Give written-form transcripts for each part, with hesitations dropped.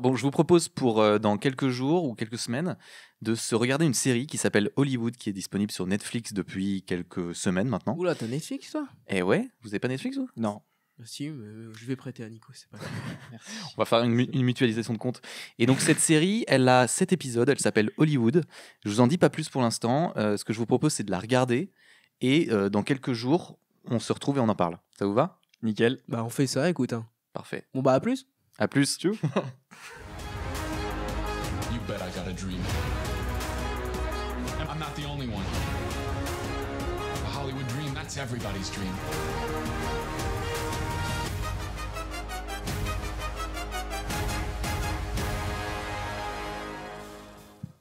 Bon, je vous propose pour dans quelques jours ou quelques semaines de se regarder une série qui s'appelle Hollywood, qui est disponible sur Netflix depuis quelques semaines maintenant. Oula, t'as Netflix, toi? Et ouais, vous avez pas Netflix vous? Non. Si, mais je vais prêter à Nico, c'est pas grave. Merci. On va faire une mutualisation de compte. Et donc cette série, elle a 7 épisodes, elle s'appelle Hollywood. Je vous en dis pas plus pour l'instant. Ce que je vous propose, c'est de la regarder. Et dans quelques jours, on se retrouve et on en parle. Ça vous va? Nickel. Bah, on fait ça, écoute. Hein. Parfait. Bon, bah, à plus. À plus. You bet I got a dream. I'm not the only one. The Hollywood dream, that's everybody's dream.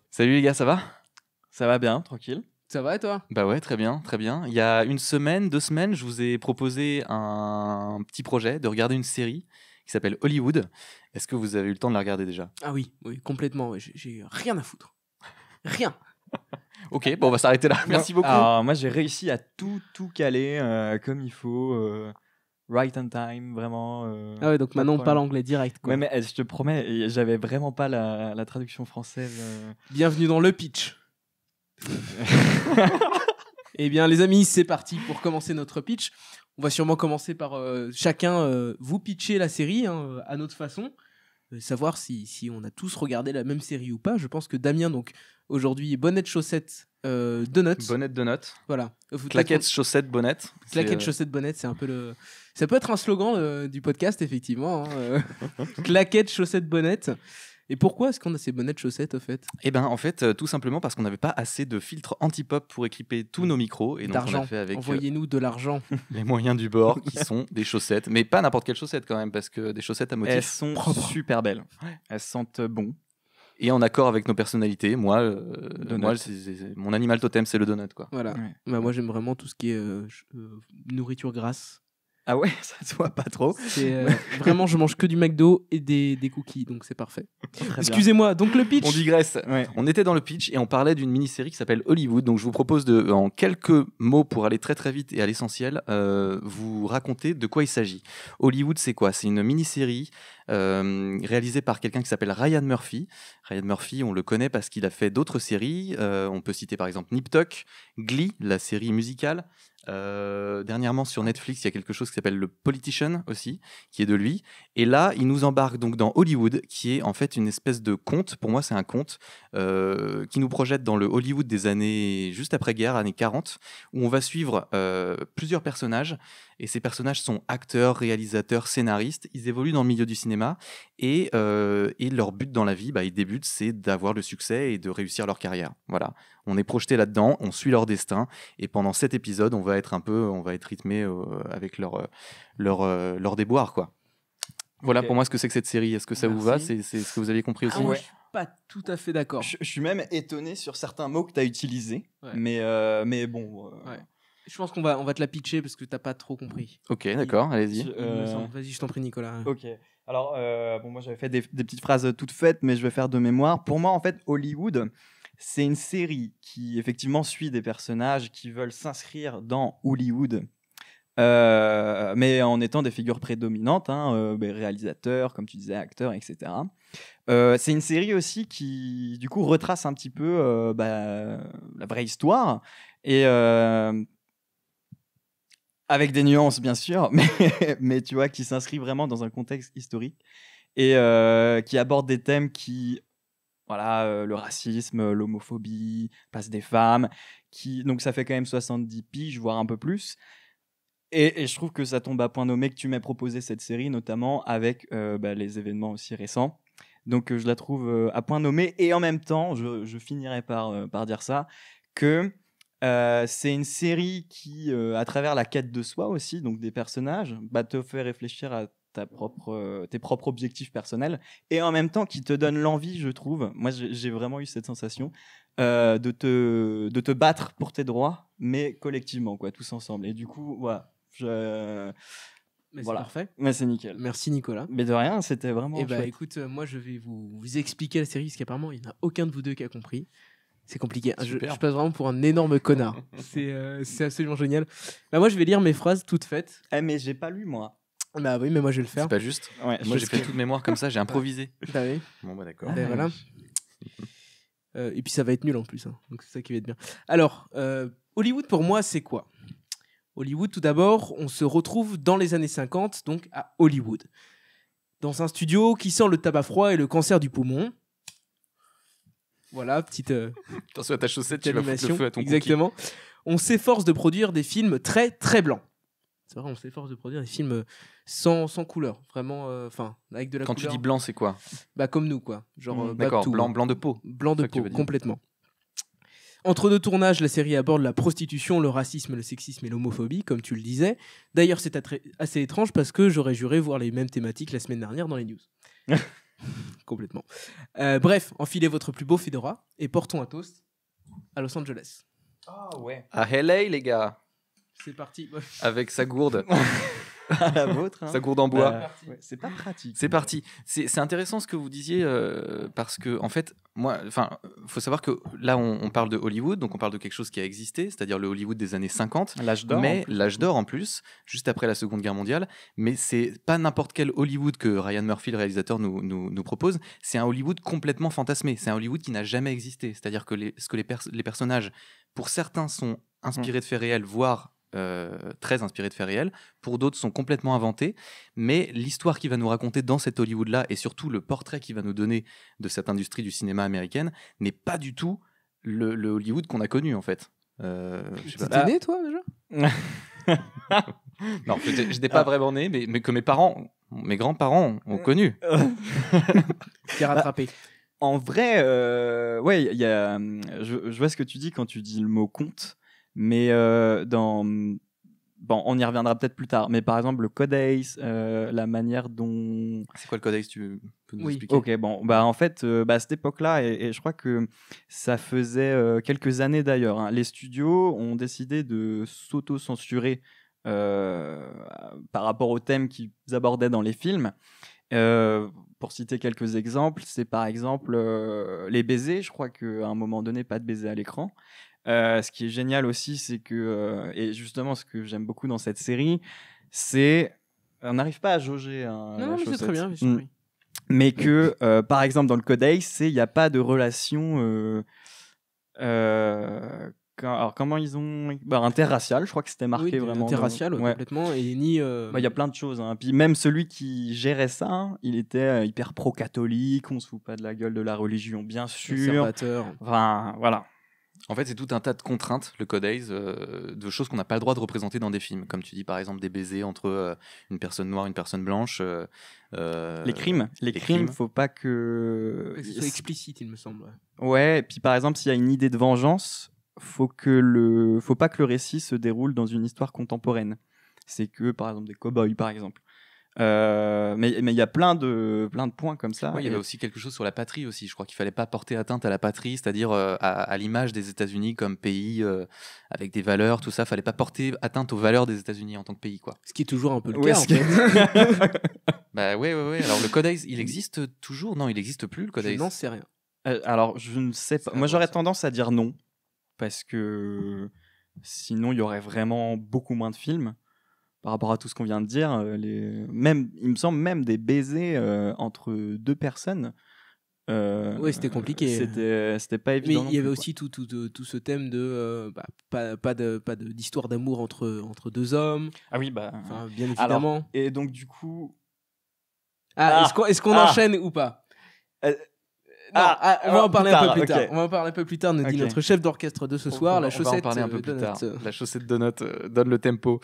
Salut les gars, ça va? Ça va bien, tranquille. Ça va, et toi? Bah ouais, très bien, très bien. Il y a une semaine, 2 semaines, je vous ai proposé un petit projet de regarder une série qui s'appelle Hollywood. Est-ce que vous avez eu le temps de la regarder déjà? Ah oui, complètement. Ouais, j'ai rien à foutre. Rien. Ok, bon, on va s'arrêter là. Merci beaucoup. Alors, moi, j'ai réussi à tout caler comme il faut. Right on time, vraiment. Ah ouais, donc pas de maintenant on parle problème. anglais direct, quoi. Ouais, mais je te promets, j'avais vraiment pas la traduction française. Bienvenue dans le pitch. Eh bien, les amis, c'est parti pour commencer notre pitch. On va sûrement commencer par chacun vous pitcher la série hein, à notre façon. Savoir si on a tous regardé la même série ou pas. Je pense que Damien, donc aujourd'hui, bonnette, chaussettes, donuts. Bonnette de notes. Voilà. Claquettes, chaussettes, bonnettes. Claquettes, chaussettes, bonnettes, c'est un peu le. Ça peut être un slogan du podcast, effectivement. Hein, Claquettes, chaussettes, bonnettes. Et pourquoi est-ce qu'on a ces bonnettes chaussettes, au fait? Eh ben, en fait, tout simplement parce qu'on n'avait pas assez de filtres anti-pop pour équiper tous nos micros. Et donc, on D'argent. l'a fait avec Envoyez-nous de l'argent. les moyens du bord, qui sont des chaussettes. Mais pas n'importe quelle chaussette quand même, parce que des chaussettes à Elles motifs. sont propre. super belles. Elles sentent bon. Et en accord avec nos personnalités. Moi, Donut. mon animal totem, c'est le donut, quoi. Voilà. Ouais. Bah, moi, j'aime vraiment tout ce qui est nourriture grasse. Ah ouais, ça se voit pas trop. C'est, vraiment, je mange que du McDo et des cookies, donc c'est parfait. Très bien. Excusez-moi, donc le pitch. On digresse. Ouais. On était dans le pitch et on parlait d'une mini-série qui s'appelle Hollywood. Donc je vous propose de, en quelques mots pour aller très très vite et à l'essentiel, vous raconter de quoi il s'agit. Hollywood, c'est quoi? C'est une mini-série réalisée par quelqu'un qui s'appelle Ryan Murphy. Ryan Murphy, on le connaît parce qu'il a fait d'autres séries. On peut citer par exemple Nip Tuck, Glee, la série musicale. Dernièrement sur Netflix, il y a quelque chose qui s'appelle Le Politician aussi, qui est de lui. Et là, il nous embarque donc dans Hollywood, qui est en fait une espèce de conte. Pour moi, c'est un conte qui nous projette dans le Hollywood des années juste après-guerre, années 40, où on va suivre plusieurs personnages. Et ces personnages sont acteurs, réalisateurs, scénaristes. Ils évoluent dans le milieu du cinéma et leur but dans la vie, ils débutent, c'est d'avoir le succès et de réussir leur carrière. Voilà, on est projeté là-dedans, on suit leur destin et pendant 7 épisodes, on va être rythmé avec leur déboire, quoi. Voilà Ok. pour moi ce que c'est que cette série. Est-ce que ça vous va? Merci. C'est ce que vous aviez compris aussi? Ah, moi, Ouais. je suis pas tout à fait d'accord. Je suis même étonné sur certains mots que tu as utilisés. Ouais. Mais bon. Ouais. Je pense qu'on va te la pitcher parce que t'as pas trop compris. Ok, d'accord, allez-y. Il me semble. Vas-y, je t'en prie, Nicolas. Ok. Alors, moi j'avais fait des petites phrases toutes faites, mais je vais faire de mémoire. Pour moi, en fait, Hollywood, c'est une série qui effectivement suit des personnages qui veulent s'inscrire dans Hollywood, mais en étant des figures prédominantes, réalisateurs, comme tu disais, acteurs, etc. C'est une série aussi qui, du coup, retrace un petit peu la vraie histoire et avec des nuances, bien sûr, mais tu vois, qui s'inscrit vraiment dans un contexte historique et qui aborde des thèmes qui, voilà, le racisme, l'homophobie, place des femmes, donc ça fait quand même 70 piges, voire un peu plus. Et je trouve que ça tombe à point nommé que tu m'as proposé cette série, notamment avec les événements aussi récents. Donc je la trouve à point nommé. Et en même temps, je finirai par dire ça, que c'est une série qui, à travers la quête de soi aussi, donc des personnages, te fait réfléchir à tes propres objectifs personnels. Et en même temps, qui te donne l'envie, je trouve, moi j'ai vraiment eu cette sensation, de te battre pour tes droits, mais collectivement, quoi, tous ensemble. Et du coup, voilà. Mais Voilà. c'est parfait. Mais c'est nickel. Merci, Nicolas. Mais de rien, c'était vraiment Et bah chouette. écoute, moi je vais vous expliquer la série parce qu'apparemment il n'y en a aucun de vous deux qui a compris. C'est compliqué. Je Super. passe vraiment pour un énorme connard. C'est absolument génial. Bah moi je vais lire mes phrases toutes faites. Mais j'ai pas lu, moi. Bah oui, mais moi je vais le faire. C'est pas juste. Ouais, Moi, j'ai fait toute mémoire comme ça, j'ai improvisé. Bah oui. Bon, bah d'accord. Ben voilà. Et puis ça va être nul en plus, hein. Donc c'est ça qui va être bien. Alors, Hollywood pour moi, c'est quoi ? Hollywood, tout d'abord, on se retrouve dans les années 50, donc à Hollywood. Dans un studio qui sent le tabac froid et le cancer du poumon. Voilà, petite Attention à ta chaussette, tu vas foutre animation. le feu à ton Exactement. On s'efforce de produire des films très très blancs. C'est vrai, on s'efforce de produire des films sans couleur, vraiment, enfin, avec de la Quand couleur. tu dis blanc, c'est quoi? Bah comme nous, quoi. Genre D'accord, Babtou, blanc de peau. blanc de ça que tu peau, veux dire. complètement. Entre deux tournages, la série aborde la prostitution, le racisme, le sexisme et l'homophobie, comme tu le disais. D'ailleurs, c'est assez étrange parce que j'aurais juré voir les mêmes thématiques la semaine dernière dans les news. Complètement. Bref, enfilez votre plus beau fedora et portons un toast à Los Angeles. Ah ouais. À LA, les gars, C'est parti. Ouais. avec sa gourde, À la vôtre. Hein. sa gourde en bois. Bah, ouais, c'est pas pratique. C'est parti. C'est intéressant ce que vous disiez parce que en fait, moi, enfin, faut savoir que là, on parle de Hollywood, donc on parle de quelque chose qui a existé, c'est-à-dire le Hollywood des années 50. L'âge d'or. Mais l'âge d'or en plus, juste après la Seconde Guerre mondiale. Mais c'est pas n'importe quel Hollywood que Ryan Murphy, le réalisateur, nous propose. C'est un Hollywood complètement fantasmé. C'est un Hollywood qui n'a jamais existé. C'est-à-dire que les personnages, pour certains, sont inspirés de faits réels, voire très inspirés de faits réels. Pour d'autres, sont complètement inventés. Mais l'histoire qu'il va nous raconter dans cet Hollywood-là, et surtout le portrait qu'il va nous donner de cette industrie du cinéma américaine, n'est pas du tout le Hollywood qu'on a connu, en fait. Je sais pas. T'étais né, toi, déjà ? Non, je n'étais pas vraiment né, mais que mes grands-parents ont connu. T'es rattrapé. En vrai, ouais, il y a, je vois ce que tu dis quand tu dis le mot conte, mais bon, on y reviendra peut-être plus tard. Mais par exemple, le Code Ace, la manière dont. C'est quoi le codex, tu peux nous Oui. expliquer? Ok, bon, bah en fait, à cette époque-là, et je crois que ça faisait quelques années d'ailleurs, hein, les studios ont décidé de s'auto-censurer par rapport aux thèmes qu'ils abordaient dans les films. Pour citer quelques exemples, c'est par exemple les baisers. Je crois qu'à un moment donné, pas de baisers à l'écran. Ce qui est génial aussi, c'est que, et justement ce que j'aime beaucoup dans cette série, c'est on n'arrive pas à jauger hein, la Non, mais c'est chaussette. très bien. j'ai Mm. compris. Mais que, par exemple, dans le Codex, il n'y a pas de relation. Alors, comment ils ont. Interracial, je crois que c'était marqué Oui, vraiment. interracial, Ouais. complètement. Et ni. Il y a plein de choses. Hein. Puis même celui qui gérait ça, hein, il était hyper pro-catholique, on se fout pas de la gueule de la religion, bien sûr. conservateur. Enfin, voilà. En fait, c'est tout un tas de contraintes, le codex, de choses qu'on n'a pas le droit de représenter dans des films. Comme tu dis, par exemple, des baisers entre une personne noire et une personne blanche. Les crimes, faut pas que. Que ce soit explicite, il me semble. Ouais, et puis par exemple, s'il y a une idée de vengeance, faut pas que le récit se déroule dans une histoire contemporaine. C'est que, par exemple, des cow-boys, par exemple. Mais il y a plein de points comme ça. Ouais, il y avait aussi quelque chose sur la patrie aussi. Je crois qu'il fallait pas porter atteinte à la patrie, c'est-à-dire à l'image des États-Unis comme pays avec des valeurs, tout ça. Fallait pas porter atteinte aux valeurs des États-Unis en tant que pays, quoi. Ce qui est toujours un peu le Ouais, cas, en ce qui- fait. Bah ouais. Alors le codex, il existe toujours? Non, il n'existe plus le Je codex. n'en sais rien. Alors, je ne sais pas. C'est Moi, à j'aurais voir, ça. tendance à dire non. Parce que sinon, il y aurait vraiment beaucoup moins de films par rapport à tout ce qu'on vient de dire. Même, il me semble même des baisers entre deux personnes. Ouais, c'était compliqué. C'était pas Mais évident. il y avait non plus, aussi tout ce thème de pas d'histoire d'amour entre deux hommes. quoi. Ah oui, bah. Enfin, bien évidemment. Et donc, du coup. Est-ce qu'on enchaîne ou pas? Euh, Non, on va en parler un peu plus ok. tard. On va en parler un peu plus tard, nous dit Ok. notre chef d'orchestre de ce soir, la On va en chaussette parler un peu plus Donut. tard. La chaussette Donut donne le tempo.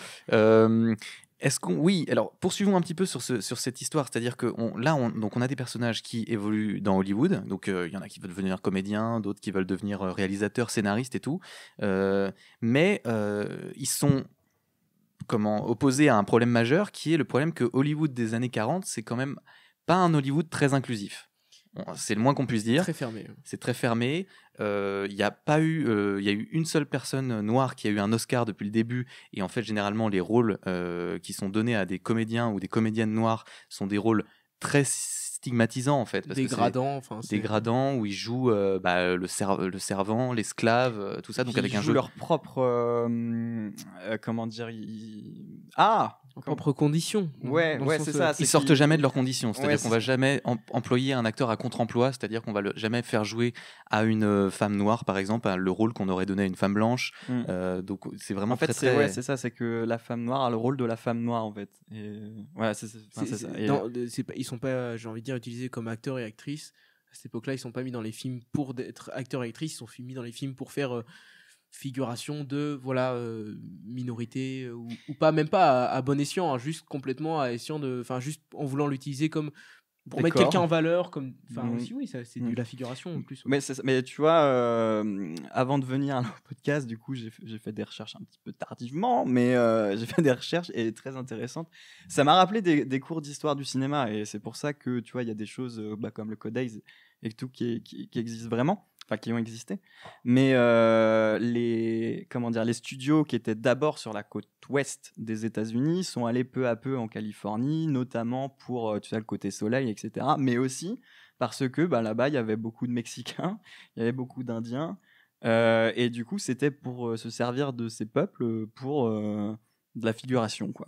Oui, alors poursuivons un petit peu sur cette histoire, c'est-à-dire que donc on a des personnages qui évoluent dans Hollywood, donc il y en a qui veulent devenir comédiens, d'autres qui veulent devenir réalisateurs, scénaristes et tout, mais ils sont opposés à un problème majeur qui est le problème que Hollywood des années 40, c'est quand même pas un Hollywood très inclusif. Bon, c'est le moins qu'on puisse dire. Très fermé. C'est très fermé. Il y a eu une seule personne noire qui a eu un Oscar depuis le début. Et en fait, généralement, les rôles qui sont donnés à des comédiens ou des comédiennes noires sont des rôles très stigmatisants, en fait. Parce que c'est Dégradant. Enfin, c'est- dégradants, où ils jouent le servant, l'esclave, tout ça. Donc Puis avec ils un jouent jeu. leur propre. Comment dire Ah en propre condition. Ouais, Dans le ouais, sens, c'est ça. Ils sortent jamais de leurs conditions, c'est-à-dire Ouais, qu'on va jamais employer un acteur à contre-emploi, c'est-à-dire qu'on va jamais faire jouer à une femme noire, par exemple, le rôle qu'on aurait donné à une femme blanche. Donc c'est vraiment En fait, très c'est très. ouais, c'est ça, c'est que la femme noire a le rôle de la femme noire en fait. Et ouais, c'est ça. Et, ils sont pas, j'ai envie de dire, utilisés comme acteurs et actrices. À cette époque-là, ils sont pas mis dans les films pour être acteurs et actrices, ils sont mis dans les films pour faire figuration de minorité ou pas, même pas à bon escient, hein, juste complètement à escient de, enfin juste en voulant l'utiliser comme pour mettre Décor. quelqu'un en valeur, comme, enfin Mhm. aussi oui, ça c'est de la figuration en plus. mais, mais tu vois, avant de venir à notre podcast, du coup, j'ai fait des recherches un petit peu tardivement, mais j'ai fait des recherches et très intéressantes. Ça m'a rappelé des cours d'histoire du cinéma et c'est pour ça que tu vois, il y a des choses comme le Code Eyes et tout qui existent vraiment. Enfin, qui ont existé, mais les studios qui étaient d'abord sur la côte ouest des États-Unis sont allés peu à peu en Californie, notamment pour tu sais, le côté soleil, etc. Mais aussi parce que là-bas il y avait beaucoup de Mexicains, il y avait beaucoup d'Indiens, et du coup c'était pour se servir de ces peuples pour de la figuration, quoi.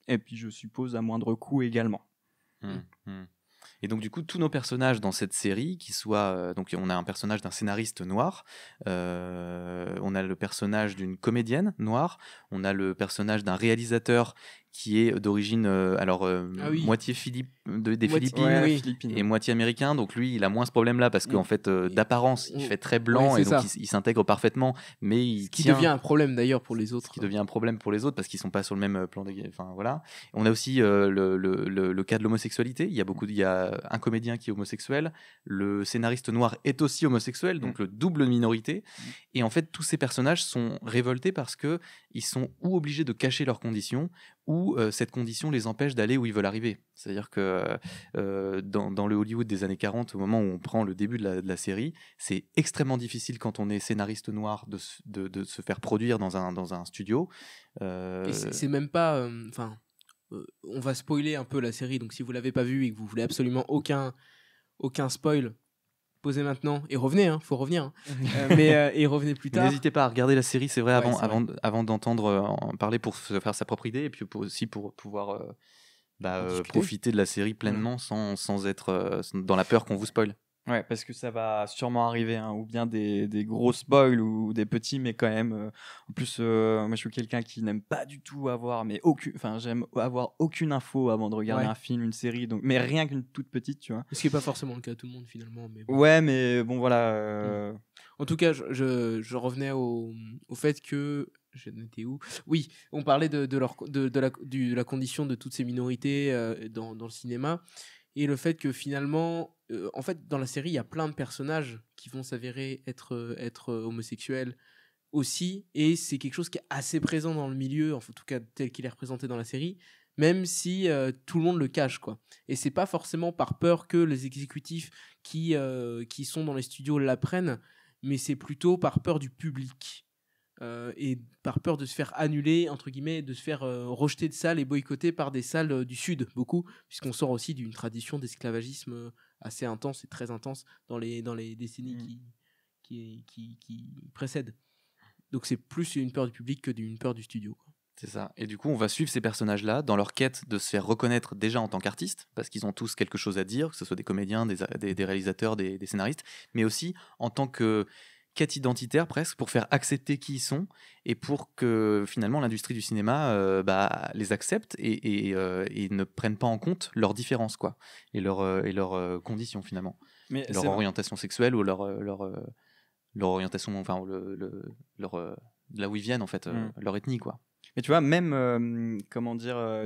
Et puis je suppose à moindre coût également. Et donc du coup, tous nos personnages dans cette série, donc on a un personnage d'un scénariste noir, on a le personnage d'une comédienne noire, on a le personnage d'un réalisateur qui est d'origine moitié des Philippines, Ouais, oui. et moitié américain. Donc lui, il a moins ce problème-là parce qu'en fait, d'apparence, il fait très blanc Ouais, et donc ça. il s'intègre parfaitement, mais Ce qui devient un problème d'ailleurs pour les autres. Ce qui devient un problème pour les autres parce qu'ils sont pas sur le même plan de. Enfin voilà. On a aussi le cas de l'homosexualité. Il y a un comédien qui est homosexuel. Le scénariste noir est aussi homosexuel, donc le double minorité. Et en fait, tous ces personnages sont révoltés parce que ils sont ou obligés de cacher leurs conditions ou cette condition les empêche d'aller où ils veulent arriver. C'est-à-dire que dans le Hollywood des années 40, au moment où on prend le début de la série, c'est extrêmement difficile quand on est scénariste noir de se faire produire dans un studio. Et c'est même pas... on va spoiler un peu la série, donc si vous l'avez pas vue et que vous voulez absolument aucun spoil, posez maintenant et revenez, faut revenir. Et revenez plus tard. N'hésitez pas à regarder la série, c'est vrai, Ouais, avant d'entendre en parler pour se faire sa propre idée et puis aussi pour pouvoir profiter de la série pleinement sans être dans la peur qu'on vous spoil. Ouais, parce que ça va sûrement arriver, hein, ou bien des gros spoils ou des petits, mais quand même. En plus, moi, je suis quelqu'un qui n'aime pas du tout avoir, j'aime avoir aucune info avant de regarder un film, une série, donc, mais rien qu'une toute petite, tu vois. Ce qui n'est pas forcément le cas de tout le monde finalement. Mais bon. Ouais, mais bon, voilà. En tout cas, je revenais au fait que. Je n'étais où ? Oui, on parlait de la condition de toutes ces minorités dans le cinéma. Et le fait que finalement, en fait, dans la série, il y a plein de personnages qui vont s'avérer être homosexuels aussi. Et c'est quelque chose qui est assez présent dans le milieu, en tout cas tel qu'il est représenté dans la série, même si tout le monde le cache, quoi. Et c'est pas forcément par peur que les exécutifs qui sont dans les studios l'apprennent, mais c'est plutôt par peur du public. Et par peur de se faire annuler, entre guillemets, de se faire rejeter de salles et boycotter par des salles du Sud, beaucoup, puisqu'on sort aussi d'une tradition d'esclavagisme assez intense et très intense dans les décennies qui précèdent. Donc c'est plus une peur du public que d'une peur du studio, quoi. C'est ça. Et du coup, on va suivre ces personnages-là dans leur quête de se faire reconnaître déjà en tant qu'artistes, parce qu'ils ont tous quelque chose à dire, que ce soit des comédiens, des réalisateurs, des scénaristes, mais aussi en tant que quête identitaire presque, pour faire accepter qui ils sont et pour que finalement l'industrie du cinéma les accepte et ne prenne pas en compte leurs différences, quoi, et leurs conditions finalement, Mais leur orientation sexuelle ou leur orientation, enfin là où ils viennent en fait, leur ethnie, quoi. Mais tu vois, même,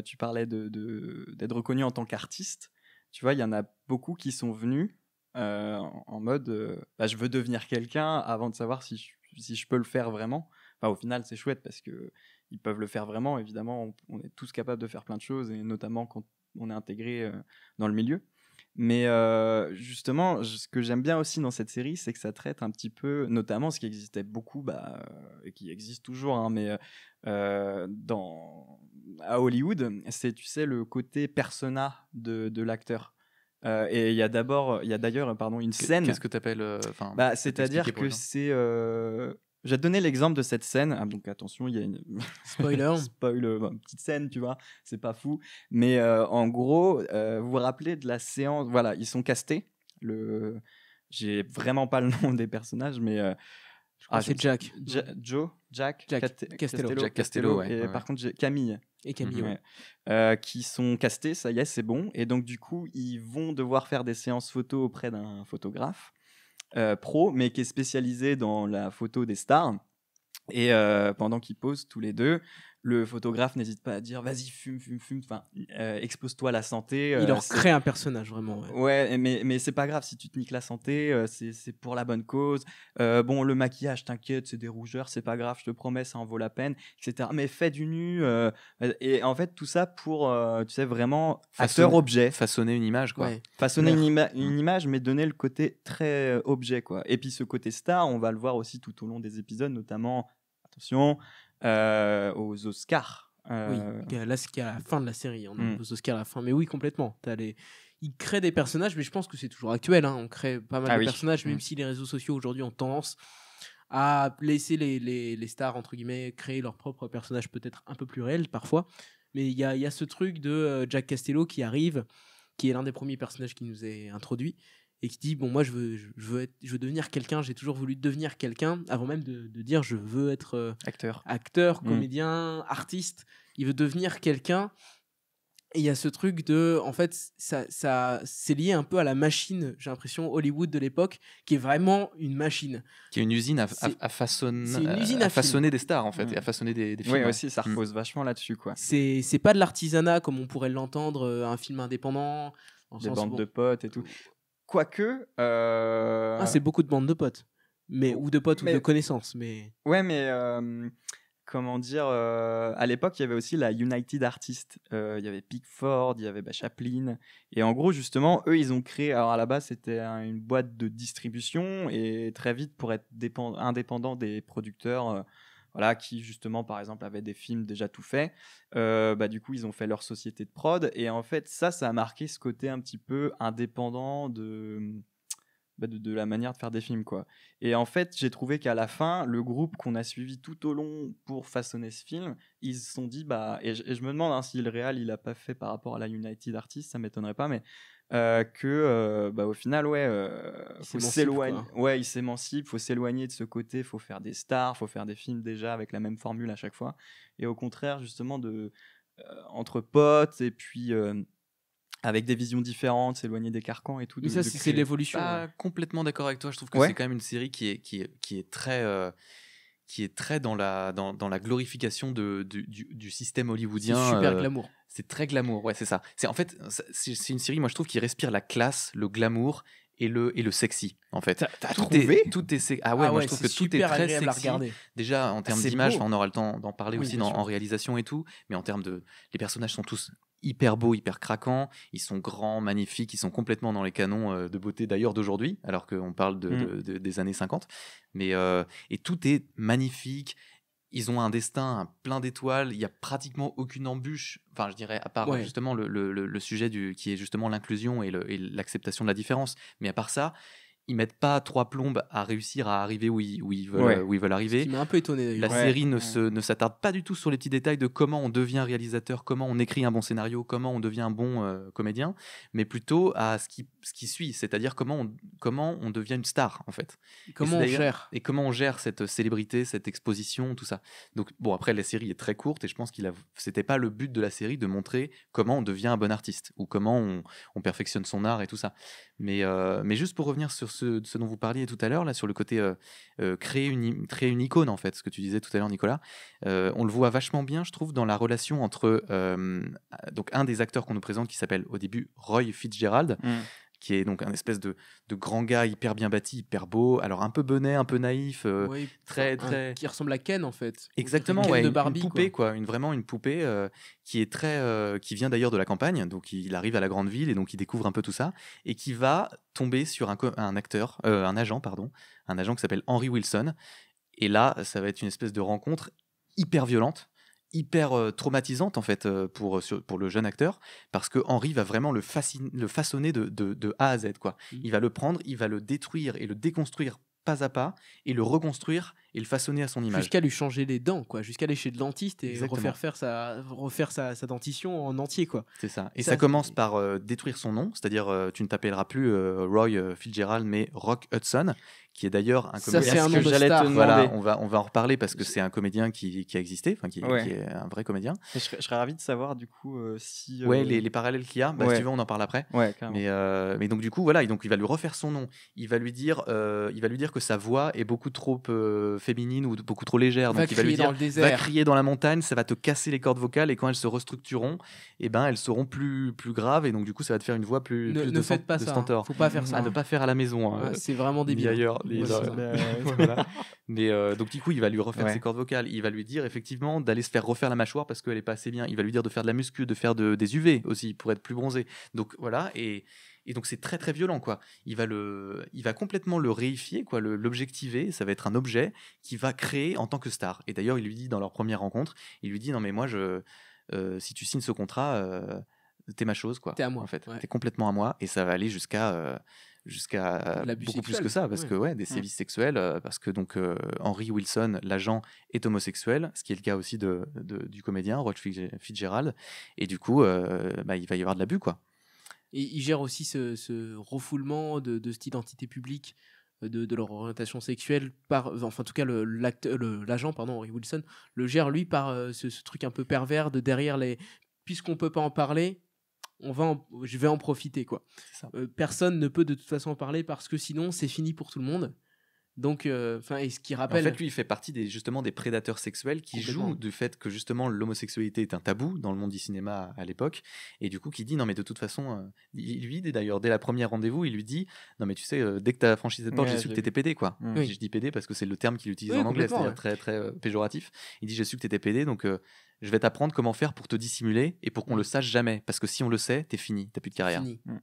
tu parlais d'être reconnu en tant qu'artiste. Tu vois, il y en a beaucoup qui sont venus en mode je veux devenir quelqu'un avant de savoir si je peux le faire vraiment. Enfin, au final, c'est chouette parce qu'ils peuvent le faire vraiment. Évidemment, on est tous capables de faire plein de choses, et notamment quand on est intégré dans le milieu. Mais justement, ce que j'aime bien aussi dans cette série, c'est que ça traite un petit peu, notamment ce qui existait beaucoup, et qui existe toujours, hein, mais à Hollywood, c'est, tu sais, le côté persona de l'acteur. Et il y a d'ailleurs une scène. Qu'est-ce que tu appelles C'est-à-dire que c'est Je vais te donner l'exemple de cette scène. Ah, donc attention, il y a une Spoiler. une petite scène, tu vois, c'est pas fou. Mais en gros, vous vous rappelez de la séance. Voilà, ils sont castés. J'ai vraiment pas le nom des personnages, mais Je crois que c'est Jack. Jack Castello. Jack Castello, ouais, et ouais, par ouais. contre, j'ai Camille. Et Camille. Ouais. Qui sont castés, ça y est, c'est bon. Et donc, du coup, ils vont devoir faire des séances photo auprès d'un photographe pro, mais qui est spécialisé dans la photo des stars. Et pendant qu'ils posent tous les deux, le photographe n'hésite pas à dire vas-y, fume, enfin, expose-toi la santé. Il leur c'est- crée un personnage, vraiment. Ouais. Ouais, mais c'est pas grave si tu te niques la santé, c'est pour la bonne cause. Bon, le maquillage, t'inquiète, c'est des rougeurs, c'est pas grave, je te promets, ça en vaut la peine, etc. Mais fais du nu. Et en fait, tout ça pour, tu sais, vraiment acteur-objet. Façonner une image, quoi. Ouais. Façonner Claire. une image, mais donner le côté très objet, quoi. Et puis ce côté star, on va le voir aussi tout au long des épisodes, notamment, attention, aux Oscars. Oui, là, c'est qu'à la fin de la série. On a Mm. aux Oscars à la fin. Mais oui, complètement. Ils créent des personnages, mais je pense que c'est toujours actuel. Hein. On crée pas mal Ah de oui. personnages, même Mm. si les réseaux sociaux aujourd'hui ont tendance à laisser les stars, entre guillemets, créer leurs propres personnages peut-être un peu plus réels parfois. Mais il y a ce truc de Jack Castello qui arrive, qui est l'un des premiers personnages qui nous est introduit, et qui dit bon, moi je veux devenir quelqu'un, j'ai toujours voulu devenir quelqu'un, avant même de dire je veux être Acteur. acteur, Mm. comédien, artiste. Il veut devenir quelqu'un. Et il y a ce truc de, en fait, ça c'est lié un peu à la machine, j'ai l'impression, Hollywood de l'époque, qui est vraiment une machine. Qui est une usine C'est une à usine à façonner des stars, en fait, Mm. et à façonner des films. Oui, ouais. aussi, ça repose vachement là-dessus, quoi. C'est pas de l'artisanat comme on pourrait l'entendre, un film indépendant. dans le Des sens bandes où, de potes et tout. Quoique. c'est beaucoup de bandes de potes. Ou de potes ou Mais- de connaissances. Mais Ouais, mais comment dire, à l'époque, il y avait aussi la United Artists. Il y avait Pickford, il y avait Chaplin. Et en gros, justement, eux, ils ont créé. Alors à la base, c'était une boîte de distribution. Et très vite, pour être indépendant des producteurs, voilà, qui justement, par exemple, avaient des films déjà tout faits, du coup, ils ont fait leur société de prod. Et en fait, ça a marqué ce côté un petit peu indépendant de la manière de faire des films, quoi. Et en fait, j'ai trouvé qu'à la fin, le groupe qu'on a suivi tout au long pour façonner ce film, ils se sont dit, et je me demande si le réal il a pas fait par rapport à la United Artists, ça m'étonnerait pas, mais au final, ouais, faut s'émancipe, s'éloigner. quoi. Ouais, il s'émancipe, faut s'éloigner de ce côté, faut faire des stars, faut faire des films déjà avec la même formule à chaque fois. Et au contraire, justement, entre potes et puis avec des visions différentes, s'éloigner des carcans et tout. mais ça, c'est créer- l'évolution. Pas hein. complètement d'accord avec toi. Je trouve que Ouais. c'est quand même une série qui est très dans la glorification du système C'est hollywoodien. super glamour. C'est très glamour, ouais, c'est ça. C'est une série, moi je trouve, qui respire la classe, le glamour et le sexy, en fait. T'as Tout trouvé tout est ah ouais, moi je trouve que tout est super très agréable à sexy. regarder. Déjà en termes c'est d'image, beau. on aura le temps d'en parler Oui, aussi bien sûr. en réalisation et tout, mais en termes les personnages sont tous hyper beaux, hyper craquants, ils sont grands, magnifiques, ils sont complètement dans les canons de beauté d'ailleurs d'aujourd'hui, alors qu'on parle des années 50. Mais et tout est magnifique. Ils ont un destin plein d'étoiles. Il y a pratiquement aucune embûche. Enfin, je dirais, à part Ouais. justement le sujet qui est justement l'inclusion et l'acceptation de la différence. Mais à part ça, ils mettent pas 3 plombes à réussir à arriver où ils veulent, Ouais. où ils veulent Ce arriver. qui m'a un peu étonné La d'ailleurs. Ouais. série ne s'attarde pas du tout sur les petits détails de comment on devient réalisateur, comment on écrit un bon scénario, comment on devient un bon comédien, mais plutôt à ce qui suit, c'est-à-dire comment on devient une star, en fait. Comment on d'ailleurs- gère Et comment on gère cette célébrité, cette exposition, tout ça. Donc, bon, après, la série est très courte et je pense c'était pas le but de la série de montrer comment on devient un bon artiste ou comment on perfectionne son art et tout ça. Mais juste pour revenir sur ce dont vous parliez tout à l'heure, là, sur le côté créer une icône, en fait, ce que tu disais tout à l'heure, Nicolas, on le voit vachement bien, je trouve, dans la relation entre donc un des acteurs qu'on nous présente qui s'appelle au début Roy Fitzgerald, qui est donc un espèce de grand gars hyper bien bâti, hyper beau, alors un peu benet, un peu naïf, Oui, très, enfin, très... qui ressemble à Ken en fait. Exactement, Ken ouais, de une Barbie, poupée, quoi. Vraiment une poupée qui est qui vient d'ailleurs de la campagne, donc il arrive à la grande ville et donc il découvre un peu tout ça, et qui va tomber sur un agent qui s'appelle Henry Wilson, et là, ça va être une espèce de rencontre hyper violente, hyper traumatisante en fait pour le jeune acteur, parce que Henry va vraiment le façonner de A à Z, quoi. Il va le prendre, il va le détruire et le déconstruire pas à pas et le reconstruire et le façonner à son image. Jusqu'à lui changer les dents, quoi. Jusqu'à aller chez le dentiste et Exactement. refaire sa dentition en entier, quoi. C'est ça. Et Ça, ça commence c'est- par détruire son nom, c'est-à-dire tu ne t'appelleras plus Roy Fitzgerald, mais Rock Hudson, qui est d'ailleurs un Ça, comédien. c'est un nom de j'allais star. te demander. Voilà, on va en reparler parce que c'est un comédien qui a existé, enfin qui Ouais. est un vrai comédien. Et je serais ravi de savoir du coup si. Ouais, les parallèles qu'il y a, bah, ouais. si tu veux, on en parle après. Ouais, carrément. Mais donc du coup voilà, et donc il va lui refaire son nom. Il va lui dire que sa voix est beaucoup trop féminine ou beaucoup trop légère. Va Donc il va lui crier dans dire le va désert. crier dans la montagne, ça va te casser les cordes vocales et quand elles se restructureront, et ben elles seront plus graves et donc du coup ça va te faire une voix plus Ne faites pas de ça. stentor. Faut pas faire ça. À ne pas faire à la maison. Ouais, c'est vraiment ni débile. ailleurs. Ouais, c'est ça. Voilà. Mais donc du coup, il va lui refaire Ouais. ses cordes vocales. Il va lui dire effectivement d'aller se faire refaire la mâchoire parce qu'elle est pas assez bien. Il va lui dire de faire de la muscu, de faire des UV aussi pour être plus bronzé. Donc voilà. Et donc c'est très très violent quoi. Il va complètement le réifier quoi, l'objectiver. Ça va être un objet qu'il va créer en tant que star. Et d'ailleurs, il lui dit dans leur première rencontre, il lui dit non mais moi si tu signes ce contrat, t'es ma chose quoi. T'es à moi, En fait, ouais. t'es complètement à moi et ça va aller jusqu'à L'abus beaucoup plus sexuel. que ça parce Ouais. que des sévices sexuels parce que donc Henry Wilson l'agent est homosexuel, ce qui est le cas aussi du comédien Rod Fitzgerald et du coup il va y avoir de l'abus quoi. Et il gère aussi ce refoulement de cette identité publique de leur orientation sexuelle enfin en tout cas l'agent pardon Henry Wilson le gère lui par ce truc un peu pervers de derrière les puisqu'on peut pas en parler je vais en profiter quoi. C'est ça. Personne ne peut de toute façon en parler parce que sinon c'est fini pour tout le monde. Donc et ce qui En rappelle fait, lui, il fait partie justement des prédateurs sexuels qui Complètement. jouent du fait que justement l'homosexualité est un tabou dans le monde du cinéma à l'époque, et du coup qui dit non mais de toute façon, il lui dit d'ailleurs dès la première rendez-vous, il lui dit non mais tu sais dès que tu as franchi cette porte, Ouais, j'ai su que j'ai t'étais pédé quoi. Oui. Je dis pédé parce que c'est le terme qu'il utilise Oui, en anglais, complètement, c'est-à-dire très très péjoratif. Il dit j'ai su que t'étais pédé donc je vais t'apprendre comment faire pour te dissimuler et pour qu'on le sache jamais parce que si on le sait, t'es fini, t'as plus de carrière. fini. Mm.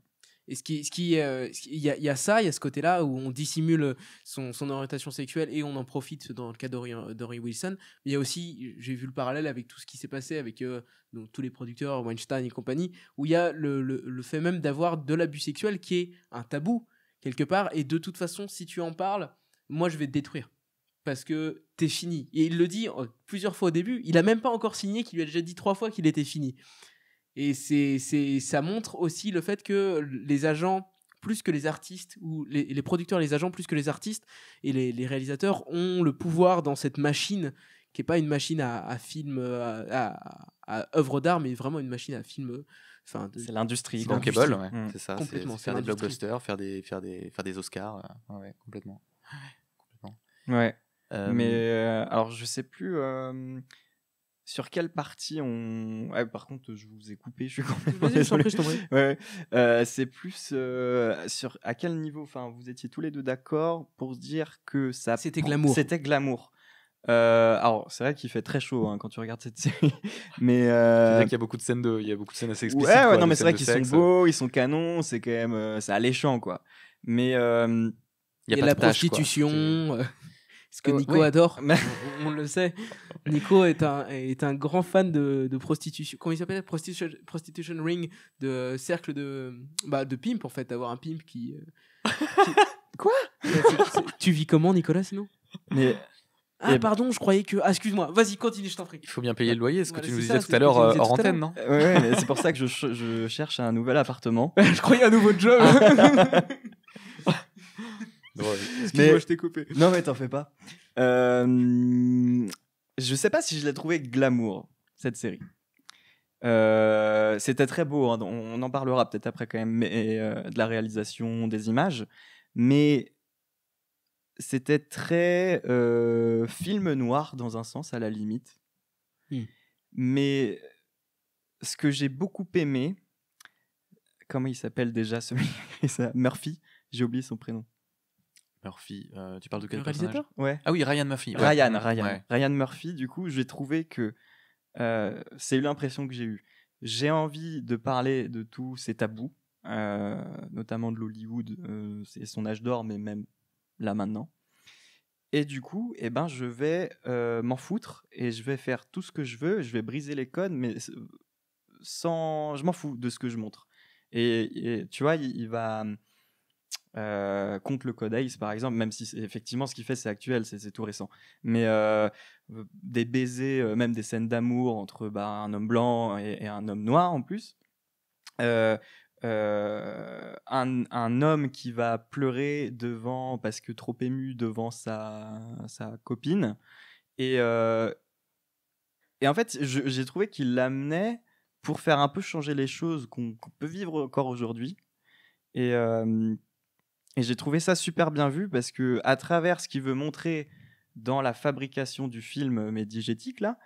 Et il y a ça, il y a ce côté-là où on dissimule son orientation sexuelle et on en profite dans le cas d'Henry Wilson. Mais il y a aussi, j'ai vu le parallèle avec tout ce qui s'est passé avec donc, tous les producteurs, Weinstein et compagnie, où il y a le fait même d'avoir de l'abus sexuel qui est un tabou quelque part. Et de toute façon, si tu en parles, moi je vais te détruire. Parce que t'es fini. Et il le dit plusieurs fois au début. Il a même pas encore signé, qu'il lui a déjà dit 3 fois qu'il était fini. Et ça montre aussi le fait que les agents, plus que les artistes, ou les producteurs, les agents, plus que les artistes et les réalisateurs, ont le pouvoir dans cette machine, qui n'est pas une machine à film, à œuvre d'art, mais vraiment une machine à film. C'est l'industrie. C'est quoi. l'industrie. Bankable, ouais, Mm. c'est ça. Complètement, C'est c'est faire des l'industrie. blockbusters, faire des Oscars, ouais, complètement. Ouais. Euh, Mais alors, je sais plus sur quelle partie on. Ouais, par contre, je vous ai coupé. Je suis complètement Vas-y, je t'en désolé. prie, je t'en prie. Ouais. C'est plus sur à quel niveau. Enfin, vous étiez tous les deux d'accord pour se dire que ça. C'était glamour. C'était glamour. Alors, c'est vrai qu'il fait très chaud hein, quand tu regardes cette série. Mais c'est-à-dire qu'il y a beaucoup de scènes il y a beaucoup de scènes assez explicites. ouais, quoi, non, de mais c'est scènes vrai de qu'ils sexe. sont beaux, ils sont canons. C'est quand même, c'est alléchant, quoi. Mais Il y a Et pas la de tâche, quoi. prostitution, ce que Ouais. Nico adore, Mais- on le sait. Nico est un grand fan de prostitution. Comment il s'appelle? Prostitution Ring, de cercle de pimp en fait, d'avoir un pimp qui. Quoi? Tu vis comment, Nicolas, sinon? mais Ah, Et- pardon, je croyais que. Ah, excuse-moi, vas-y, continue, je t'en prie. Il faut bien payer le loyer, ce que Voilà, tu nous c'est disais ça, tout c'est à ce que l'heure tu nous disais hors tout à antenne, l'heure. non? ouais, mais c'est pour ça que je cherche un nouvel appartement. Je croyais un nouveau job. Drôle. Excuse-moi, Mais- je t'ai coupé. Non, mais t'en fais pas. Je sais pas si je l'ai trouvé glamour, cette série. C'était très beau, hein, on en parlera peut-être après quand même, mais, de la réalisation, des images. Mais c'était très film noir dans un sens, à la limite. Hmm. Mais ce que j'ai beaucoup aimé, comment il s'appelle déjà celui qui a écrit ça? Murphy, j'ai oublié son prénom. Murphy, tu parles de quel Le personnage? réalisateur? Ouais. Ah oui, Ryan Murphy. ouais. Ryan, Mm, Ryan. ouais. Ryan Murphy, du coup, j'ai trouvé que c'est l'impression que j'ai eue. J'ai envie de parler de tous ces tabous, notamment de l'Hollywood, c'est son âge d'or, mais même là maintenant. Et du coup, eh ben, je vais m'en foutre et je vais faire tout ce que je veux. Je vais briser les codes, mais sans, je m'en fous de ce que je montre. Et tu vois, il va contre le Code Ace par exemple, même si effectivement ce qu'il fait c'est actuel, c'est tout récent, mais des baisers, même des scènes d'amour entre un homme blanc et un homme noir en plus, un homme qui va pleurer parce que trop ému devant sa copine, et en fait j'ai trouvé qu'il l'amenait pour faire un peu changer les choses qu'on peut vivre encore aujourd'hui, et j'ai trouvé ça super bien vu, parce que à travers ce qu'il veut montrer dans la fabrication du film, mais diégétique là,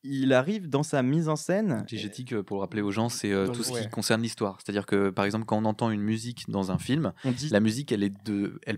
il arrive dans sa mise en scène. Diégétique, pour le rappeler aux gens, c'est tout ce qui Ouais. concerne l'histoire. C'est-à-dire que, par exemple, quand on entend une musique dans un film, On dit la musique, elle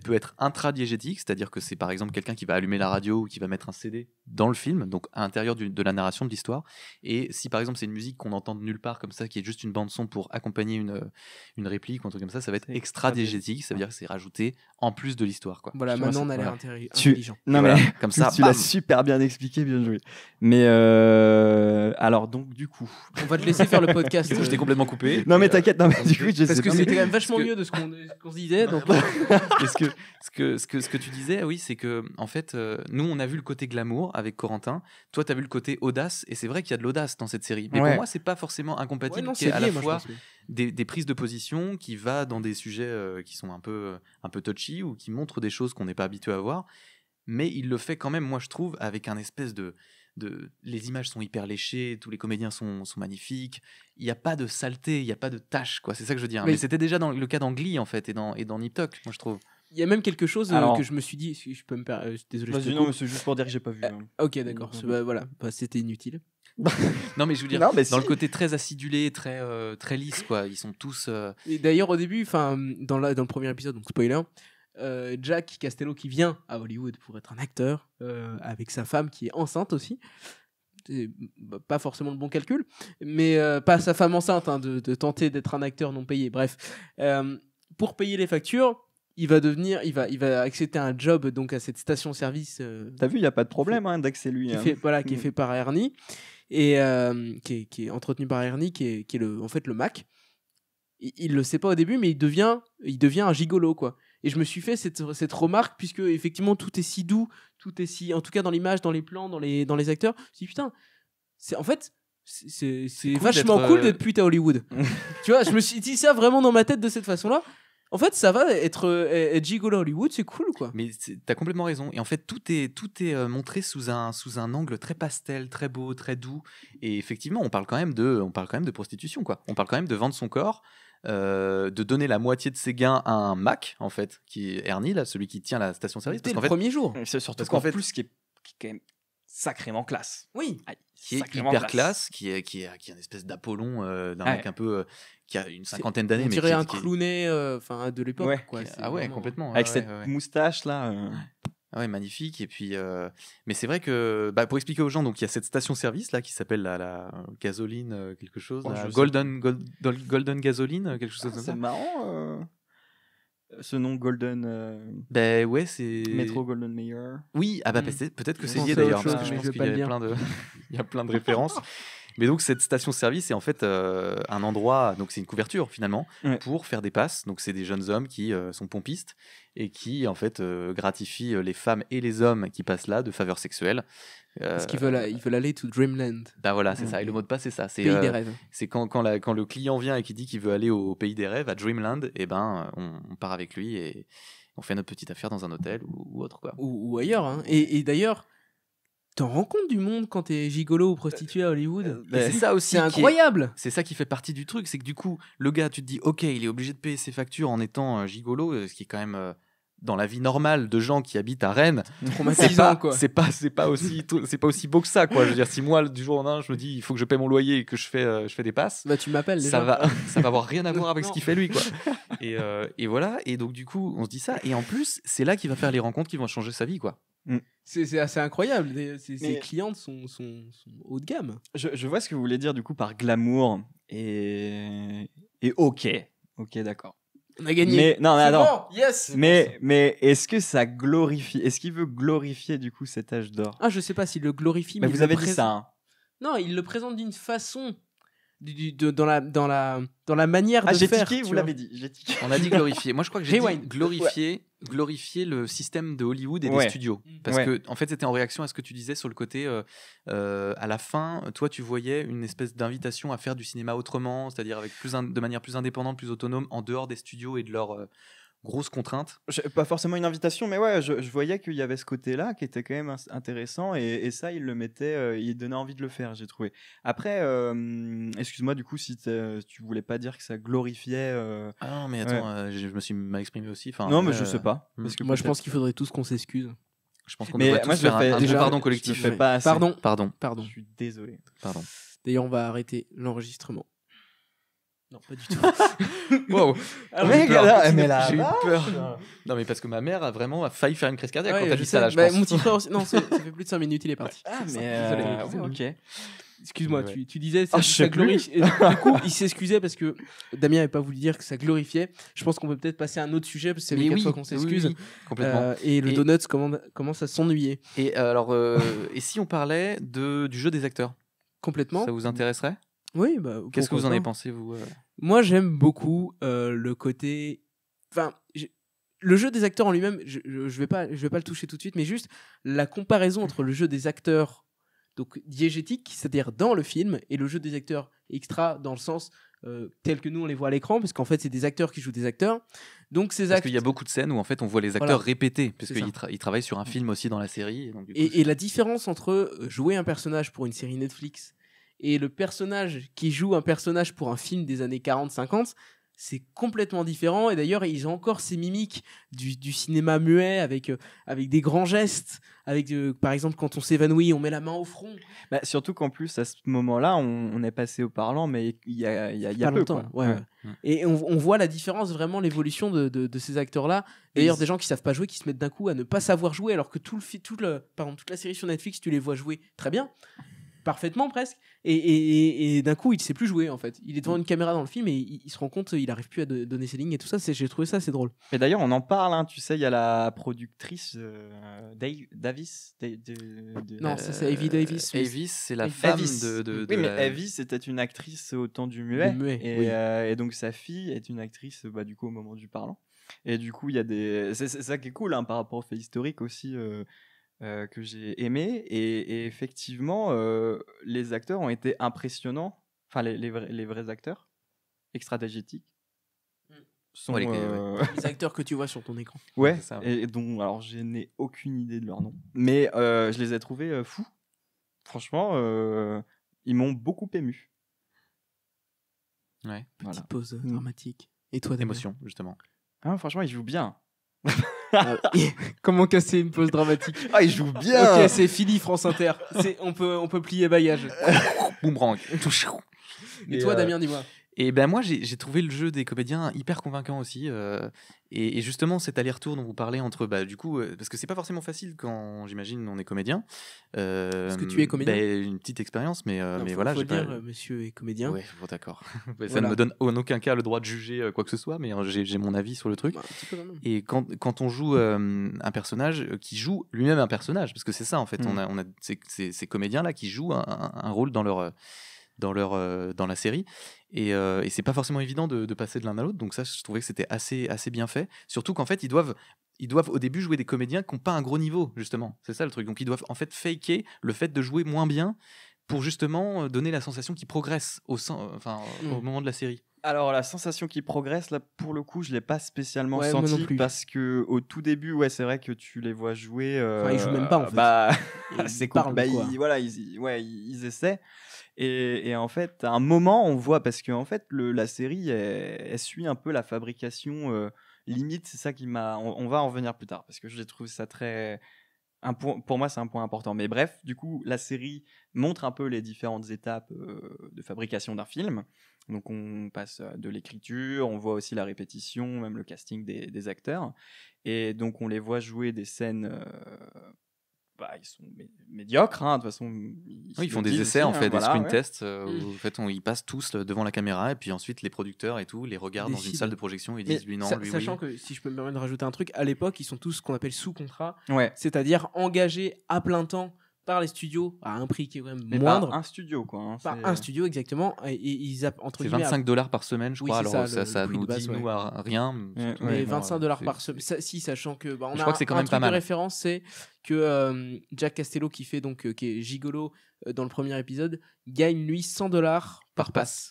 peut être intradiégétique, c'est-à-dire que c'est par exemple quelqu'un qui va allumer la radio ou qui va mettre un CD dans le film, donc à l'intérieur de la narration de l'histoire. Et si par exemple c'est une musique qu'on entend de nulle part comme ça, qui est juste une bande son pour accompagner une réplique ou un truc comme ça va être C'est extradiégétique, ça veut dire que c'est rajouté en plus de l'histoire, quoi. Voilà, Tu vois, maintenant on c'est- a l'air voilà. intelligent. Non Voilà, mais comme ça, tu l'as bam. super bien expliqué, bien joué. Mais alors donc du coup. On va te laisser faire le podcast. Du coup, je t'ai complètement coupé. Non mais Et, t'inquiète, non mais du coup je Parce sais que pas. c'était quand même vachement parce que- mieux de ce qu'on se disait. Donc... Et ce que tu disais, oui, c'est que en fait, nous, on a vu le côté glamour avec Corentin. Toi, tu as vu le côté audace, et c'est vrai qu'il y a de l'audace dans cette série. Mais Ouais. pour moi, c'est pas forcément Ouais, incompatible. non, qu'il y ait c'est à lié, la moi, je fois pense, oui. des prises de position qui va dans des sujets qui sont un peu touchy, ou qui montrent des choses qu'on n'est pas habitué à voir. Mais il le fait quand même, moi, je trouve, avec un espèce de les images sont hyper léchées, tous les comédiens sont magnifiques, il n'y a pas de saleté, il n'y a pas de tâche, quoi. C'est ça que je veux dire. Mais- Mais c'était déjà dans le cas dans Glee, en fait, et dans Nip Tuck, moi, je trouve. Il y a même quelque chose Alors- que je me suis dit, si je peux me permettre. Désolé, je te Vas-y, coupe. non mais c'est juste pour dire que j'ai pas vu. hein. Ok, d'accord. Voilà, c'était inutile. Non, mais je veux dire, Non, mais dans si. le côté très acidulé, très lisse, quoi. Ils sont tous. Et d'ailleurs, au début, dans le premier épisode, donc spoiler, Jack Castello qui vient à Hollywood pour être un acteur, avec sa femme qui est enceinte aussi. C'est pas forcément le bon calcul, mais pas sa femme enceinte, hein, de tenter d'être un acteur non payé. Bref, pour payer les factures, il va accepter un job donc à cette station-service T'as vu, il y a pas de problème hein, d'accès lui. qui hein. est fait par Ernie, et qui est entretenu par Ernie, qui est en fait le Mac. Il le sait pas au début, mais il devient un gigolo, quoi. Et je me suis fait cette remarque, puisque effectivement tout est si doux, tout est si, en tout cas dans l'image, dans les plans, dans les acteurs. Je me suis dit, putain, c'est cool vachement d'être, cool d'être pute à Hollywood. Tu vois, je me suis dit ça vraiment dans ma tête de cette façon-là. En fait, ça va être gigolo à Hollywood, c'est cool, quoi. Mais t'as complètement raison. Et en fait, tout est montré sous un angle très pastel, très beau, très doux. Et effectivement, on parle quand même de prostitution, quoi. On parle quand même de vendre son corps, de donner la moitié de ses gains à un Mac, en fait, qui est Ernie, là, celui qui tient la station-service. Dès Parce le qu'en fait, premier jour. C'est surtout Parce qu'en qu'en fait- plus qui est quand même sacrément classe. Oui. qui est Sacrément hyper classe, qui est une espèce d'Apollon, d'un Ouais. mec un peu qui a une cinquantaine d'années, On mais dirait un qui est- clownet, de l'époque, Ouais. quoi. C'est Ah ouais, vraiment- complètement. Avec ouais, cette ouais. moustache là. Ah ouais, magnifique. Et puis, mais c'est vrai que, pour expliquer aux gens, donc il y a cette station-service là qui s'appelle la gasoline quelque chose, Oh, la je sais Golden Gasoline, quelque chose comme C'est ça. marrant ce nom Golden Ben ouais, c'est. Métro Golden Mayer. Oui, ah bah Mm. peut-être que Je c'est pensais lié à d'ailleurs, autre parce que chose, je mais pense je vais qu'il pas y le a dire. plein de, il y a plein de références. Mais donc cette station-service est en fait un endroit, donc c'est une couverture finalement, Ouais. pour faire des passes. Donc c'est des jeunes hommes qui sont pompistes et qui en fait gratifient les femmes et les hommes qui passent là de faveurs sexuelles. Parce qu'ils veulent aller to Dreamland, Bah voilà, c'est Mm. ça. Et le mot de passe, c'est ça. C'est pays des rêves. c'est quand le client vient et qui dit qu'il veut aller au pays des rêves, à Dreamland, et ben on part avec lui et on fait notre petite affaire dans un hôtel ou autre, quoi. Ou ailleurs. Hein. Et d'ailleurs, t'en rends compte du monde quand t'es gigolo ou prostituée à Hollywood? Et c'est ça aussi C'est incroyable. C'est ça qui fait partie du truc, c'est que du coup, le gars, tu te dis, ok, il est obligé de payer ses factures en étant gigolo, ce qui est quand même dans la vie normale de gens qui habitent à Rennes, Traumatisant, quoi. c'est pas aussi beau que ça, quoi. Je veux dire, si moi du jour au lendemain, je me dis, il faut que je paie mon loyer et que je fais des passes, Bah, tu m'appelles déjà. ça va avoir rien à voir avec ce Non. qu'il fait lui, quoi. Et voilà. Et donc du coup, on se dit ça. Et en plus, c'est là qu'il va faire les rencontres qui vont changer sa vie, quoi. C'est assez incroyable. Ces Mais- clientes sont haut de gamme. Je vois ce que vous voulez dire du coup par glamour et ok, d'accord. On a gagné. Mais non, mais C'est attends. bon, yes. Mais est-ce que ça glorifie? Est-ce qu'il veut glorifier du coup cet âge d'or? Ah, je sais pas s'il le glorifie, Mais mais vous il avez le dit présente- ça. Hein. Non, il le présente d'une façon dans la manière de j'ai faire. tiqué, tu vous vois. l'avez dit. J'ai tiqué. On a dit glorifier. Moi, je crois que j'ai dit Rewind. glorifier le système de Hollywood et des Ouais. studios. Parce Ouais. que, en fait, c'était en réaction à ce que tu disais sur le côté, à la fin, toi, tu voyais une espèce d'invitation à faire du cinéma autrement, c'est-à-dire avec de manière plus indépendante, plus autonome, en dehors des studios et de leurs grosses contraintes. Pas forcément une invitation, mais ouais, je voyais qu'il y avait ce côté-là qui était quand même intéressant et ça, il le mettait, il donnait envie de le faire, j'ai trouvé. Après, excuse-moi, du coup, si tu voulais pas dire que ça glorifiait. Ah non, mais attends, je me suis mal exprimé aussi. Enfin, Non, mais ouais, je sais pas. hmm. Parce que Moi, je peut-être- pense qu'il faudrait tous qu'on s'excuse. Je pense qu'on Mais devrait moi, tous je le faire fais un déjà, pardon je collectif. le fais pas assez. Pardon. Pardon. Je suis désolé. Pardon. D'ailleurs, on va arrêter l'enregistrement. Non, pas du tout. Wow. Ah, Mec, j'ai peur. là, mais là, J'ai eu peur. Non, mais parce que ma mère a vraiment failli faire une crise cardiaque Ouais, quand t'as je dit sais. ça là, je Bah, pense. mon petit frère aussi. Non, ça fait plus de 5 minutes, il est parti. Ah, C'est mais ça. Désolé, ouais, désolé. ok. Excuse-moi, Ouais. tu disais Ah, je sais glorifie. Et du coup, il s'excusait parce que Damien n'avait pas voulu dire que ça glorifiait. Je pense qu'on peut peut-être passer à un autre sujet parce que c'est Mais la oui, fois qu'on s'excuse. oui, complètement. Et le Et- Donuts commence à s'ennuyer Et alors, et si on parlait du jeu des acteurs, complètement. ça vous intéresserait? Oui, bah. Qu'est-ce que pourquoi vous en pas. avez pensé, vous Moi, j'aime beaucoup le côté. Enfin, le jeu des acteurs en lui-même, je vais pas le toucher tout de suite, mais juste la comparaison entre le jeu des acteurs donc diégétiques, c'est-à-dire dans le film, et le jeu des acteurs extra dans le sens tel que nous on les voit à l'écran, parce qu'en fait c'est des acteurs qui jouent des acteurs. Donc ces Parce acteurs. qu'il y a beaucoup de scènes où en fait on voit les acteurs Voilà. répéter, parce C'est qu'ils ça. ils travaillent sur un film aussi dans la série. Et, donc, du coup, Et la différence entre jouer un personnage pour une série Netflix et le personnage qui joue un personnage pour un film des années 40-50, c'est complètement différent. Et d'ailleurs, ils ont encore ces mimiques du cinéma muet avec des grands gestes. Avec, par exemple, quand on s'évanouit, on met la main au front. Bah, surtout qu'en plus, à ce moment-là, on est passé au parlant, mais il y a Pas peu, longtemps. quoi. Ouais. Et on voit la différence, vraiment l'évolution de ces acteurs-là. D'ailleurs, des gens qui savent pas jouer, qui se mettent d'un coup à ne pas savoir jouer, alors que toute la série sur Netflix, tu les vois jouer très bien. Parfaitement presque, et d'un coup il sait plus jouer en fait. Il est devant une caméra dans le film et il se rend compte il arrive plus à donner ses lignes et tout ça. J'ai trouvé ça assez drôle. Et d'ailleurs, on en parle, hein, tu sais, il y a la productrice Davis. Non, ça c'est Avi Davis. oui. Avis, c'est la Avis. femme Avis. de Oui, mais la- Avis, c'était une actrice au temps du muet. Du muet, et, oui. et donc, sa fille est une actrice, bah, du coup, au moment du parlant. Et du coup, il y a des. C'est ça qui est cool, hein, par rapport au fait historique aussi. Que j'ai aimé et effectivement les acteurs ont été impressionnants, enfin les vrais acteurs extra-diégétiques sont Ouais, Les acteurs que tu vois sur ton écran. ouais, c'est ça, et dont alors je n'ai aucune idée de leur nom, mais je les ai trouvés fous, franchement, ils m'ont beaucoup ému. Ouais. Petite Voilà. pause dramatique. Et toi, Damien? Émotion, justement. Ah, franchement, ils jouent bien. Comment casser une pause dramatique? Ah, ils jouent bien. Ok, c'est fini France Inter. On peut plier bagage. Boomerang. Et Et, toi, Damien, dis-moi. Et ben moi j'ai trouvé le jeu des comédiens hyper convaincant aussi et justement cet aller-retour dont vous parlez entre du coup parce que c'est pas forcément facile quand j'imagine on est comédien. Parce que tu es comédien. Une petite expérience mais Non, mais faut voilà le j'ai pas- dire, monsieur est comédien. Ouais, bon, d'accord. Ça Voilà. ne me donne en aucun cas le droit de juger quoi que ce soit mais j'ai mon avis sur le truc. Bah, un petit peu quand même. Et quand on joue un personnage qui joue lui-même un personnage, parce que c'est ça en fait, on a ces comédiens-là qui jouent un rôle dans la série, et c'est pas forcément évident de passer de l'un à l'autre, donc ça je trouvais que c'était assez bien fait, surtout qu'en fait ils doivent au début jouer des comédiens qui n'ont pas un gros niveau, justement, c'est ça le truc, donc ils doivent en fait faker le fait de jouer moins bien pour justement donner la sensation qu'ils progressent au moment de la série. Alors la sensation qui progresse là pour le coup je l'ai pas spécialement Ouais, moi non senti plus. parce que au tout début ouais c'est vrai que tu les vois jouer Enfin, ils jouent même pas, en fait. bah Ils c'est parlent, cool. quoi. Voilà ils essaient et en fait à un moment on voit parce que en fait la série elle suit un peu la fabrication limite c'est ça qui m'a on va en revenir plus tard parce que je trouve ça très pour moi, c'est un point important. Mais bref, du coup, la série montre un peu les différentes étapes de fabrication d'un film. Donc, on passe de l'écriture, on voit aussi la répétition, même le casting des acteurs. Et donc, on les voit jouer des scènes... ils sont médiocres, hein, de toute façon. Ils font des essais, en fait, des screen tests, où en fait, ils passent tous devant la caméra, et puis ensuite, les producteurs et tout les regardent dans une Décident. salle de projection, ils Mais disent lui non, lui sachant oui. que, si je peux me permettre de rajouter un truc, à l'époque, ils sont tous ce qu'on appelle sous contrat, Ouais. c'est-à-dire engagés à plein temps par les studios à un prix qui est quand même Mais moindre. pas un studio, quoi. Hein, Par c'est- un studio, exactement. Et ils entre C'est guillemets, 25$ par semaine, je Oui, crois. c'est Alors ça, ça le prix nous de base, dit ouais. nous à rien. Ouais, surtout, mais ouais, bon, 25$ c'est- par semaine. Si, sachant que on Je a crois que c'est quand un même truc pas mal. de référence, c'est que Jack Castello qui fait donc qui est gigolo dans le premier épisode gagne lui $100 par passe.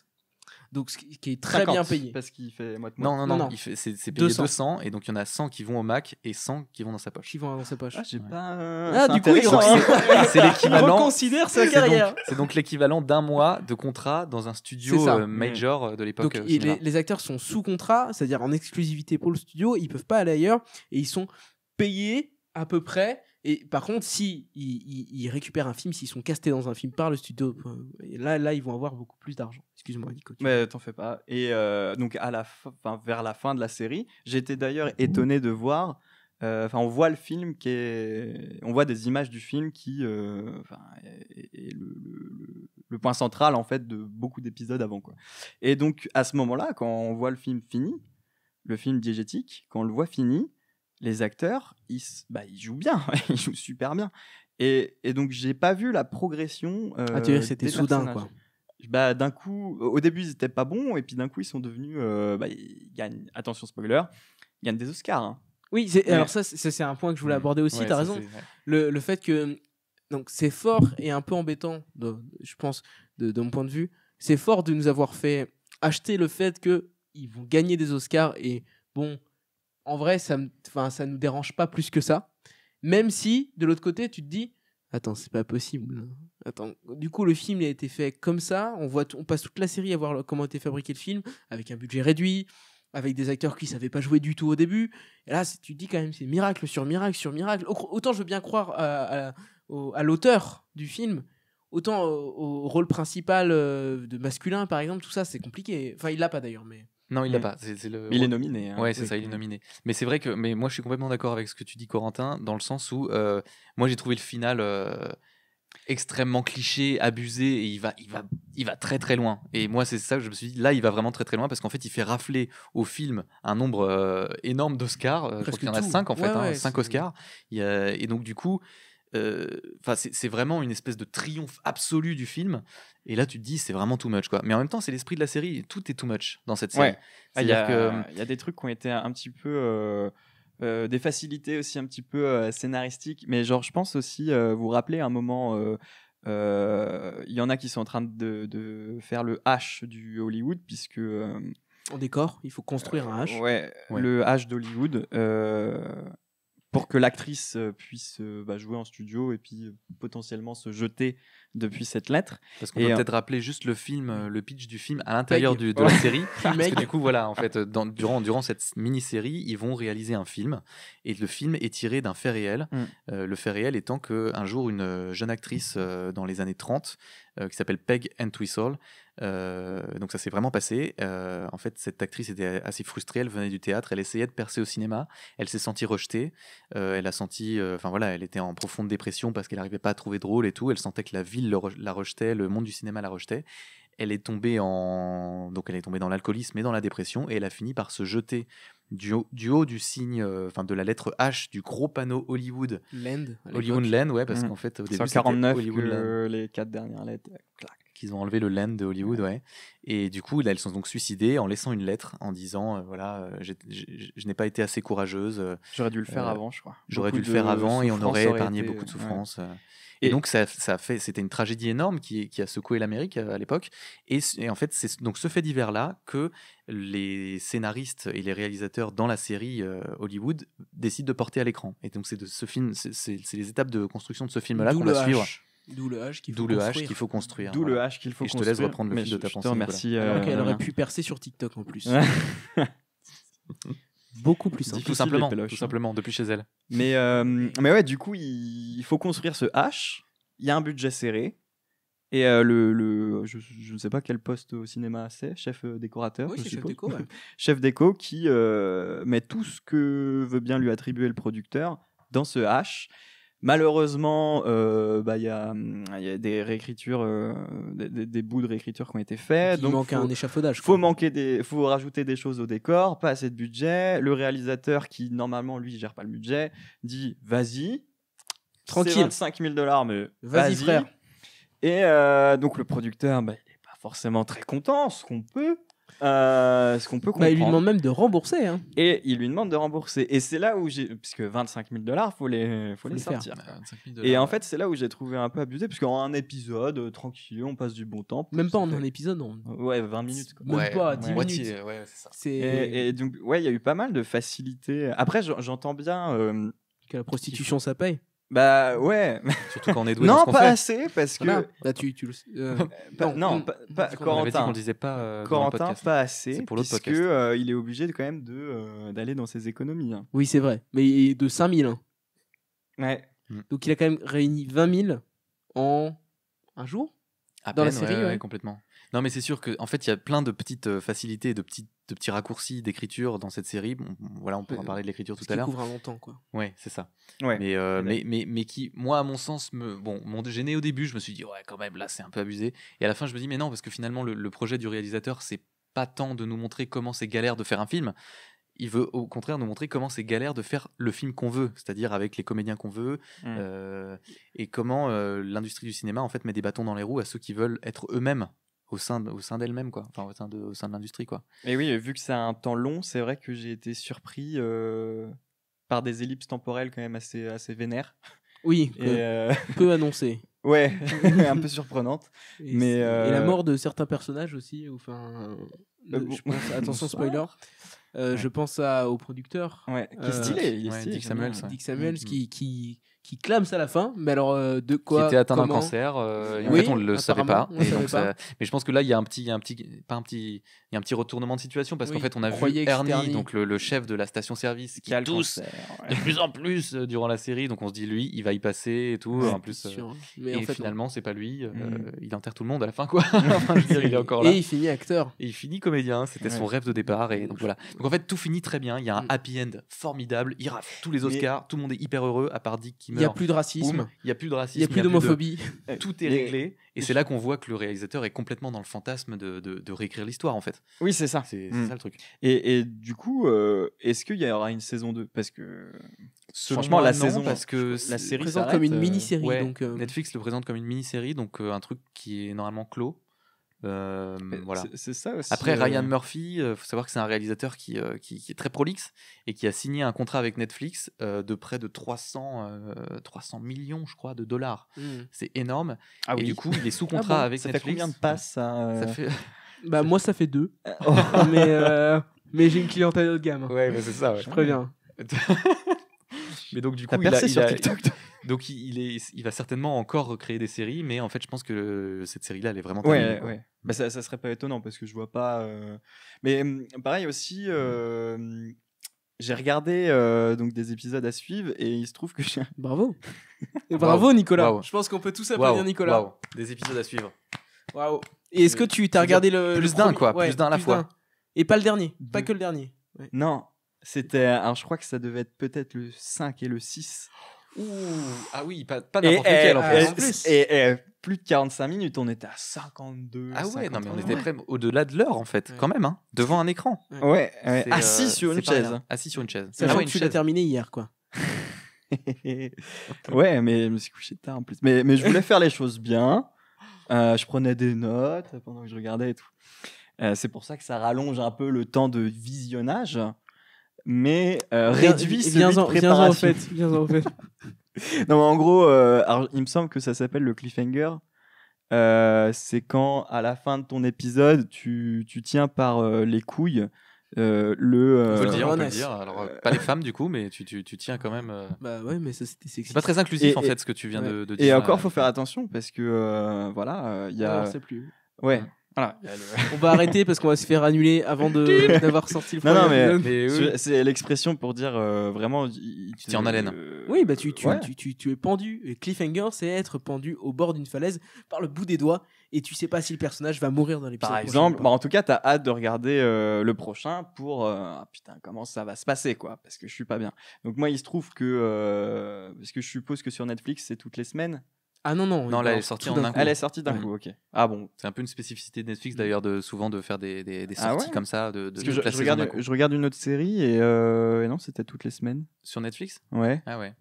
Donc ce qui est très 50, bien payé. Parce qu'il fait moite-moite. Non, Non. c'est payé 200. 200 et donc il y en a 100 qui vont au Mac et 100 qui vont dans sa poche. Qui vont dans sa poche. Ah, j'ai Ouais. pas. Ah, c'est du coup, il intéressant, hein. C'est l'équivalent. reconsidère sa C'est carrière. c'est donc l'équivalent d'un mois de contrat dans un studio C'est ça. major de l'époque. Donc cinéma. les acteurs sont sous contrat, c'est-à-dire en exclusivité pour le studio, ils peuvent pas aller ailleurs et ils sont payés à peu près. Et par contre, si ils récupèrent un film, s'ils sont castés dans un film par le studio, et là ils vont avoir beaucoup plus d'argent. Excuse-moi, Nico. Mais t'en fais pas. Et donc vers la fin de la série, j'étais d'ailleurs étonné de voir. On voit le film on voit des images du film qui est le point central en fait de beaucoup d'épisodes avant, quoi. Et donc à ce moment-là, quand on voit le film fini, le film diégétique, quand on le voit fini, les acteurs ils jouent bien, ils jouent super bien. Et donc j'ai pas vu la progression. Tu veux dire que c'était des soudain, personnages. quoi. D'un coup, au début ils étaient pas bons et puis d'un coup ils sont devenus ils gagnent, attention spoiler, ils gagnent des Oscars, hein. Oui, Ouais. alors ça c'est un point que je voulais aborder aussi. Ouais, T'as ça, raison. c'est- Le fait que donc c'est fort et un peu embêtant, je pense, de mon point de vue. C'est fort de nous avoir fait acheter le fait que ils vont gagner des Oscars et bon, en vrai, ça nous dérange pas plus que ça. Même si de l'autre côté, tu te dis, attends, c'est pas possible. Attends, du coup, le film il a été fait comme ça. On passe toute la série à voir comment a été fabriqué le film avec un budget réduit, avec des acteurs qui savaient pas jouer du tout au début. Et là, tu te dis quand même, c'est miracle sur miracle sur miracle. Autant je veux bien croire à l'auteur du film, autant au rôle principal de masculin, par exemple, tout ça, c'est compliqué. Enfin, il l'a pas d'ailleurs, mais. Non, il l'a Mm. pas. C'est le... Il est nominé, hein. Ouais, c'est Oui. ça, il est nominé. Mais c'est vrai que moi, je suis complètement d'accord avec ce que tu dis, Corentin, dans le sens où moi, j'ai trouvé le final extrêmement cliché, abusé, et il va très très loin. Et moi, c'est ça que je me suis dit, là, il va vraiment très très loin, parce qu'en fait, il fait rafler au film un nombre énorme d'Oscars. Je crois Presque qu'il y en a tout. 5 en fait, Ouais, 5 c'est- Oscars. Et donc, du coup, c'est vraiment une espèce de triomphe absolu du film. Et là, tu te dis, c'est vraiment too much, quoi. Mais en même temps, c'est l'esprit de la série. Tout est too much dans cette série. Ouais. Il y C'est-à-dire que il y a des trucs qui ont été un petit peu des facilités aussi un petit peu scénaristiques, mais genre je pense aussi vous vous rappelez un moment il y en a qui sont en train de faire le H du Hollywood puisque En décor, il faut construire un H. ouais, Ouais. le H d'Hollywood pour que l'actrice puisse jouer en studio et puis potentiellement se jeter depuis cette lettre. Parce qu'on Et, peut peut-être rappeler juste le film, le pitch du film à l'intérieur de la série. Parce Meg. que du coup, voilà, en fait, durant cette mini-série, ils vont réaliser un film. Et le film est tiré d'un fait réel. Le fait réel étant qu'un jour, une jeune actrice dans les années 30, qui s'appelle Peg Entwistle, donc ça s'est vraiment passé. En fait, cette actrice était assez frustrée. Elle venait du théâtre. Elle essayait de percer au cinéma. Elle s'est sentie rejetée. Elle a senti... elle était en profonde dépression parce qu'elle n'arrivait pas à trouver de rôle et tout. Elle sentait que la ville la rejetait, le monde du cinéma la rejetait. Elle est tombée dans l'alcoolisme et dans la dépression, et elle a fini par se jeter du haut du signe, de la lettre H du gros panneau Hollywood. Land. à Hollywood l'époque. Land, ouais, parce qu'en fait au début c'était 149 Hollywood Land, que les 4 dernières lettres. Clac. qu'ils ont enlevé le Land de Hollywood, ouais. Et du coup, là, elles sont donc suicidées en laissant une lettre en disant je n'ai pas été assez courageuse. J'aurais dû le faire avant, je crois. J'aurais dû Beaucoup le faire de avant et on souffrance aurait épargné été- beaucoup de ouais. souffrance. Et- Et donc, c'était une tragédie énorme qui a secoué l'Amérique à l'époque. Et en fait, c'est donc ce fait divers-là que les scénaristes et les réalisateurs dans la série Hollywood décident de porter à l'écran. Et donc, c'est de ce film, c'est les étapes de construction de ce film-là D'où qu'on le va suivre. H. D'où le H qu'il faut D'où le H construire. qu'il faut construire. D'où voilà. le H qu'il faut Et je te construire. laisse reprendre le Mais fil de ta je pensée, te remercie. Alors qu'elle Damien. aurait pu percer sur TikTok en plus. Ouais. Beaucoup plus simple. Difficile, Tout simplement, les péloches. tout simplement, depuis chez elle. Mais ouais, du coup, il faut construire ce H. Il y a un budget serré. Et je ne sais pas quel poste au cinéma c'est, chef décorateur. Oui, je c'est chef suppose. déco, ouais. Chef déco qui met tout ce que veut bien lui attribuer le producteur dans ce H. Malheureusement, il y a des réécritures, des bouts de réécriture qui ont été faits. Il Donc, manque un échafaudage. faut quoi. faut rajouter des choses au décor, pas assez de budget. Le réalisateur qui normalement lui gère pas le budget dit vas-y, Tranquille. C'est 25 000 $, mais Vas-y, frère. Et donc le producteur, il n'est pas forcément très content, ce qu'on peut comprendre. Bah, il lui demande même de rembourser. Hein. Et il lui demande de rembourser. Et c'est là où puisque 25 000 $, faut les les faire. sortir. 25 000 Et en fait, c'est là où j'ai trouvé un peu abusé, parce qu'en un épisode, tranquille, on passe du bon temps. Même pas en Ça un fait- épisode. Ouais, 20 minutes. Quoi. Même pas, 10 minutes. moitié, ouais, c'est ça. C'est Et donc, ouais, il y a eu pas mal de facilité. Après, j'entends bien. que la prostitution, ça paye. Bah ouais. Surtout quand on est doué Non, dans ce qu'on pas fait. assez, parce que. Voilà. Là, tu le sais. Non, non. pas On avait dit qu'on Corentin. le disait pas dans le Corentin, podcast. pas assez, C'est pour l'autre puisque podcast. il est obligé quand même d'aller dans ses économies. Hein. Oui, c'est vrai. Mais de 5000. Hein. Ouais. Donc, il a quand même réuni 20 000 en un jour. À Dans la peine, série, ouais, ouais. complètement. Non, mais c'est sûr qu'en fait, il y a plein de petites facilités, de petits raccourcis d'écriture dans cette série. Bon, voilà, on pourra Ouais. parler de l'écriture tout Ce à qui l'heure. couvre un longtemps, quoi. Ouais, c'est ça. Ouais. Mais qui, moi, à mon sens, m'ont gêné au début. Je me suis dit, ouais, quand même, là, c'est un peu abusé. Et à la fin, je me dis, mais non, parce que finalement, le projet du réalisateur, c'est pas tant de nous montrer comment c'est galère de faire un film. Il veut au contraire nous montrer comment c'est galère de faire le film qu'on veut, c'est-à-dire avec les comédiens qu'on veut, et comment l'industrie du cinéma en fait met des bâtons dans les roues à ceux qui veulent être eux-mêmes au sein d'elle-même, quoi. Enfin, au sein de l'industrie, quoi. Et oui, vu que c'est un temps long, c'est vrai que j'ai été surpris par des ellipses temporelles quand même assez vénères. Oui, Et peu annoncé. ouais, un peu surprenantes. Et, Mais, et la mort de certains personnages aussi. Enfin, bon. je pense, attention, Bonsoir. spoiler. Je pense au producteur. Ouais, qui est stylé. Il est ouais, stylé, Dick j'aime bien. Samuels, ouais. Dick Samuels Mhm. qui clame ça à la fin, mais alors de quoi Qui était atteint d'un comment cancer, et en Oui, fait on le savait apparemment, pas. on le Et donc savait mais je pense que là il y a il y a un petit retournement de situation parce Oui, qu'en fait on a on vu croyait que c'était Ernie, Ernie. donc le chef de la station-service, qui Qui a le tousse cancer, ouais. de plus en plus durant la série, donc on se dit lui il va y passer et tout. Ouais, En plus, c'est sûr. Mais et en fait, finalement c'est pas lui. Mhm. Il enterre tout le monde à la fin, quoi. Enfin, je veux dire, il est encore là. Et il finit acteur. Et il finit comédien, c'était son Ouais. rêve de départ. Et donc voilà. Donc en fait, tout finit très bien. Il y a un happy end formidable. Il rafle tous les Oscars. Tout le monde est hyper heureux, à part Dick qui Il n'y a meurt. plus de racisme. Boum. Il n'y a plus de racisme. Il n'y a plus d'homophobie. Tout est réglé. Et c'est là qu'on voit que le réalisateur est complètement dans le fantasme de réécrire l'histoire, en fait. Oui, c'est ça. C'est Mm. ça le truc. Et du coup, est-ce qu'il y aura une saison 2 ? Parce que franchement, moi, la non, saison, parce que la c'est- série Présente s'arrête, comme une mini-série. Ouais, Donc, Netflix le présente comme une mini-série, donc un truc qui est normalement clos. Voilà. C'est ça aussi. Après, Ryan Murphy, faut savoir que c'est un réalisateur qui est très prolixe et qui a signé un contrat avec Netflix de près de 300 millions, je crois, de dollars. C'est énorme. Ah Et oui. du coup, il est sous Ah contrat bon, avec ça Netflix. fait combien de passes ça, Ça fait... bah, moi, ça fait 2. Oh. mais j'ai une clientèle haut de gamme. Ouais, bah, c'est ça. Je préviens. Mais donc du T'as coup, percé sur TikTok. donc il va certainement encore recréer des séries, mais en fait, je pense que cette série-là, elle est vraiment terminée, Ouais, quoi. ouais. Bah, ça serait pas étonnant parce que je vois pas. Mais pareil aussi, j'ai regardé donc des épisodes à suivre et il se trouve que j'ai. Bravo. Et bravo, Nicolas. Waouh. Je pense qu'on peut tous applaudir Waouh, Nicolas. waouh. Des épisodes à suivre. Waouh. Et est-ce que tu t'as Je veux dire, regardé le plus le d'un, premier- quoi, plus d'un à la fois. Et pas le dernier, pas Deux. que le dernier. Ouais. Non, c'était. Alors je crois que ça devait être peut-être le 5 et le 6. Ouh, ah oui, pas Et, n'importe lequel en et- plus. et plus de 45 minutes, on était à 52. Ah ouais, non mais on 53. était près au-delà de l'heure en fait, Ouais. quand même, hein, devant un écran. Ouais, ouais. C'est, Assis sur c'est une pas chaise. rien. Assis sur une chaise. Sachant Ah ouais, que une tu l'as chaise. terminé hier, quoi. Ouais, mais je me suis couché tard en plus. Mais je voulais faire les choses bien. Je prenais des notes pendant que je regardais et tout. C'est pour ça que ça rallonge un peu le temps de visionnage, mais réduit celui de Viens-en préparation. en fait. Non, mais en gros, alors, il me semble que ça s'appelle le cliffhanger. C'est quand, à la fin de ton épisode, tu tiens par les couilles On peut le dire, on peut le Ernest. dire. Alors pas les femmes du coup, mais tu tiens quand même. Bah ouais, mais ça c'était sexy. C'est pas très inclusif Et- en fait ce que tu viens ouais. de dire. Et encore, faut faire attention parce que voilà, il y a. Alors, c'est plus. Ouais. Mm. Voilà. il y a le- On va arrêter parce qu'on va se faire annuler avant d'avoir sorti le Non, non, premier mais- épisode. Mais oui. C'est l'expression pour dire vraiment. Tu tiens en haleine. Oui, bah tu Ouais. es pendu. Et cliffhanger, c'est être pendu au bord d'une falaise par le bout des doigts et tu sais pas si le personnage va mourir dans l'épisode Par prochain exemple, ou bah, pas. en tout cas, t'as hâte de regarder le prochain pour ah, putain, comment ça va se passer, quoi, parce que je suis pas bien. Donc moi, il se trouve que parce que je suppose que sur Netflix, c'est toutes les semaines. Ah non, non. Non, il là, va elle est sortie tout en d'un un coup. Elle est sortie d'un Ouais. coup, ok. Ah bon. C'est un peu une spécificité de Netflix d'ailleurs souvent de faire des Ah sorties ouais comme ça de Parce que toute la je saison d'un coup. regarde une autre série et non, c'était toutes les semaines. Sur Netflix. Ouais. Ah ouais.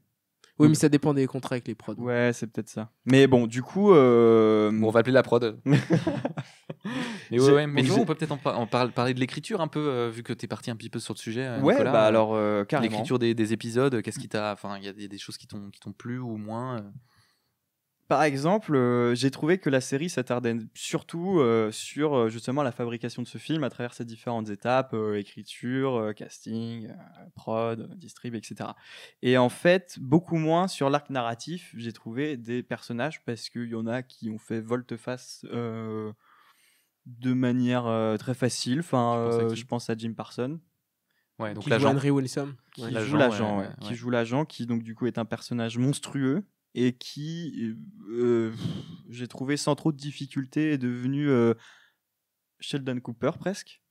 Oui, mais ça dépend des contrats avec les prods. Ouais, c'est peut-être ça. Mais bon, du coup. Bon, on va appeler la prod. Mais J'ai- ouais, mais bon, du coup, j'ai- on peut peut-être parler de l'écriture un peu, vu que tu es parti un petit peu sur le sujet. Ouais, Nicolas. bah alors, carrément. L'écriture des épisodes, qu'est-ce qui t'a. Enfin, il y a des choses qui t'ont plu ou moins. Par exemple, j'ai trouvé que la série s'attardait surtout sur justement la fabrication de ce film à travers ses différentes étapes, écriture, casting, prod, distrib, etc. Et en fait, beaucoup moins sur l'arc narratif, j'ai trouvé des personnages parce qu'il y en a qui ont fait volte-face de manière très facile. Enfin, Tu penses à qui je pense à Jim Parsons. Ouais, donc Qui joue l'agent. Henry Wilson. Qui Ouais. joue L'agent, l'agent, ouais, ouais, qui ouais. joue l'agent, qui donc du coup est un personnage monstrueux et qui, j'ai trouvé sans trop de difficulté, est devenu Sheldon Cooper presque.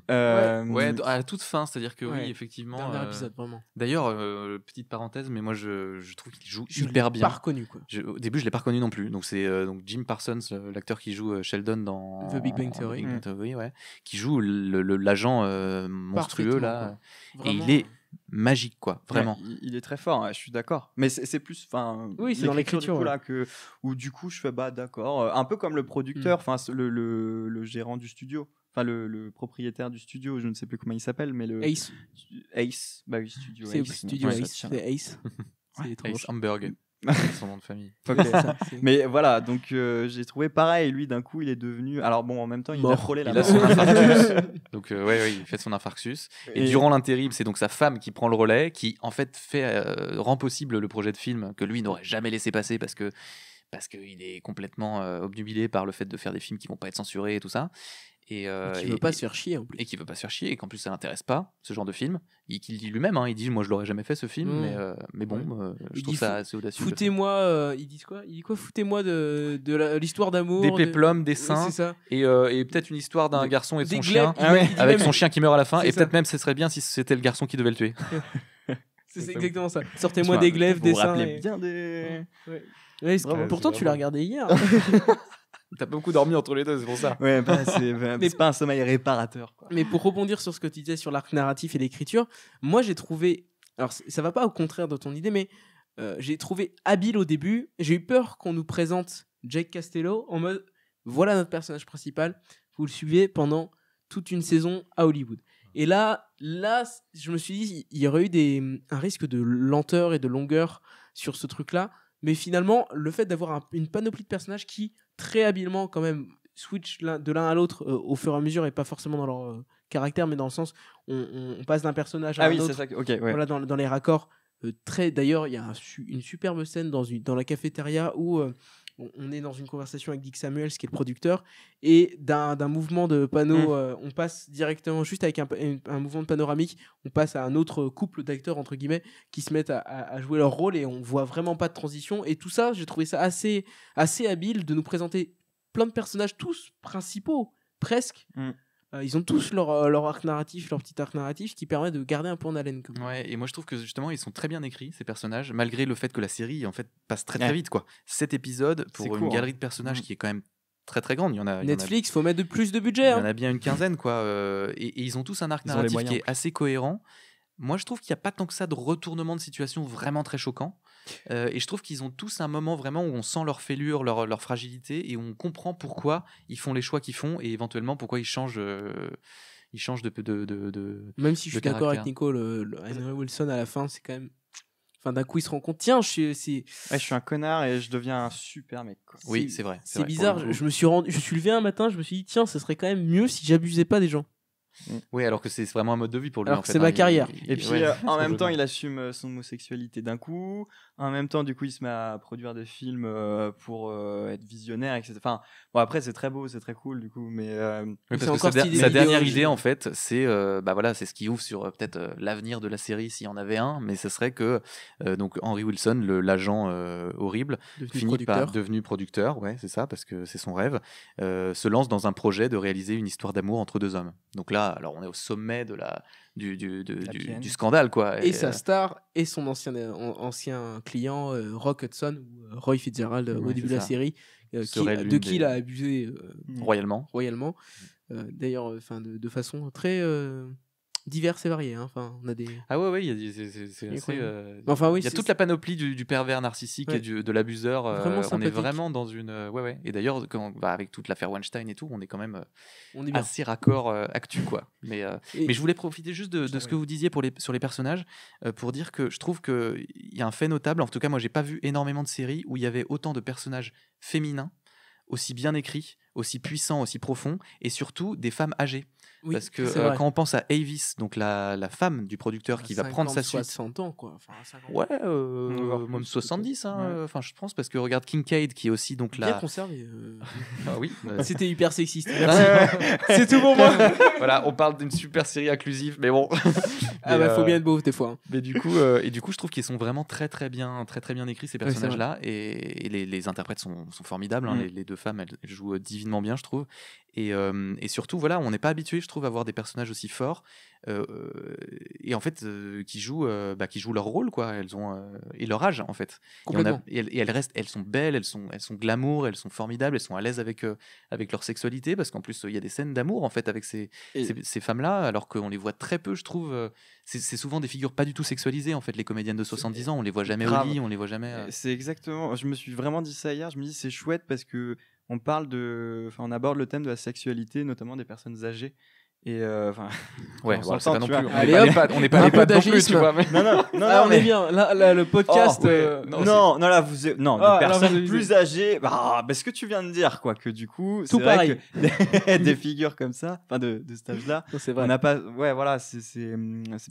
Ouais, à la toute fin, c'est-à-dire que Ouais. oui, effectivement. Dernier épisode, vraiment. D'ailleurs, petite parenthèse, mais moi je trouve qu'il joue Je l'ai hyper bien. pas reconnu, quoi. Au début, je l'ai pas reconnu non plus. Donc c'est donc Jim Parsons, l'acteur qui joue Sheldon dans The Big Bang Theory. Big Bang Theory, ouais, qui joue l'agent monstrueux là, Parfaitement, et vraiment. il est magique quoi, vraiment. Ouais, il est très fort, ouais, je suis d'accord. Mais c'est plus, enfin, Oui, c'est dans l'écriture, du coup, ouais. là que où du coup je fais bah d'accord, un peu comme le producteur, enfin le gérant du studio, enfin le propriétaire du studio, je ne sais plus comment il s'appelle, mais le Ace. Ace, bah oui, studio C'est Ace. Studio Ouais, Ace. ça, C'est Ace. C'est Ouais, étrange. Ace Hamburg, c'est son nom de famille. Ok. C'est ça, c'est- Mais voilà, donc j'ai trouvé pareil, lui d'un coup il est devenu. Alors bon, en même temps il a Mort. frôlé la Il a mort. son infarctus. Donc ouais, il fait son infarctus. Et Et- durant l'intérim, c'est donc sa femme qui prend le relais, qui en fait rend possible le projet de film que lui n'aurait jamais laissé passer parce qu'il est complètement obnubilé par le fait de faire des films qui vont pas être censurés et tout ça. Et Qui veut pas se faire chier en plus. et qui veut pas se faire chier et qu'en plus ça l'intéresse pas ce genre de film. Qu'il dit lui-même, hein, il dit moi je l'aurais jamais fait ce film, mais bon, je Il trouve dit, ça assez audacieux. de le faire. Foutez-moi, ils disent quoi? Il dit quoi? Foutez-moi de l'histoire d'amour. Des de- péplums, des Oui, seins, c'est ça. et peut-être une histoire d'un garçon et de Des son glaives, chien. il Ah ouais. dit Avec même- son chien qui meurt à la fin, C'est et ça. peut-être même ce serait bien si c'était le garçon qui devait le tuer. C'est exactement ça. Sortez-moi Enfin, des glaives, vous des vous seins. rappelez et- bien des. Ouais. Ouais, c'est- Bravo, pourtant, c'est tu l'as vraiment- regardé hier. T'as beaucoup dormi entre les deux, c'est pour ça. Ouais, bah, c'est pas un sommeil réparateur. Quoi. Mais pour rebondir sur ce que tu disais sur l'arc narratif et l'écriture, moi j'ai trouvé. Alors ça va pas au contraire de ton idée, mais j'ai trouvé habile au début. J'ai eu peur qu'on nous présente Jake Castello en mode voilà notre personnage principal, vous le suivez pendant toute une saison à Hollywood. Et là, je me suis dit, il y aurait eu un risque de lenteur et de longueur sur ce truc-là. Mais finalement, le fait d'avoir une panoplie de personnages qui, très habilement, quand même, switch de l'un à l'autre au fur et à mesure, et pas forcément dans leur caractère, mais dans le sens, on passe d'un personnage à Ah un oui, autre. c'est ça. Ok, ouais. Voilà, dans les raccords. D'ailleurs, il y a une superbe scène dans la cafétéria où on est dans une conversation avec Dick Samuels, qui est le producteur, et d'un mouvement de panneau, on passe directement, juste avec un mouvement de panoramique, on passe à un autre couple d'acteurs, entre guillemets, qui se mettent à jouer leur rôle, et on voit vraiment pas de transition. Et tout ça, j'ai trouvé ça assez habile de nous présenter plein de personnages, tous principaux, presque. Ils ont tous leur arc narratif, leur petit arc narratif qui permet de garder un peu en haleine. Comme. Ouais, et moi je trouve que justement ils sont très bien écrits ces personnages, malgré le fait que la série en fait passe très très Ouais. vite quoi. 7 épisodes pour C'est une court, galerie de personnages qui est quand même très très grande. Il y en a, Netflix, faut mettre plus de il budget. y en a bien une quinzaine quoi. Et ils ont tous un arc Ils ont les narratif moyens, qui est assez cohérent. Moi je trouve qu'il n'y a pas tant que ça de retournement de situation vraiment très choquant. Et je trouve qu'ils ont tous un moment vraiment où on sent leur fêlure, leur fragilité, et où on comprend pourquoi ils font les choix qu'ils font et éventuellement pourquoi ils changent de Même si je suis de d'accord avec caractère. Nico, le Henry Wilson à la fin, c'est quand même. Enfin, d'un coup, il se rend compte, tiens, Ouais, je suis un connard et je deviens un super mec. Quoi. Oui, c'est vrai. C'est vrai, bizarre. pour le coup. Je me suis levé un matin, je me suis dit, tiens, ce serait quand même mieux si j'abusais pas des gens. Oui, alors que c'est vraiment un mode de vie pour lui. Alors en que fait, c'est ma hein, carrière. Et puis ouais, en c'est même temps, complètement. il assume son homosexualité d'un coup. En même temps, du coup, il se met à produire des films pour être visionnaire, etc. Enfin, bon, après, c'est très beau, c'est très cool, du coup, mais Oui, C'est parce que encore sa stylé sa dernière idéologie. idée, en fait, c'est voilà, c'est ce qui ouvre sur peut-être l'avenir de la série s'il y en avait un, mais ce serait que donc Henry Wilson, l'agent horrible, devenu producteur, ouais, c'est ça, parce que c'est son rêve, se lance dans un projet de réaliser une histoire d'amour entre deux hommes. Donc là, alors on est au sommet de du scandale, quoi. Et sa star et son ancien client, Rock Hudson, ou Roy Fitzgerald, au Ouais, début c'est de la ça. série, Serait de l'une qui des- il a abusé royalement. royalement. D'ailleurs, de façon très divers et variés. Hein. Enfin, on a des. Ah ouais, c'est assez, Incroyable. Enfin, oui, il y a c'est- toute la panoplie du pervers narcissique Ouais. et de l'abuseur. Vraiment On est sympathique. vraiment dans une. Ouais. Et d'ailleurs, avec toute l'affaire Weinstein et tout, on est quand même On est bien. assez raccord actu, quoi. Et- Mais je voulais profiter juste de ce que vous disiez sur les personnages pour dire que je trouve qu'il y a un fait notable. En tout cas, moi, j'ai pas vu énormément de séries où il y avait autant de personnages féminins, aussi bien écrits, aussi puissants, aussi profonds, et surtout des femmes âgées. Oui, Parce que c'est vrai. quand on pense à Avis, donc la femme du producteur qui va prendre sa suite. 60 ans, quoi. Enfin, 50. Ouais, Voire même plus, 70, hein, peut-être. enfin je pense, parce que regarde Kincaid qui est aussi donc Bien la. conservé. Ah oui. C'était hyper sexiste. C'est tout pour moi. Voilà, on parle d'une super série inclusive, mais bon. Ah Mais, bah, faut bien être beau des fois. Hein. Mais du coup, je trouve qu'ils sont vraiment très très bien écrits ces c'est personnages-là, et les interprètes sont formidables. Hein, Mm. les deux femmes, elles jouent divinement bien, je trouve. Et surtout, voilà, on n'est pas habitué, je trouve, à voir des personnages aussi forts et en fait qui jouent leur rôle, quoi. Elles ont et leur âge, en fait. Complètement. Et elles restent, elles sont belles, elles sont glamour, elles sont formidables, elles sont à l'aise avec leur sexualité, parce qu'en plus il y a des scènes d'amour en fait avec ces femmes-là, alors qu'on les voit très peu, je trouve. C'est souvent des figures pas du tout sexualisées, en fait, les comédiennes de 70 ans. On les voit jamais grave. au lit, on les voit jamais. C'est exactement. Je me suis vraiment dit ça hier. Je me dis c'est chouette parce que on aborde le thème de la sexualité, notamment des personnes âgées. Et enfin. Ouais, on voilà, s'entend, c'est pas non tu plus. vois. On Allez, n'est hop, pas on n'est pas un les peu pattes non plus, tu d'agisme. vois. mais- Non, Ah, on mais- est bien. Là, le podcast. Oh, ouais. non, Non, là, Ah, des alors, personnes vas-y, plus âgées. Bah, ce que tu viens de dire, quoi, que du coup, c'est Tout vrai pareil. que des figures comme ça, enfin de cet âge-là, Non, c'est on vrai. n'a pas. Ouais, voilà, c'est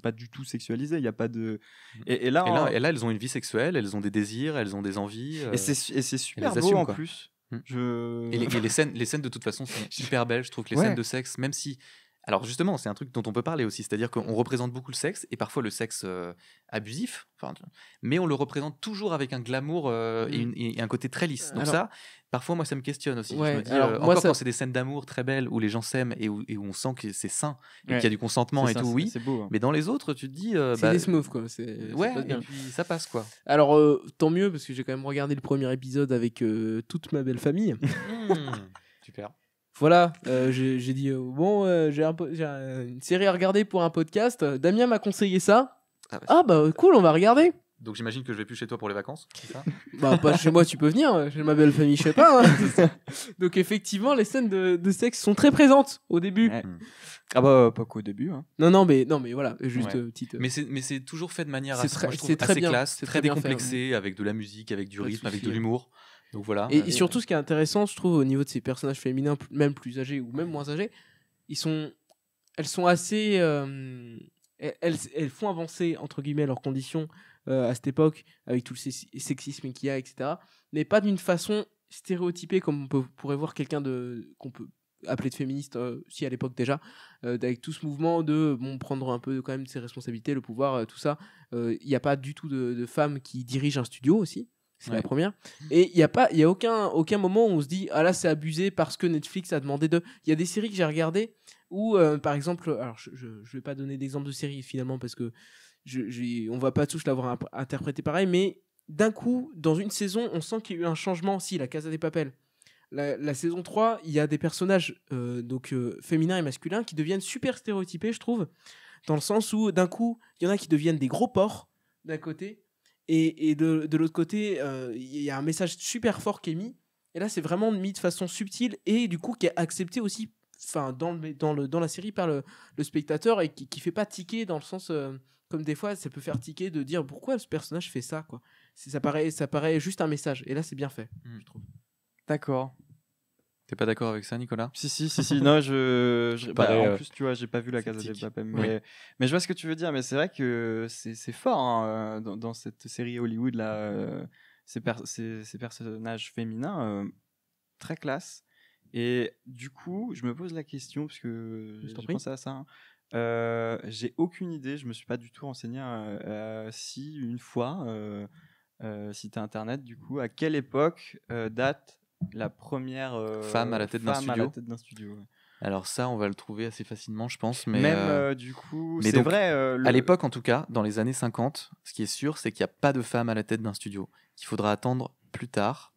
pas du tout sexualisé. Il y a pas de. Et là, Et là, elles ont une vie sexuelle, elles ont des désirs, elles ont des envies. c'est super les beau assument, en quoi. plus. Mm. Je. Et les scènes de toute façon sont hyper belles. Je trouve que les Ouais. scènes de sexe, même si. Alors justement, c'est un truc dont on peut parler aussi, c'est-à-dire qu'on représente beaucoup le sexe, et parfois le sexe abusif, mais on le représente toujours avec un glamour et un côté très lisse. Donc Alors- ça, parfois moi ça me questionne aussi. Ouais, Je me dis, alors, moi, encore ça- quand c'est des scènes d'amour très belles, où les gens s'aiment et où on sent que c'est sain, et Ouais. qu'il y a du consentement C'est et ça, tout, oui. C'est beau. hein. Mais dans les autres, tu te dis... C'est des smooths, quoi. C'est ouais, ça passe et bien. puis ça passe, quoi. Alors, tant mieux, parce que j'ai quand même regardé le premier épisode avec toute ma belle famille. Super. Voilà, j'ai dit, j'ai une série à regarder pour un podcast. Damien m'a conseillé ça. Ah bah, Ah bah cool, on va regarder. Donc j'imagine que je vais plus chez toi pour les vacances, c'est ça? Bah pas chez moi, tu peux venir. Chez ma belle famille, je sais pas. Hein. Donc effectivement, les scènes de sexe sont très présentes au début. Ouais. Ah bah pas qu'au début. Hein. Non mais voilà, juste Ouais. petite. Mais c'est toujours fait de manière C'est assez, très- moi, je trouve, c'est très assez bien, classe, c'est très très bien fait, décomplexé, avec de la musique, avec du Pas de rythme, avec souci. de l'humour. Donc voilà. Et surtout, ce qui est intéressant, je trouve, au niveau de ces personnages féminins, même plus âgés ou même moins âgés, elles sont assez. Elles font avancer, entre guillemets, leurs conditions à cette époque, avec tout le sexisme qu'il y a, etc. Mais pas d'une façon stéréotypée, comme pourrait voir quelqu'un qu'on peut appeler de féministe, si à l'époque déjà, avec tout ce mouvement de prendre un peu quand même ses responsabilités, le pouvoir, tout ça. Il n'y a pas du tout de femmes qui dirigent un studio aussi. C'est la Ouais. première. Et il y a aucun moment où on se dit ah là c'est abusé parce que Netflix a demandé de. Il y a des séries que j'ai regardées où par exemple, alors je vais pas donner d'exemple de séries finalement parce que on va pas tous l'avoir interprété pareil, mais d'un coup dans une saison on sent qu'il y a eu un changement aussi. La Casa des Papel. La saison 3, il y a des personnages féminins et masculins qui deviennent super stéréotypés, je trouve, dans le sens où d'un coup il y en a qui deviennent des gros porcs d'un côté. Et de l'autre côté, il y a un message super fort qui est mis. Et là, c'est vraiment mis de façon subtile et du coup qui est accepté aussi dans la série par le spectateur et qui fait pas tiquer dans le sens... comme des fois, ça peut faire tiquer de dire pourquoi ce personnage fait ça, quoi. Ça paraît juste un message. Et là, c'est bien fait, je trouve. D'accord. T'es pas d'accord avec ça, Nicolas? Si. Non, paraît, en plus, tu vois, j'ai pas vu la Casa des sceptique. Papel, Oui. mais je vois ce que tu veux dire. Mais c'est vrai que c'est fort hein, dans cette série Hollywood là, ces personnages féminins très classe. Et du coup, je me pose la question parce que Je t'en j'ai prie. pensé à ça. Hein. J'ai aucune idée. Je me suis pas du tout renseigné si une fois, site internet, du coup, à quelle époque date la première Femme à la tête d'un femme à studio. la tête d'un studio. Ouais. Alors ça, on va le trouver assez facilement, je pense. Mais Même du coup, mais c'est donc, vrai. à l'époque, en tout cas, dans les années 50, ce qui est sûr, c'est qu'il n'y a pas de femme à la tête d'un studio, qu'il faudra attendre plus tard.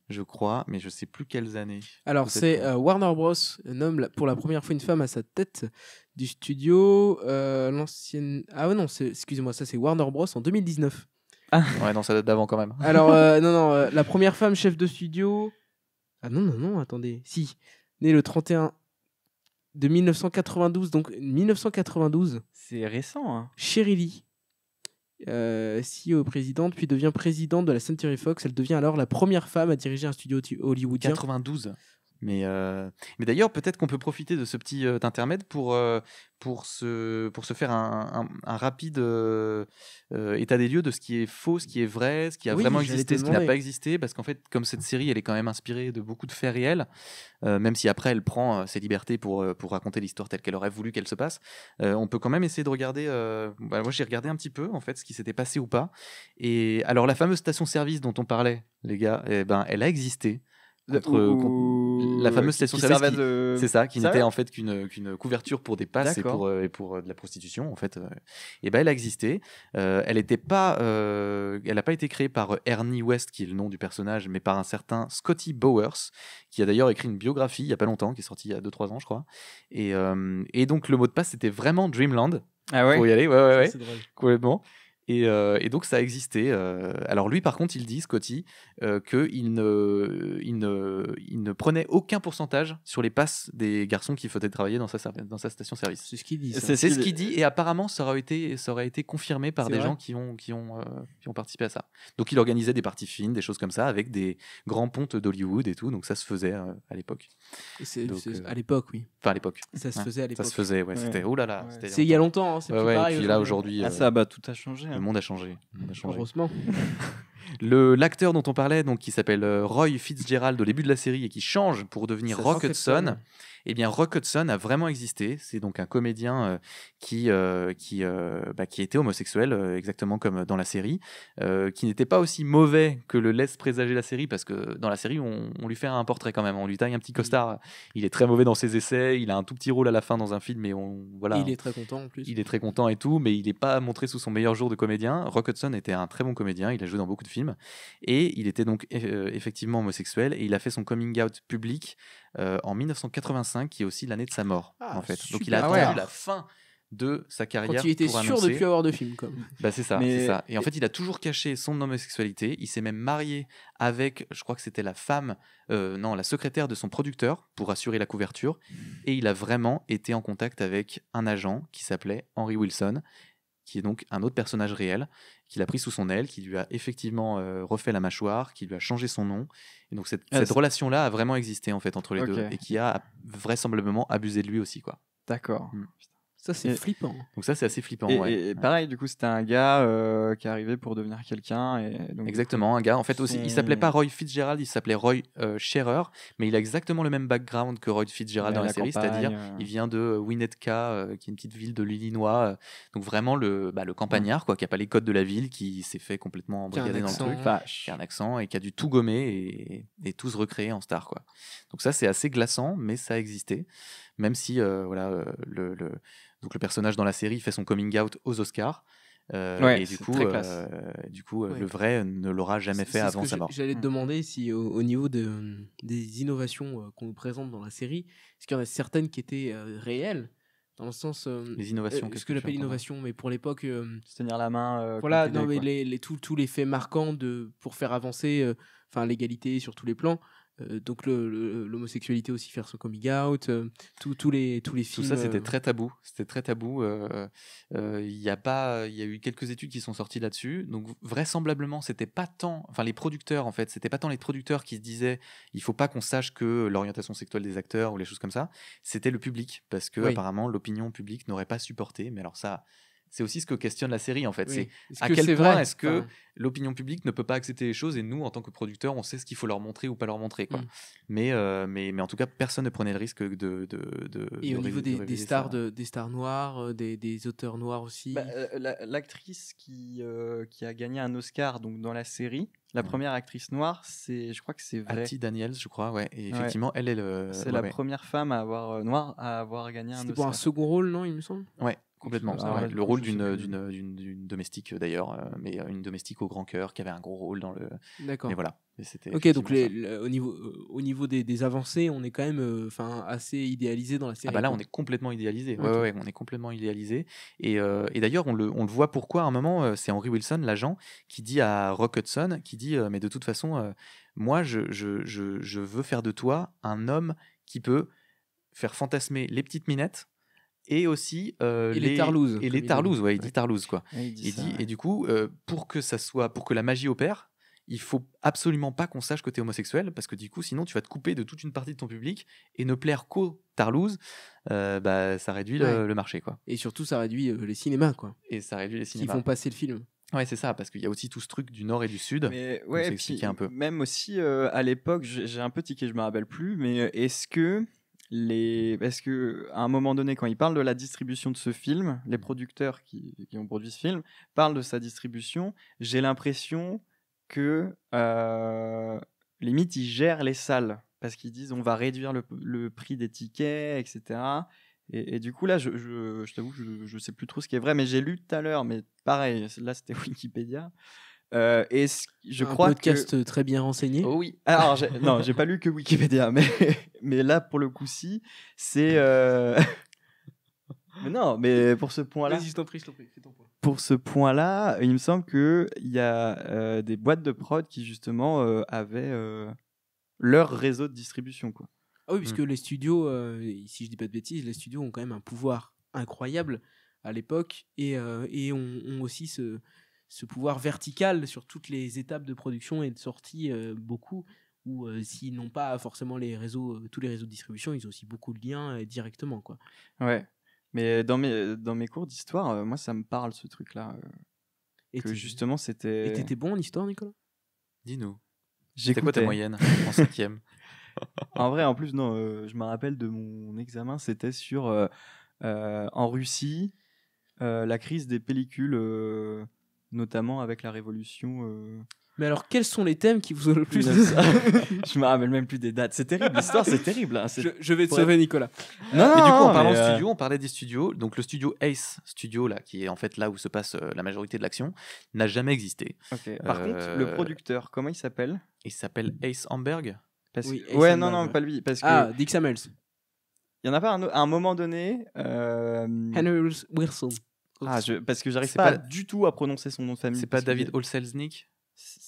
je crois, mais je sais plus quelles années. Alors, Peut-être c'est que- Warner Bros. Nomme pour la première fois une femme à sa tête du studio. L'ancienne. Ah ouais, non, excusez-moi, ça c'est Warner Bros. En 2019. Ouais, non, ça date d'avant quand même. Alors, non, la première femme chef de studio. Ah non, attendez. Si, née le 31 de 1992, donc 1992, C'est récent, hein. Sherry Lee, CEO présidente, puis devient présidente de la Century Fox. Elle devient alors la première femme à diriger un studio hollywoodien. 92. Mais d'ailleurs, peut-être qu'on peut profiter de ce petit intermède pour se faire un rapide état des lieux de ce qui est faux, ce qui est vrai, ce qui a Oui, vraiment j'allais existé, te ce qui n'a demander. pas existé. Parce qu'en fait, comme cette série, elle est quand même inspirée de beaucoup de faits réels, même si après, elle prend ses libertés pour raconter l'histoire telle qu'elle aurait voulu qu'elle se passe. On peut quand même essayer de regarder. Moi, j'ai regardé un petit peu, en fait, ce qui s'était passé ou pas. Et alors, la fameuse station-service dont on parlait, les gars, eh ben, elle a existé. La fameuse station-service servait qui- de... C'est ça, qui Ça n'était va en fait qu'une couverture pour des passes D'accord. et pour de la prostitution en fait. Et ben elle a existé. Elle était pas, elle n'a pas été créée par Ernie West qui est le nom du personnage, mais par un certain Scotty Bowers qui a d'ailleurs écrit une biographie il y a pas longtemps, qui est sortie il y a 2-3 ans je crois. Et donc le mot de passe c'était vraiment Dreamland Ah pour ouais. y aller, ouais, Ça, ouais. c'est drôle. Complètement. Et donc ça a existé. Alors lui, par contre, il dit, Scotty, qu'il il ne prenait aucun pourcentage sur les passes des garçons qui faisaient travailler dans sa station-service. C'est ce qu'il dit. ça. C'est- C'est ce qu'il dit, et apparemment ça aurait été confirmé par C'est des vrai gens qui ont participé à ça. Donc il organisait des parties fines, des choses comme ça, avec des grands pontes d'Hollywood et tout, donc ça se faisait à l'époque. Donc, À l'époque, oui. Enfin à l'époque. Ça se Ouais, faisait à Ça l'époque. se faisait, ouais. Ouais. C'était, oh là là. Ouais. c'était C'est il y a longtemps. longtemps, hein, c'est Ouais, plus ouais, pareil. et puis là aujourd'hui, Ah ça, bah tout a changé. le hein. monde a changé. Le monde a changé. Heureusement. L'acteur dont on parlait, donc qui s'appelle Roy Fitzgerald au début de la série et qui change pour devenir Ça, Rock Rock Hudson. Hudson. Eh bien, Rock Hudson a vraiment existé. C'est donc un comédien qui était homosexuel, exactement comme dans la série, qui n'était pas aussi mauvais que le laisse présager la série, parce que dans la série, on lui fait un portrait quand même. On lui taille un petit costard. Il est très mauvais dans ses essais. Il a un tout petit rôle à la fin dans un film, mais voilà. Et il est très content en plus. Il est très content et tout, mais il n'est pas montré sous son meilleur jour de comédien. Rock Hudson était un très bon comédien, il a joué dans beaucoup de films, et il était donc effectivement homosexuel, et il a fait son coming out public en 1985, qui est aussi l'année de sa mort, Ah, en fait. Donc super. il a Ah attendu ouais. la fin de sa Quand carrière il était pour sûr de annoncer. plus avoir de film, comme. Bah c'est ça, Mais- c'est ça. Et en fait, il a toujours caché son homosexualité. Il s'est même marié avec, je crois que c'était la secrétaire de son producteur pour assurer la couverture. Et il a vraiment été en contact avec un agent qui s'appelait Henry Wilson, qui est donc un autre personnage réel, qu'il a pris sous son aile, qui lui a effectivement refait la mâchoire, qui lui a changé son nom. Et donc cette c'est- relation-là a vraiment existé en fait entre les Ok. deux, et qui a vraisemblablement abusé de lui aussi, quoi. D'accord. Ça, c'est Et- flippant. Donc ça, c'est assez flippant. Et, ouais. et pareil, du coup, c'était un gars qui est arrivé pour devenir quelqu'un. Et donc, Exactement, un gars. En fait, aussi, il s'appelait pas Roy Fitzgerald, il s'appelait Roy Scherer, mais il a exactement le même background que Roy Fitzgerald dans la série, c'est-à-dire il vient de Winnetka, qui est une petite ville de l'Illinois, donc vraiment le campagnard, quoi, qui a pas les codes de la ville, qui s'est fait complètement Qui a un embrigader dans accent. le truc, Vache. qui a un accent et qui a dû tout gommer et tout se recréer en star, quoi. Donc ça, c'est assez glaçant, mais ça a existé, même si donc le personnage dans la série fait son coming out aux Oscars. Ouais, et c'est très classe. Ouais. le vrai ne l'aura jamais fait C'est ce avant que sa mort. J'allais te demander si au niveau des innovations qu'on nous présente dans la série, est-ce qu'il y en a certaines qui étaient réelles, dans le sens Les innovations, ce qu'est-ce que que tu j'appelle entends innovation, mais pour l'époque, Se tenir la main. voilà, quand t'es non, gay, mais quoi. tous les faits marquants pour faire avancer, l'égalité sur tous les plans. Donc l'homosexualité aussi, faire son coming out, tous les Tout films. ça, c'était très tabou. C'était très tabou. Il y a eu quelques études qui sont sorties là-dessus. Donc vraisemblablement, c'était pas tant. Enfin, les producteurs, en fait, c'était pas tant les producteurs qui se disaient, il faut pas qu'on sache que l'orientation sexuelle des acteurs ou les choses comme ça. C'était le public, parce que Oui. apparemment, l'opinion publique n'aurait pas supporté. Mais alors ça, c'est aussi ce que questionne la série, en fait. Oui. C'est Est-ce à que quel c'est point vrai est-ce que Enfin, l'opinion publique ne peut pas accepter les choses, et nous, en tant que producteurs, on sait ce qu'il faut leur montrer ou pas leur montrer, quoi. Mm. Mais en tout cas, personne ne prenait le risque de et au niveau des révéler stars, ça. des stars noires, des auteurs noirs aussi. Bah, l'actrice qui a gagné un Oscar donc dans la série, la première actrice noire, je crois que c'est vrai. Hattie Daniels, je crois, ouais. Et Ouais. effectivement, elle est le. C'est ouais, la ouais. première femme à avoir noire à avoir gagné un C'était Oscar. pour un second rôle, non, il me semble. Ouais, Complètement. Quelque chose comme Ouais, ça, le rôle je sais d'une plus. d'une domestique d'ailleurs, mais une domestique au grand cœur qui avait un gros rôle dans le. D'accord. Mais voilà. Et c'était Ok, donc effectivement ça. au niveau des avancées, on est quand même assez idéalisé dans la série. Ah bah là, quoi. on est complètement idéalisé. Ouais, Ok. ouais, on est complètement idéalisé. Et d'ailleurs, on le voit pourquoi à un moment, c'est Henry Wilson, l'agent, qui dit à Rock Hudson, qui dit, mais de toute façon, moi, je veux faire de toi un homme qui peut faire fantasmer les petites minettes et aussi Et les Tarlouse, et comme les il dit. Tarlouse, ouais, il dit Ouais. Tarlouse quoi. Ouais, il dit Et ça, dit ouais. et du coup pour que ça soit pour que la magie opère, il faut absolument pas qu'on sache que tu es homosexuel parce que du coup sinon tu vas te couper de toute une partie de ton public et ne plaire qu'aux Tarlouse, bah ça réduit Ouais. le marché quoi. Et surtout, ça réduit les cinémas, quoi, Et ça réduit les qui cinémas. font passer le film. Ouais, c'est ça parce qu'il y a aussi tout ce truc du nord et du sud. Mais qu'on ouais, s'est et expliqué puis un peu. même aussi à l'époque, j'ai un peu tiqué, je me rappelle plus, mais est-ce que parce que à un moment donné, quand ils parlent de la distribution de ce film, les producteurs qui ont produit ce film parlent de sa distribution. J'ai l'impression que limite ils gèrent les salles parce qu'ils disent on va réduire le prix des tickets, etc. Et du coup là, je t'avoue, je sais plus trop ce qui est vrai, mais j'ai lu tout à l'heure, mais pareil, là c'était Wikipédia. Je Un crois que podcast très bien renseigné. Oh oui. alors, non, j'ai pas lu que Wikipédia, mais là, pour le coup, si, c'est. Mais non, mais pour ce point-là, Vas-y, je t'en prie, fais ton point. pour ce point-là, il me semble que il y a des boîtes de prod qui justement avaient leur réseau de distribution, quoi. Ah oui, puisque les studios, si je dis pas de bêtises, les studios ont quand même un pouvoir incroyable à l'époque et ont aussi ce pouvoir vertical sur toutes les étapes de production et de sortie, beaucoup, où s'ils n'ont pas forcément tous les réseaux de distribution, ils ont aussi beaucoup de liens directement, quoi. Ouais. Mais dans mes cours d'histoire, moi, ça me parle ce truc-là. Et Que t'es- justement, Et c'était. t'étais bon en histoire, Nicolas? Dis-nous. C'était quoi ta J'écoutais. moyenne en 5e? En vrai, en plus, non, je me rappelle de mon examen, c'était sur en Russie, la crise des pellicules, notamment avec la révolution. Mais alors, quels sont les thèmes qui vous ont le plus... 1900. Je me rappelle même plus des dates. C'est terrible, l'histoire, c'est terrible. Hein. je vais te Ouais. sauver, Nicolas. Non, Mais du coup, en non, parlant mais, de studio, on parlait des studios. Donc, le studio Ace Studio, là, qui est en fait là où se passe la majorité de l'action, n'a jamais existé. ok. Par contre, le Euh, producteur, comment il s'appelle? Il s'appelle Ace Hamburg. Parce Oui, que... Ace Ouais, Hamburg, non, ouais. pas lui. Parce que Ah, Dick Samuels. il y en a pas à un moment donné. Henry Wilson. Parce que j'arrive C'est pas pas- du tout à prononcer son nom de famille. C'est pas parce que David j'ai- Olselznick,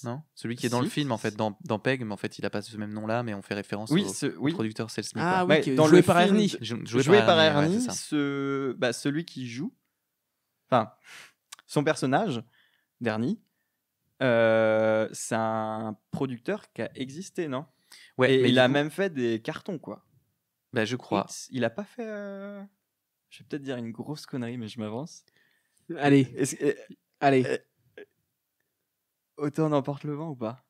non? Celui qui est dans le Si. film, en fait, dans Peg, mais en fait, il a pas ce même nom-là, mais on fait référence Oui, au producteur Selznick. Ah ouais. oui, Ouais, dans dans joué le par film Ernie. Joué par ouais, Ernie, c'est ça. celui qui joue, enfin, son personnage d'Ernie, c'est un producteur qui a existé, non? Ouais, Et mais il du a coup, même fait des cartons, quoi. bah, je crois. Il a pas fait. Je vais peut-être dire une grosse connerie, mais je m'avance. Allez, allez. euh, Autant n'emporte le vent ou pas?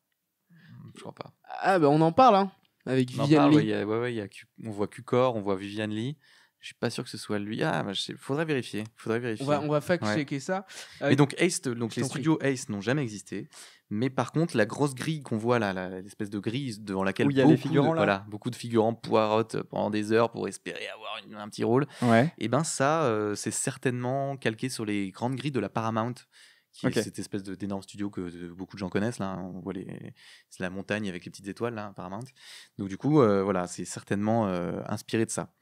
Je crois pas. Ah, bah on en parle, hein, avec On en Vivian parle, Lee. ouais, il y a on voit Cukor, on voit Vivian Lee. Je suis pas sûr que ce soit lui. Ah, bah, faudrait vérifier. On va fact-checker ça. Mais donc Ace, donc je les t'en prie. studios Ace n'ont jamais existé. Mais par contre, la grosse grille qu'on voit là, l'espèce de grille devant laquelle Où il y a les figurants, là. voilà, beaucoup de figurants poireautent pendant des heures pour espérer avoir un petit rôle. Ouais. Et ben ça, c'est certainement calqué sur les grandes grilles de la Paramount, qui Ok. est cette espèce d'énorme studio que beaucoup de gens connaissent là. On voit c'est la montagne avec les petites étoiles là, Paramount. Donc du coup, voilà, c'est certainement inspiré de ça.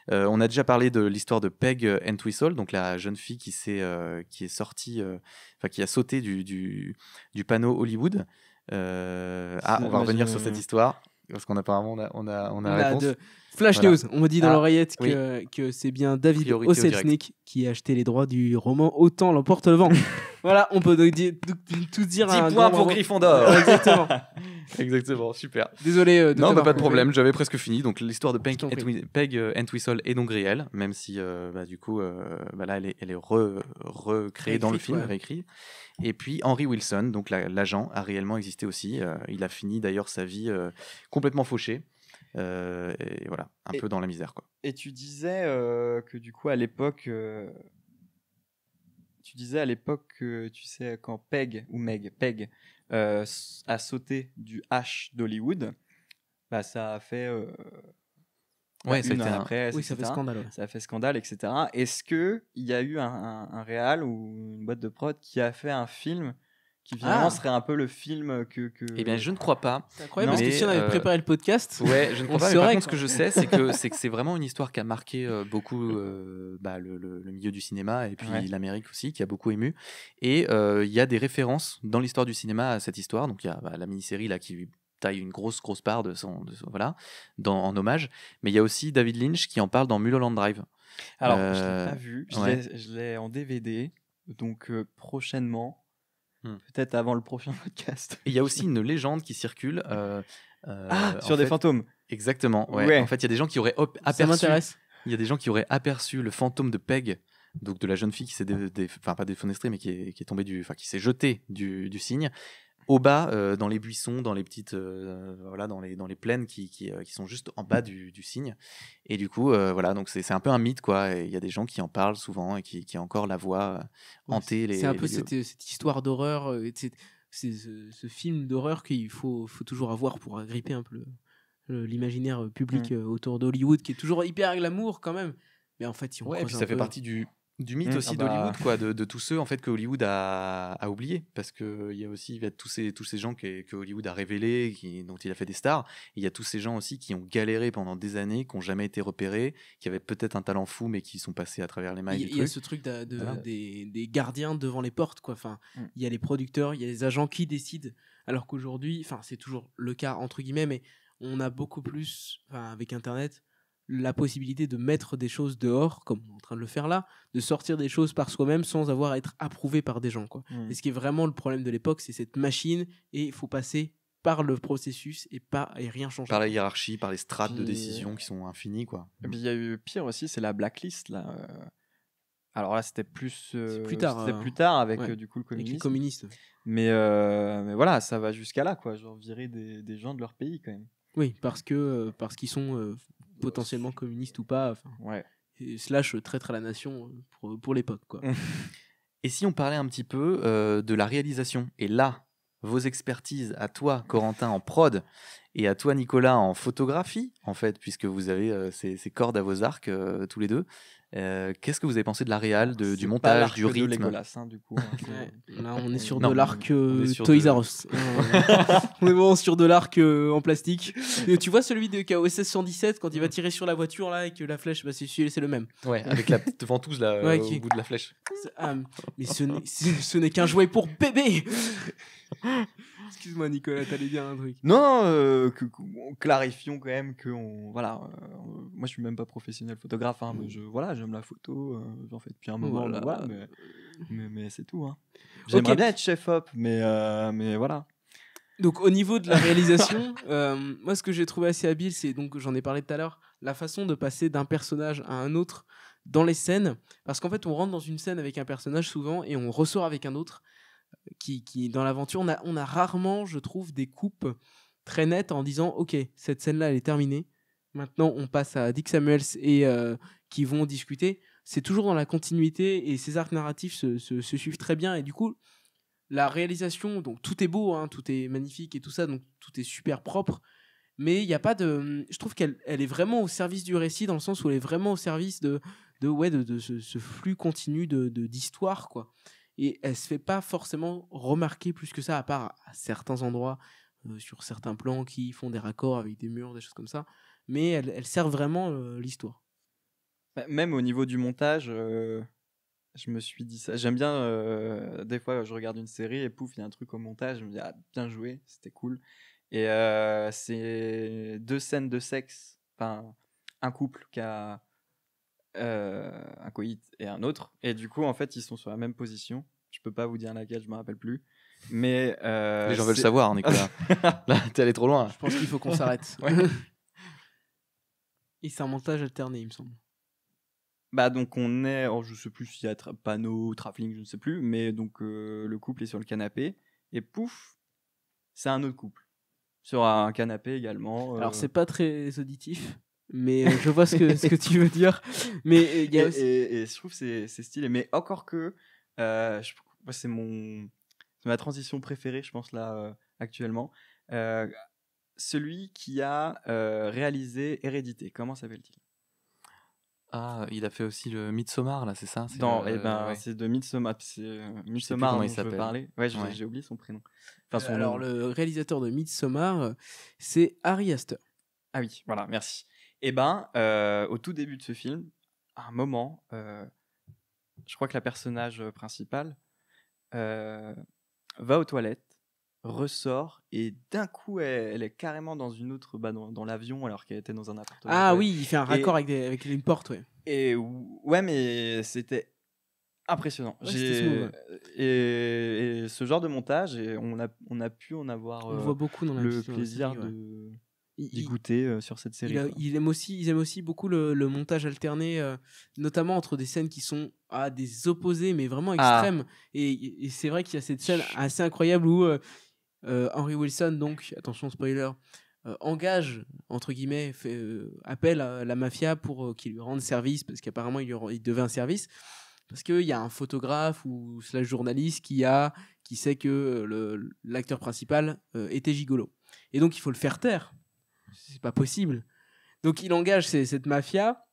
On a déjà parlé de l'histoire de Peg Entwistle, donc la jeune fille qui est sortie, qui a sauté du panneau Hollywood. On va moi, revenir je- sur cette histoire parce qu'on apparemment on a On la a réponse. de Flash Voilà. News. On me dit dans Ah, l'oreillette oui. que c'est bien David Priorité au direct. Oselznick qui a acheté les droits du roman Autant l'emporte le vent. Voilà, on peut tous dire 10 un points grand pour bravo. Gryffondor. Exactement. Exactement, super. Désolé de Non, t'avoir pas de coupé. problème, j'avais presque fini. Donc l'histoire de Je t'en prie. Peg Entwistle est donc réelle, même si du coup là elle est recréée dans le Réécrite, film, ouais. réécrite. Et puis Henry Wilson, donc l'agent, a réellement existé aussi. Il a fini d'ailleurs sa vie complètement fauchée. Et voilà, un Et- peu dans la misère quoi. Et tu disais que du coup à l'époque, que tu sais quand Peg a sauté du H d'Hollywood, bah ça a fait Ouais, ça a une été dans la un- presse, Oui, ça fait etc. scandale. Ouais. Ça a fait scandale, etc. Est-ce qu'il y a eu un réal ou une boîte de prod qui a fait un film qui finalement Ah. serait un peu le film que... Eh bien, je ne crois pas. C'est incroyable parce Mais, que si on avait préparé le podcast, Ouais, je ne On crois pas. Mais saurait, par contre, ce quoi. que je sais, c'est que c'est vraiment une histoire qui a marqué beaucoup le milieu du cinéma et puis Ouais. l'Amérique aussi, qui a beaucoup ému. Et il y a des références dans l'histoire du cinéma à cette histoire. Donc il y a la mini-série là qui lui taille une grosse part voilà, en hommage. Mais il y a aussi David Lynch qui en parle dans Mulholland Drive. Alors, je Euh, l'ai pas vu. ouais. Je l'ai en DVD. Donc, prochainement, Hmm. peut-être avant le prochain podcast. Et il y a aussi une légende qui circule. Sur en des fait- fantômes. Exactement. Ouais. Ouais. En fait, il y a des gens qui auraient ça aperçu. m'intéresse. Il y a des gens qui auraient aperçu le fantôme de Peg, donc de la jeune fille qui s'est enfin pas défenestrée, mais qui est tombée qui s'est jetée du cygne, au bas, dans les buissons, dans les petites, voilà, dans les plaines qui sont juste en bas du cygne. Et du coup, voilà, donc c'est un peu un mythe, quoi. Et il y a des gens qui en parlent souvent et qui encore la voient hanter les. C'est un peu les lieux. cette histoire d'horreur, c'est ce film d'horreur qu'il faut toujours avoir pour agripper un peu l'imaginaire public autour d'Hollywood, qui est toujours hyper glamour quand même. Mais en fait, si on Ouais, et creuse puis un ça fait peu- partie du mythe aussi Ah bah. d'Hollywood, quoi, de tous ceux en fait que Hollywood a oublié, parce que il y a aussi tous ces gens que Hollywood a révélés, dont il a fait des stars. Et il y a tous ces gens aussi qui ont galéré pendant des années, qui n'ont jamais été repérés, qui avaient peut-être un talent fou, mais qui sont passés à travers les mailles du Il y a truc. ce truc Voilà. des gardiens devant les portes, quoi. Enfin, il y a les producteurs, il y a les agents qui décident. Alors qu'aujourd'hui, enfin, c'est toujours le cas entre guillemets, mais on a beaucoup plus, enfin, avec Internet, la possibilité de mettre des choses dehors, comme on est en train de le faire là, de sortir des choses par soi-même sans avoir à être approuvé par des gens, quoi. Et ce qui est vraiment le problème de l'époque, c'est cette machine, et il faut passer par le processus et rien changer. Par la hiérarchie, par les strates de Puis- décision qui sont infinies, quoi. Et puis, il y a eu pire aussi, c'est la blacklist, là. Alors là, c'était plus, C'est plus tard, c'était plus tard avec, ouais. du coup, le Avec les communisme. communistes. Mais voilà, ça va jusqu'à là, quoi. Genre virer des gens de leur pays, quand même. Oui, parce qu'ils sont potentiellement communistes ou pas, enfin, Ouais. et slash traître à la nation pour l'époque, quoi. Et si on parlait un petit peu de la réalisation, et là, vos expertises à toi, Corentin, en prod, et à toi, Nicolas, en photographie, en fait, puisque vous avez ces cordes à vos arcs, tous les deux, qu'est-ce que vous avez pensé de la réal, C'est du pas montage, l'arc du de rythme? Legolas, hein, du coup. hein, Ouais, là, on est sur Non, de l'arc on est sur Toys de- R Us. On est vraiment sur de l'arc en plastique. Et tu vois celui de KOSS 117 quand il va tirer sur la voiture là et que la flèche, bah, c'est le même. Ouais, avec la petite ventouse là, Ouais, au qui- bout de la flèche. Mais ce n'est qu'un jouet pour bébé. Excuse-moi Nicolas, t'allais dire un truc. Non, clarifions quand même que voilà, moi je suis même pas professionnel photographe, hein, mais j'aime la photo, j'en fais depuis un moment, Voilà. voilà, mais c'est tout. Hein. J'aimerais Ok. bien être chef-op, mais voilà. Donc au niveau de la réalisation, moi ce que j'ai trouvé assez habile, c'est donc j'en ai parlé tout à l'heure, la façon de passer d'un personnage à un autre dans les scènes, parce qu'en fait on rentre dans une scène avec un personnage souvent et on ressort avec un autre qui dans l'aventure on a rarement, je trouve, des coupes très nettes en disant ok, cette scène là elle est terminée, maintenant on passe à Dick Samuels et qui vont discuter. C'est toujours dans la continuité et ces arcs narratifs se suivent très bien et du coup la réalisation, donc tout est beau, hein, tout est magnifique et tout ça, donc tout est super propre, mais il y a pas de, je trouve qu'elle est vraiment au service du récit dans le sens où elle est vraiment au service de ce flux continu d'histoire, quoi. Et elle se fait pas forcément remarquer plus que ça, à part à certains endroits, sur certains plans qui font des raccords avec des murs, des choses comme ça, mais elle sert vraiment l'histoire. Même au niveau du montage, je me suis dit ça. J'aime bien, des fois, je regarde une série et pouf, il y a un truc au montage, je me dis, ah, bien joué, c'était cool. Et c'est 2 scènes de sexe, enfin, un couple qui a un coït et un autre. Et du coup, en fait, ils sont sur la même position. Je peux pas vous dire laquelle, je me rappelle plus. Mais Les gens veulent savoir, hein, Nicolas. Là, t'es allé trop loin. Je pense qu'il faut qu'on s'arrête. Ouais. Et c'est un montage alterné, il me semble. Bah donc on est, alors je sais plus s'il y a panneau, travelling, je ne sais plus, mais donc le couple est sur le canapé et pouf, c'est un autre couple sur un canapé également. Alors c'est pas très auditif, mais je vois ce que tu veux dire. Mais il y a aussi... et je trouve que c'est stylé, mais encore que moi, c'est ma transition préférée, je pense là actuellement. celui qui a réalisé Hérédité. Comment s'appelle-t-il? Ah, il a fait aussi le Midsommar, là, c'est ça? Ouais. C'est de Midsommar. C'est plus Midsommar comment dont il je veux s'appelle. parler. Ouais, Ouais. j'ai oublié son prénom. Enfin, son Alors, nom. le réalisateur de Midsommar, c'est Ari Aster. Ah oui, voilà, merci. Et au tout début de ce film, à un moment, je crois que la personnage principale va aux toilettes, ressort, et d'un coup, elle est carrément dans une autre, dans l'avion, alors qu'elle était dans un appartement. Ah Ouais. oui, il fait un raccord avec une porte, ouais. Ouais, mais c'était impressionnant. Ouais, c'était smooth, Et ce genre de montage, et on a pu en avoir On le voit beaucoup dans la le dans la plaisir série, ouais. d'y Il- goûter sur cette série. quoi. ils aiment aussi beaucoup le montage alterné, notamment entre des scènes qui sont à des opposés, mais vraiment extrêmes. Et c'est vrai qu'il y a cette scène assez incroyable où Henry Wilson, donc, attention spoiler, engage, entre guillemets, appelle à la mafia pour qu'il lui rende service, parce qu'apparemment il devait un service, parce qu'il y a un photographe ou / journaliste qui sait que l'acteur principal était gigolo. Et donc il faut le faire taire. C'est pas possible. Donc il engage cette mafia,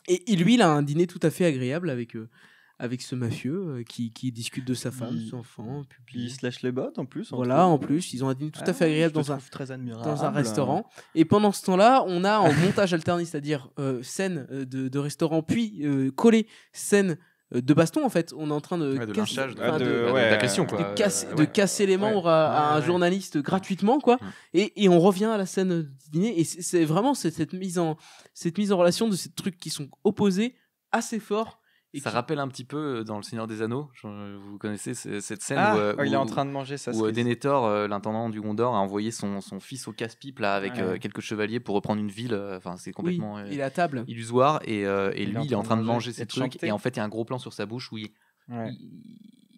et lui il a un dîner tout à fait agréable avec ce mafieux qui discute de sa femme, Il- ses enfants, Puis il se lèche les bottes en plus. voilà, en plus, ils ont un dîner tout à fait agréable dans un restaurant. Et pendant ce temps-là, on a en montage alterné, c'est-à-dire scène de restaurant, puis collé scène de baston, en fait. On est en train de Ouais, de lynchage, enfin, d'agression, quoi. de casser les membres à un journaliste gratuitement, quoi. Et on revient à la scène du dîner, et c'est vraiment cette mise en relation de ces trucs qui sont opposés assez fort. Et Ça rappelle un petit peu dans Le Seigneur des Anneaux. Vous connaissez cette scène où il est en train de manger sa où cerise. Denethor, l'intendant du Gondor, a envoyé son fils au casse-pipe là, avec Ouais. quelques chevaliers pour reprendre une ville. Enfin, c'est complètement oui, et la table. illusoire. Et lui, il est en train de manger et ses de trucs. chanter. Et en fait, il y a un gros plan sur sa bouche où Ouais.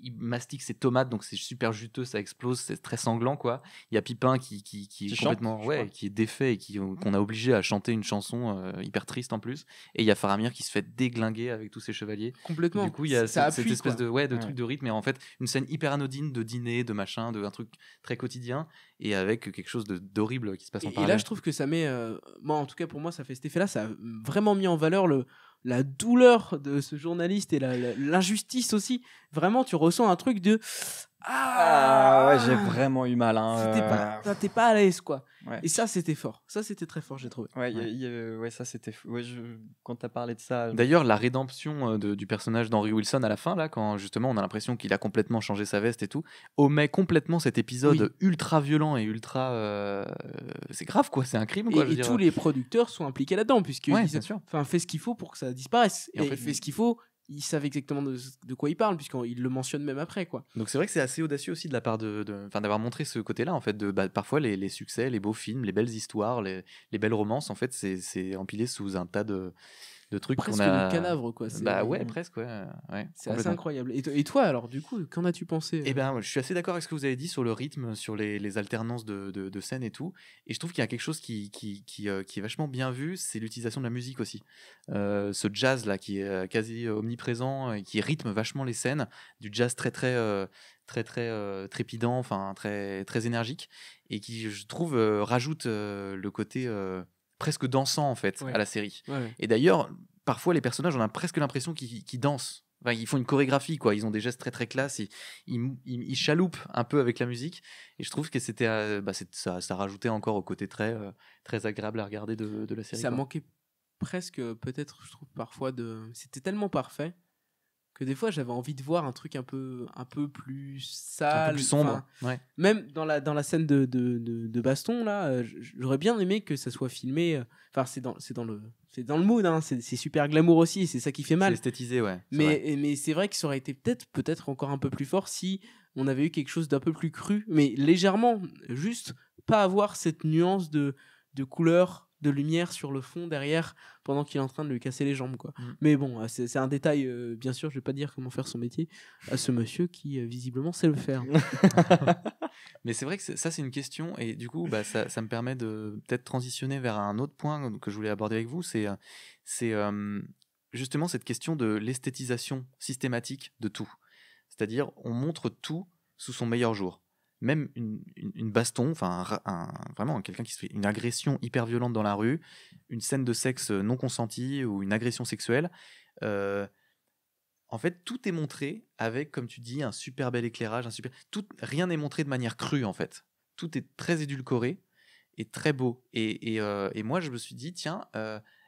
il mastique ses tomates, donc c'est super juteux, ça explose, c'est très sanglant, quoi. Il y a Pipin qui est chante, complètement, je crois. qui est défait et qu'on a obligé à chanter une chanson hyper triste en plus. Et il y a Faramir qui se fait déglinguer avec tous ses chevaliers. Complètement. Du coup, il y a Ça cette appuie, espèce quoi. de truc de rythme, et en fait, une scène hyper anodine de dîner, de machin, de un truc très quotidien, et avec quelque chose d'horrible qui se passe en Et parallèle. là, je trouve que ça met, moi en tout cas pour moi, ça fait cet effet-là, ça a vraiment mis en valeur la douleur de ce journaliste et l'injustice aussi. Vraiment, tu ressens un truc de Ouais, j'ai vraiment eu mal. t'es pas à l'aise, quoi. Ouais. Et ça, c'était fort. Ça, c'était très fort, j'ai trouvé. Ouais, ça c'était fou. Ouais, quand t'as parlé de ça. D'ailleurs, la rédemption du personnage d'Henry Wilson à la fin, là, quand justement on a l'impression qu'il a complètement changé sa veste et tout, omet complètement cet épisode ultra violent et ultra. C'est grave, quoi, c'est un crime, quoi. Et tous les producteurs sont impliqués là-dedans, puisqu'ils Ouais, disent bien sûr. fais ce qu'il faut pour que ça disparaisse. Et en fait, fait ce qu'il faut. Ils savent exactement de quoi ils parlent, puisqu'ils le mentionnent même après, quoi. Donc c'est vrai que c'est assez audacieux aussi de la part d'avoir montré ce côté-là, en fait, parfois les succès, les beaux films, les belles histoires, les belles romances, en fait, c'est empilé sous un tas de trucs Presque qu'on a. de cadavres, quoi. Bah ouais, presque, ouais. C'est assez incroyable. Et toi, alors, du coup, qu'en as-tu pensé Eh ben, je suis assez d'accord avec ce que vous avez dit sur le rythme, sur les alternances de scènes et tout. Et je trouve qu'il y a quelque chose qui est vachement bien vu, c'est l'utilisation de la musique aussi. Ce jazz là qui est quasi omniprésent et qui rythme vachement les scènes, du jazz très trépidant, enfin très très énergique, et qui, je trouve, rajoute le côté presque dansant en fait à la série. Ouais. Et d'ailleurs, parfois les personnages, on a presque l'impression qu'ils dansent. Enfin, ils font une chorégraphie, quoi. Ils ont des gestes très très classe. Ils chaloupent un peu avec la musique. Et je trouve que c'était, ça rajoutait encore au côté très très agréable à regarder de la série. Ça quoi. manquait presque, peut-être, je trouve parfois c'était tellement parfait que des fois j'avais envie de voir un truc un peu plus sale, un peu plus sombre. Ouais. Même dans la scène de baston là, j'aurais bien aimé que ça soit filmé. Enfin, c'est dans le mood, hein, c'est super glamour aussi, et c'est ça qui fait C'est mal. esthétisé, ouais. Mais c'est vrai que ça aurait été peut-être encore un peu plus fort si on avait eu quelque chose d'un peu plus cru, mais légèrement, juste pas avoir cette nuance de couleur, de lumière sur le fond derrière pendant qu'il est en train de lui casser les jambes, quoi. Mais bon, c'est un détail, bien sûr, je vais pas dire comment faire son métier à ce monsieur qui visiblement sait le faire. Mais c'est vrai que ça, c'est une question, et du coup, ça me permet de peut-être transitionner vers un autre point que je voulais aborder avec vous, c'est justement cette question de l'esthétisation systématique de tout. C'est-à-dire, on montre tout sous son meilleur jour. même une baston, enfin vraiment quelqu'un qui se fait une agression hyper violente dans la rue, une scène de sexe non consentie ou une agression sexuelle, en fait, tout est montré avec, comme tu dis, un super bel éclairage, rien n'est montré de manière crue, en fait. Tout est très édulcoré et très beau. Et moi, je me suis dit, tiens,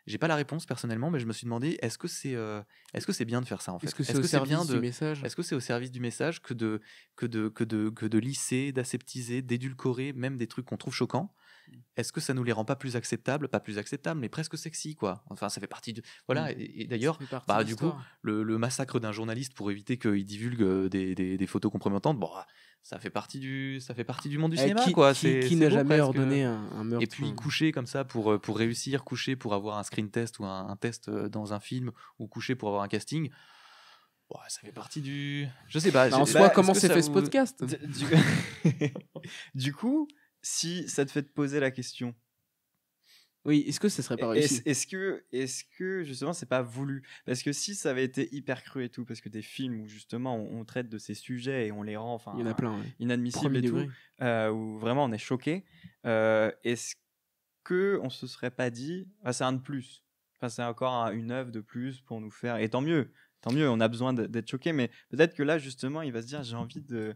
j'ai pas la réponse personnellement, mais je me suis demandé, est-ce que c'est bien de faire ça, en fait? Est-ce que c'est au service du message? Est-ce que c'est au service du message que de lisser, d'aseptiser, d'édulcorer même des trucs qu'on trouve choquants? Est-ce que ça nous les rend pas plus acceptables, mais presque sexy, quoi? Enfin, ça fait partie de... Voilà, et d'ailleurs, Ça fait partie de du coup, l'histoire. le massacre d'un journaliste pour éviter qu'il divulgue des photos compromettantes, bon, ça fait partie du monde du cinéma, quoi. Qui C'est n'a beau, jamais presque. ordonné un meurtre? Et puis coucher comme ça pour réussir, coucher pour avoir un screen test ou un test dans un film, ou coucher pour avoir un casting, bon, ça fait partie du... Je sais pas. En soi, comment s'est fait ce podcast? Du coup, si ça te fait te poser la question, Oui, est-ce que ça serait pas réussi? est-ce que justement c'est pas voulu? Parce que si ça avait été hyper cru et tout, parce que des films où justement on traite de ces sujets et on les rend enfin Il y en a plein, ouais. inadmissibles Premier et tout, degré. où vraiment on est choqué, est-ce que on se serait pas dit, c'est un de plus, enfin c'est encore une œuvre de plus pour nous faire, et tant mieux, on a besoin d'être choqué, mais peut-être que là justement il va se dire j'ai envie de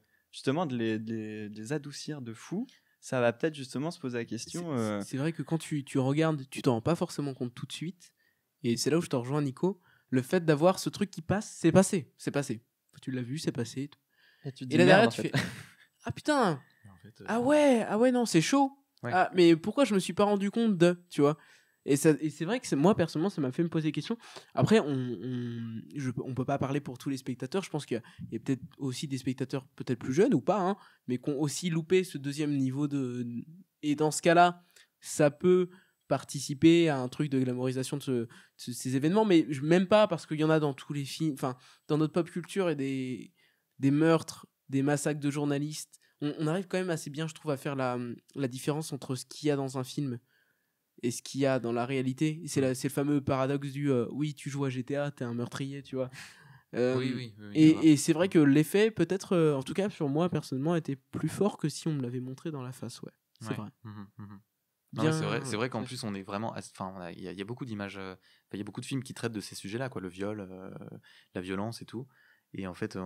les adoucir de fou. Ça va peut-être justement se poser la question. C'est vrai que quand tu regardes, tu t'en rends pas forcément compte tout de suite. Et c'est là où je te rejoins, Nico. Le fait d'avoir ce truc qui passe, c'est passé. C'est passé. Tu l'as vu, c'est passé. Et, tout. Et tu te Et dis, là merde, derrière, en tu fait. fais ah putain, En fait, ah ouais, non, c'est chaud. Ouais. Ah, mais pourquoi je me suis pas rendu compte de, tu vois? Et c'est vrai que moi, personnellement, ça m'a fait me poser des questions. Après, on peut pas parler pour tous les spectateurs. Je pense qu'il y a peut-être aussi des spectateurs peut-être plus jeunes ou pas, hein, mais qui ont aussi loupé ce deuxième niveau de... Et dans ce cas-là, ça peut participer à un truc de glamorisation de ces événements, mais même pas, parce qu'il y en a dans tous les films, enfin, dans notre pop culture, et des meurtres, des massacres de journalistes. On arrive quand même assez bien, je trouve, à faire la différence entre ce qu'il y a dans un film et ce qu'il y a dans la réalité. C'est le fameux paradoxe du oui, tu joues à GTA, t'es un meurtrier, tu vois. Oui, Et c'est vrai que l'effet, peut-être, en tout cas sur moi personnellement, était plus fort que si on me l'avait montré dans la face, ouais. C'est vrai. Non, mais c'est vrai qu'en plus on est vraiment, enfin, il y a beaucoup d'images, il y a beaucoup de films qui traitent de ces sujets-là, quoi, le viol, la violence et tout. Et en fait,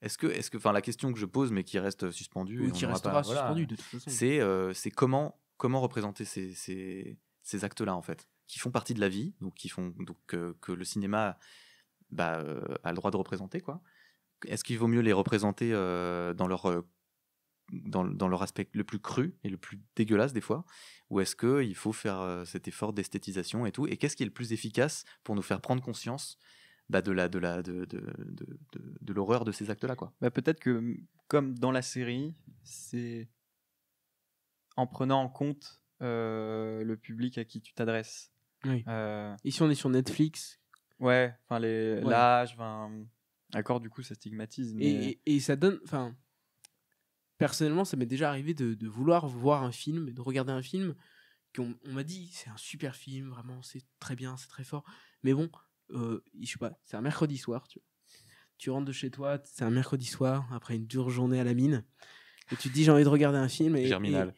est-ce que, enfin, la question que je pose, mais qui reste suspendue, Oui, et on qui n'aura restera pas, voilà, suspendu de toute façon. c'est comment représenter ces actes-là, en fait, qui font partie de la vie, donc que le cinéma a le droit de représenter, quoi. Est-ce qu'il vaut mieux les représenter dans leur aspect le plus cru et le plus dégueulasse des fois, ou est-ce qu'il faut faire cet effort d'esthétisation et tout, et qu'est-ce qui est le plus efficace pour nous faire prendre conscience de l'horreur de ces actes-là, quoi. Peut-être que, comme dans la série, c'est en prenant en compte le public à qui tu t'adresses. Oui. Ici, on est sur Netflix. Ouais, enfin l'âge, d'accord, du coup, ça stigmatise. Mais... Et ça donne... Enfin, personnellement, ça m'est déjà arrivé de vouloir voir un film, de regarder un film, on m'a dit, c'est un super film, vraiment, c'est très bien, c'est très fort. Mais bon, je sais pas, c'est un mercredi soir, tu rentres de chez toi, c'est un mercredi soir, après une dure journée à la mine, et tu te dis, j'ai envie de regarder un film. Germinal.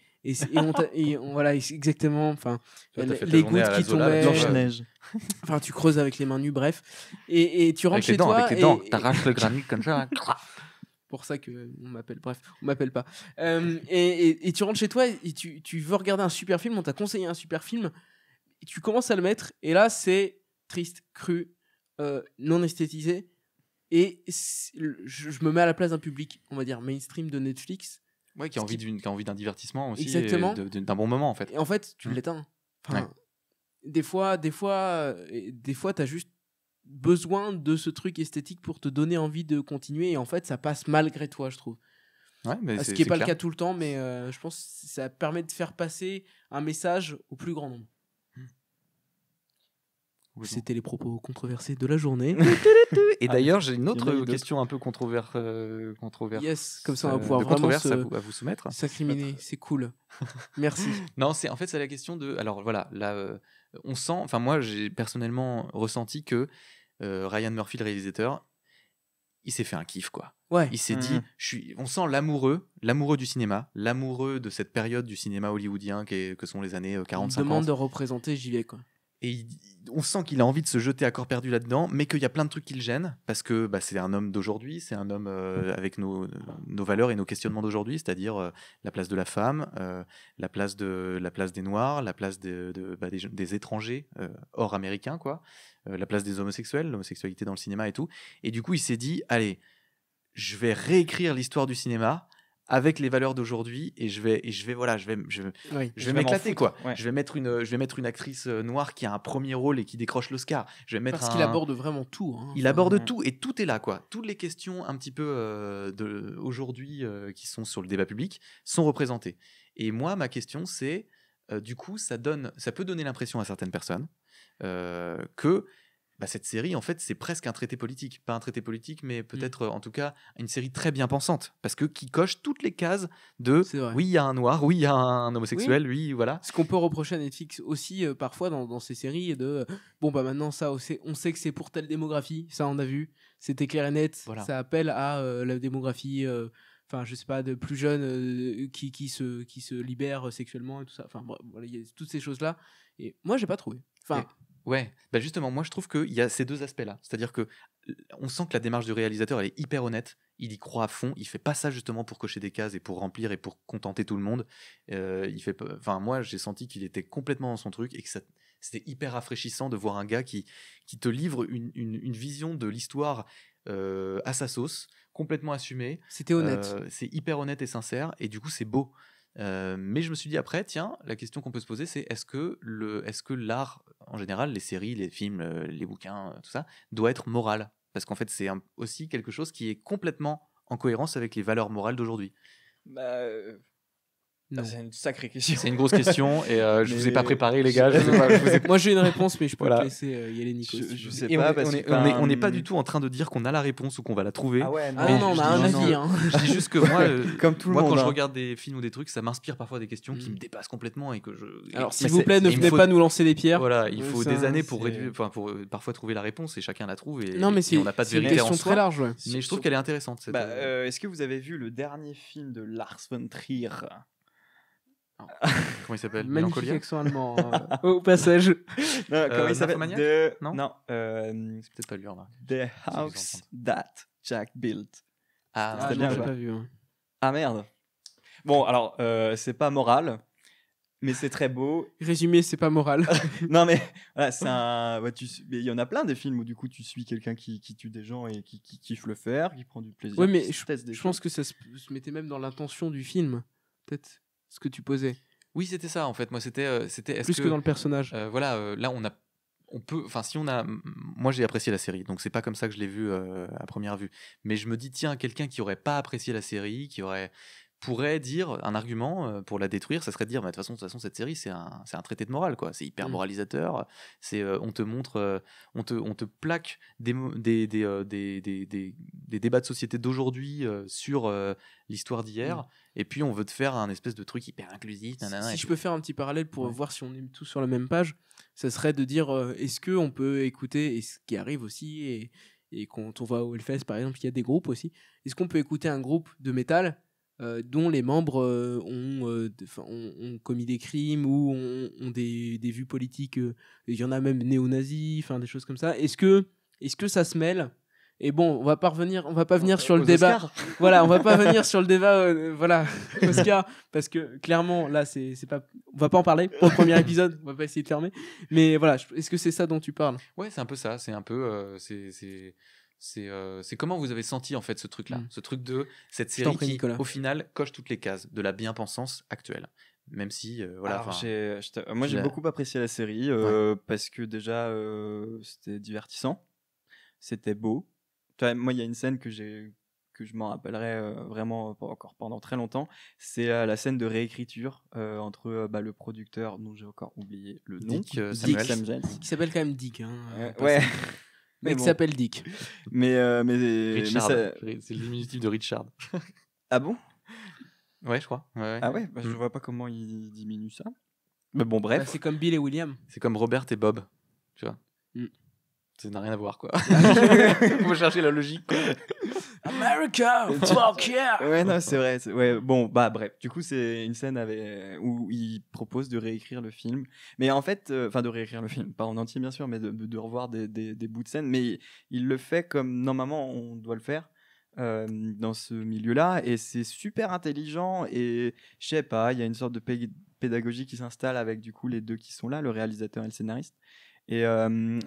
Voilà, exactement, enfin, les gouttes qui tombaient, Blanche-Neige. Enfin, tu creuses avec les mains nues, bref, et tu rentres avec chez les dents, toi, avec les dents, t'arraches le granit comme ça. Pour ça que on m'appelle, bref, on m'appelle pas. Et tu rentres chez toi et tu veux regarder un super film, on t'a conseillé un super film, et tu commences à le mettre, et là c'est triste, cru, non esthétisé, et je me mets à la place d'un public, on va dire mainstream de Netflix. Ouais, qui a envie d'un divertissement aussi. Exactement. Et d'un bon moment, en fait. Et en fait, tu l'éteins. Enfin, des fois, t'as juste besoin de ce truc esthétique pour te donner envie de continuer, et en fait, ça passe malgré toi, je trouve. Ouais, mais Ce qui n'est pas le cas tout le temps, mais je pense que ça permet de faire passer un message au plus grand nombre. C'était les propos controversés de la journée. Et d'ailleurs, j'ai une autre question un peu controverse. Yes, comme ça on va pouvoir vraiment à vous soumettre. S'incriminer, c'est cool. Merci. Non, en fait, c'est la question de... Alors voilà, là, on sent... Enfin, moi, j'ai personnellement ressenti que Ryan Murphy, le réalisateur, il s'est fait un kiff, quoi. Ouais. Il s'est Mhm. dit, on sent l'amoureux du cinéma, l'amoureux de cette période du cinéma hollywoodien que sont les années On 40-50. me demande de représenter, j'y vais quoi. Et on sent qu'il a envie de se jeter à corps perdu là-dedans, mais qu'il y a plein de trucs qui le gênent, parce que c'est un homme d'aujourd'hui, c'est un homme avec nos valeurs et nos questionnements d'aujourd'hui, c'est-à-dire la place de la femme, la place des Noirs, la place des étrangers hors américains, quoi, la place des homosexuels, l'homosexualité dans le cinéma et tout. Et du coup, il s'est dit, allez, je vais réécrire l'histoire du cinéma avec les valeurs d'aujourd'hui et je vais Oui. je vais m'éclater foutre, quoi. ouais. Je vais mettre une actrice noire qui a un premier rôle et qui décroche l'Oscar. Je vais mettre Parce qu'il aborde vraiment tout. Hein. il aborde tout et tout est là quoi. Toutes les questions un petit peu aujourd'hui qui sont sur le débat public sont représentées. Et moi ma question c'est du coup ça peut donner l'impression à certaines personnes que cette série, en fait, c'est presque un traité politique. Pas un traité politique, mais peut-être, en tout cas, une série très bien pensante. Parce que qui coche toutes les cases de C'est vrai. oui, il y a un noir, oui, il y a un homosexuel, oui, voilà. Ce qu'on peut reprocher à Netflix aussi, parfois, dans ces séries, de maintenant, ça, on sait que c'est pour telle démographie, ça, on a vu. C'était clair et net. Voilà. Ça appelle à la démographie. Enfin, je sais pas, de plus jeunes qui se libèrent sexuellement et tout ça. Enfin, bref, voilà, il y a toutes ces choses-là. Et moi, j'ai pas trouvé. Enfin, Ouais, justement, moi je trouve qu'il y a ces deux aspects-là. C'est-à-dire que on sent que la démarche du réalisateur, elle est hyper honnête. Il y croit à fond. Il fait pas ça justement pour cocher des cases et pour remplir et pour contenter tout le monde. Moi, j'ai senti qu'il était complètement dans son truc et que c'était hyper rafraîchissant de voir un gars qui te livre une vision de l'histoire à sa sauce, complètement assumée. c'était honnête. C'est hyper honnête et sincère et du coup c'est beau. Mais je me suis dit après, tiens, la question qu'on peut se poser, c'est est-ce que l'art, en général, les séries, les films, les bouquins, tout ça, doit être moral? Parce qu'en fait, c'est aussi quelque chose qui est complètement en cohérence avec les valeurs morales d'aujourd'hui. Non. C'est une sacrée question. C'est une grosse question et je vous ai Mais- pas préparé, les gars. Je sais pas, je vous ai- Moi, j'ai une réponse, mais je peux Voilà. te laisser y aller, Nico. si tu Je veux. sais Et pas, on parce est- que, on n'est pas du tout en train de dire qu'on a la réponse ou qu'on va la trouver. Ah ouais, Ah non, on a un je dis avis. Hein. Je dis juste que moi, Comme tout le moi monde. quand je hein. regarde des films ou des trucs, ça m'inspire parfois des questions qui Mm. me dépassent complètement et que je. Alors, et- s'il mais vous c'est- plaît, ne et il me venez faut- pas nous lancer des pierres. Voilà, il faut Ça, des années pour c'est- parfois trouver la réponse et chacun la trouve et, Non, mais et on n'a pas de c'est une vérité en question soi. très large. Ouais. Mais je trouve qu'elle est intéressante. Cette, Est-ce que vous avez vu le dernier film de Lars von Trier? comment il s'appelle? Magnifique Mélancolia. accent allemand. Au passage. Non, comment il s'appelle? Nymphomaniac? Non. Non. C'est peut-être pas lui, remarque. The House That Jack Built. Ah, Ah, C'était non, bien, j'ai quoi. pas vu. Hein. Ah merde. Bon, alors, c'est pas moral, mais c'est très beau. Résumé, c'est pas moral. Non, mais voilà, c'est un. Ouais, mais il y en a plein des films où du coup tu suis quelqu'un qui tue des gens et qui kiffe le faire, qui prend du plaisir. Oui, mais qui teste des je pense que ça se mettait même dans l'intention du film. Peut-être ce que tu posais. oui, c'était ça en fait. Moi, c'était. Est-ce Plus que dans le personnage. là, on peut. Enfin, si on a. Moi, j'ai apprécié la série, donc c'est pas comme ça que je l'ai vu à première vue. Mais je me dis, tiens, quelqu'un qui aurait pas apprécié la série, pourrait dire un argument pour la détruire, ça serait de dire de toute façon cette série c'est un traité de morale quoi, c'est hyper moralisateur, c'est on te montre on te plaque des débats de société d'aujourd'hui sur l'histoire d'hier et puis on veut te faire un espèce de truc hyper inclusif. Si je peux faire un petit parallèle pour Ouais. voir si on est tous sur la même page, ça serait de dire est-ce qu'on peut écouter, et ce qui arrive aussi, et quand on va au Hellfest par exemple, il y a des groupes aussi, est-ce qu'on peut écouter un groupe de métal dont les membres ont commis des crimes ou ont des vues politiques, il y en a même néo-nazis, enfin des choses comme ça. Est-ce que ça se mêle? Et bon, on va pas venir sur le Aux débat. Oscars. Voilà, on va pas venir sur le débat. Voilà, Oscar, parce que clairement là, c'est pas, on va pas en parler pour le premier épisode. On va pas essayer de fermer. Mais voilà, est-ce que c'est ça dont tu parles? Ouais, c'est un peu ça, c'est un peu c'est comment vous avez senti en fait ce truc-là, ce truc de cette Je t'en série prie, qui Nicolas. au final coche toutes les cases de la bien-pensance actuelle, même si voilà. Alors, enfin, moi j'ai la- beaucoup apprécié la série parce que déjà c'était divertissant, c'était beau. Tu vois, moi il y a une scène que je m'en rappellerai vraiment encore pendant très longtemps, c'est la scène de réécriture entre le producteur dont j'ai encore oublié le nom, Dick Samuels. Samuels. Qui s'appelle quand même Dick. Hein, Ouais, mais mais qui bon. s'appelle Dick. mais Richard, ça- c'est le diminutif de Richard. Ah bon? Ouais, je crois. Ouais. Ah ouais, je vois pas comment il diminue ça. Mais bon, bref. Bah, c'est comme Bill et William. C'est comme Robert et Bob, tu vois. Mm. Ça n'a rien à voir, quoi. Faut chercher la logique, quoi. America, fuck yeah. Ouais, non, c'est vrai. Ouais, bon, bah bref. Du coup, c'est une scène où il propose de réécrire le film. Mais en fait, enfin, de réécrire le film, pas en entier bien sûr, mais de revoir des bouts de scène. Mais il le fait comme normalement on doit le faire dans ce milieu-là. Et c'est super intelligent. Et je sais pas, il y a une sorte de pédagogie qui s'installe avec du coup les deux qui sont là, le réalisateur et le scénariste. Et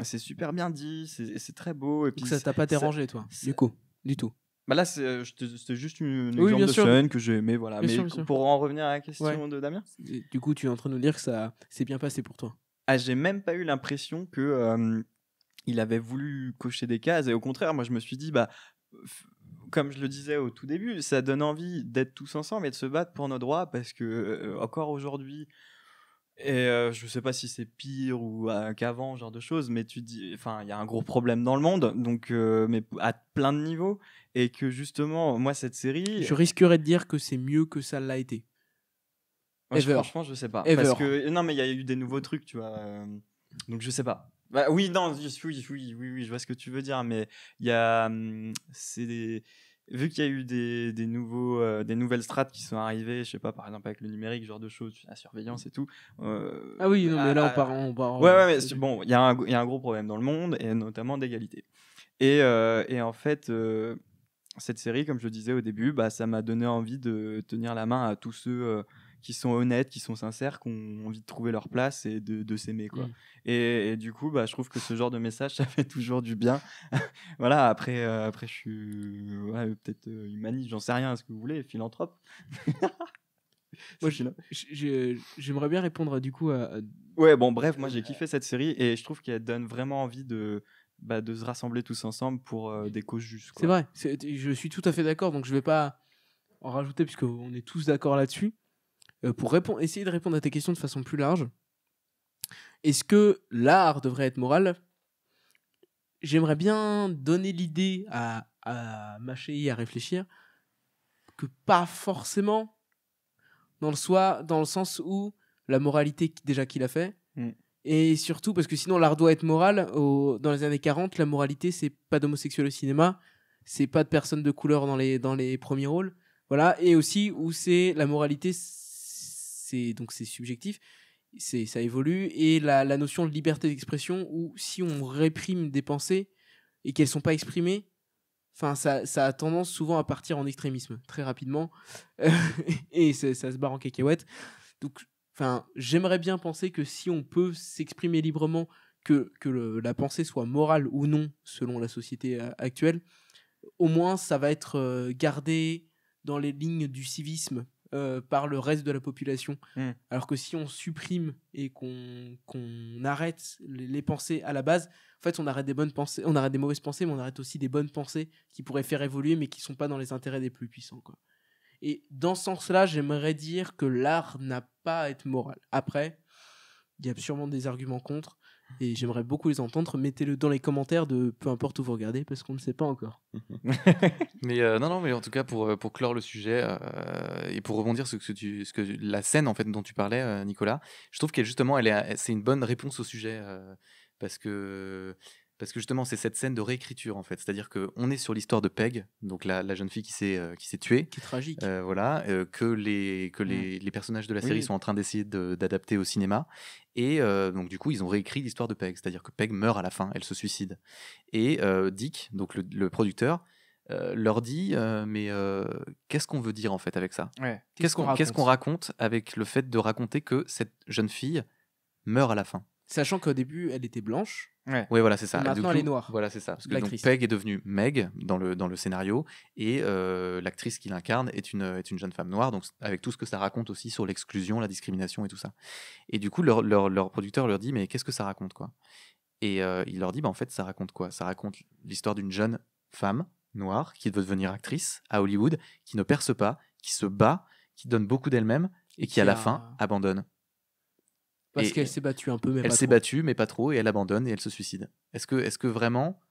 c'est super bien dit, c'est très beau. Et puis Donc ça t'a pas dérangé, toi, du coup, du tout. bah là, c'était juste une Oui, exemple bien de sûr. scène que j'ai aimé, voilà. Bien Mais sûr, bien sûr. pour en revenir à la question Ouais. de Damien, Et du coup, tu es en train de nous dire que ça s'est bien passé pour toi. j'ai même pas eu l'impression que il avait voulu cocher des cases. Et au contraire, moi, je me suis dit, bah, comme je le disais au tout début, ça donne envie d'être tous ensemble et de se battre pour nos droits parce que encore aujourd'hui. Et je sais pas si c'est pire ou qu'avant, ce genre de choses, mais tu dis, enfin, il y a un gros problème dans le monde, donc mais à plein de niveaux, et que justement, moi, cette série, Je risquerais de dire que c'est mieux que ça l'a été. moi, Ever. franchement, je sais pas, Ever. parce que non, mais il y a eu des nouveaux trucs, tu vois, donc je sais pas. Bah, oui, non, oui, je vois ce que tu veux dire, mais il y a, vu qu'il y a eu des nouvelles strates qui sont arrivées, je sais pas, par exemple avec le numérique, ce genre de choses, la surveillance et tout. Ah oui, non, mais là, on part. Ouais, mais bon, il y a un gros problème dans le monde, et notamment d'égalité. Et en fait, cette série, comme je le disais au début, bah, ça m'a donné envie de tenir la main à tous ceux qui sont honnêtes, qui sont sincères, qui ont envie de trouver leur place et de s'aimer, quoi. Et du coup, bah, je trouve que ce genre de message, ça fait toujours du bien. Voilà, après, je suis peut-être humaniste, j'en sais rien, ce que vous voulez, philanthrope. Moi, j'aimerais bien répondre du coup à. Ouais, bon, bref, moi j'ai kiffé cette série et je trouve qu'elle donne vraiment envie de se rassembler tous ensemble pour des causes justes, quoi. C'est vrai, je suis tout à fait d'accord, donc je vais pas en rajouter puisqu'on est tous d'accord là-dessus. Pour essayer de répondre à tes questions de façon plus large, est-ce que l'art devrait être moral ? J'aimerais bien donner l'idée à mâcher et à réfléchir que pas forcément, dans le sens où la moralité déjà qu'il a fait, et surtout parce que sinon l'art doit être moral. Dans les années 40, la moralité, c'est pas d'homosexuels au cinéma, c'est pas de personnes de couleur dans les premiers rôles, voilà. Et aussi où c'est la moralité, c'est subjectif, ça évolue, et la notion de liberté d'expression, où si on réprime des pensées et qu'elles sont pas exprimées, enfin ça a tendance souvent à partir en extrémisme très rapidement et ça se barre en cacahuète. Donc j'aimerais bien penser que si on peut s'exprimer librement, que la pensée soit morale ou non selon la société actuelle, au moins ça va être gardé dans les lignes du civisme par le reste de la population. Alors que si on supprime et qu'on arrête les pensées à la base, en fait on arrête des bonnes pensées, on arrête des mauvaises pensées, mais on arrête aussi des bonnes pensées qui pourraient faire évoluer mais qui sont pas dans les intérêts des plus puissants, quoi. Et dans ce sens-là, j'aimerais dire que l'art n'a pas à être moral. Après, il y a sûrement des arguments contre, et j'aimerais beaucoup les entendre. Mettez-le dans les commentaires de peu importe où vous regardez, parce qu'on ne sait pas encore. Mais non, mais en tout cas, pour clore le sujet et pour rebondir sur la scène en fait dont tu parlais, Nicolas, je trouve qu'elle justement, c'est une bonne réponse au sujet parce que justement, c'est cette scène de réécriture en fait. C'est-à-dire qu'on est sur l'histoire de Peg, donc la jeune fille qui s'est tuée. Qui est tragique. Voilà, que les personnages de la série sont en train d'essayer d'adapter au cinéma. Et donc du coup, ils ont réécrit l'histoire de Peg. C'est-à-dire que Peg meurt à la fin, elle se suicide. Et Dick, donc le producteur, leur dit mais qu'est-ce qu'on veut dire en fait avec ça ? Qu'est-ce qu'on raconte avec le fait de raconter que cette jeune fille meurt à la fin ? Sachant qu'au début, elle était blanche. Oui, voilà, c'est ça. Maintenant, elle est noire. Voilà, c'est ça. Parce que donc, Peg est devenue Meg dans le scénario, et l'actrice qui l'incarne est une jeune femme noire, donc avec tout ce que ça raconte aussi sur l'exclusion, la discrimination et tout ça. Et du coup, leur producteur leur dit mais qu'est-ce que ça raconte, quoi ? Et il leur dit en fait, ça raconte quoi ? Ça raconte l'histoire d'une jeune femme noire qui veut devenir actrice à Hollywood, qui ne perce pas, qui se bat, qui donne beaucoup d'elle-même et qui à la fin abandonne. Parce qu'elle s'est battue un peu, mais pas trop. Elle s'est battue, mais pas trop, et elle abandonne et elle se suicide. Est-ce que vraiment...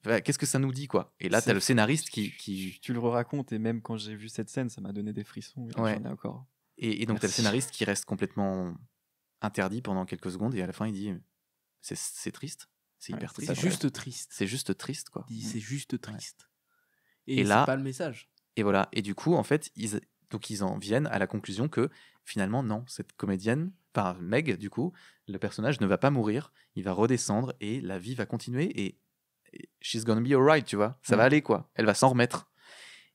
Qu'est-ce que ça nous dit, quoi ? Et là, t'as le scénariste qui... Tu le racontes, et même quand j'ai vu cette scène, ça m'a donné des frissons. Et ouais. J'en ai encore. Et donc, t'as le scénariste qui reste complètement interdit pendant quelques secondes, et à la fin, il dit c'est triste, c'est hyper triste. C'est juste triste. C'est juste triste, quoi. C'est juste triste. Et Et c'est là- pas le message. Et voilà. Et du coup, en fait, ils en viennent à la conclusion que finalement, non, cette comédienne, enfin Meg, du coup, le personnage ne va pas mourir, il va redescendre et la vie va continuer et she's gonna be alright, tu vois. Ça va aller, quoi. Elle va s'en remettre.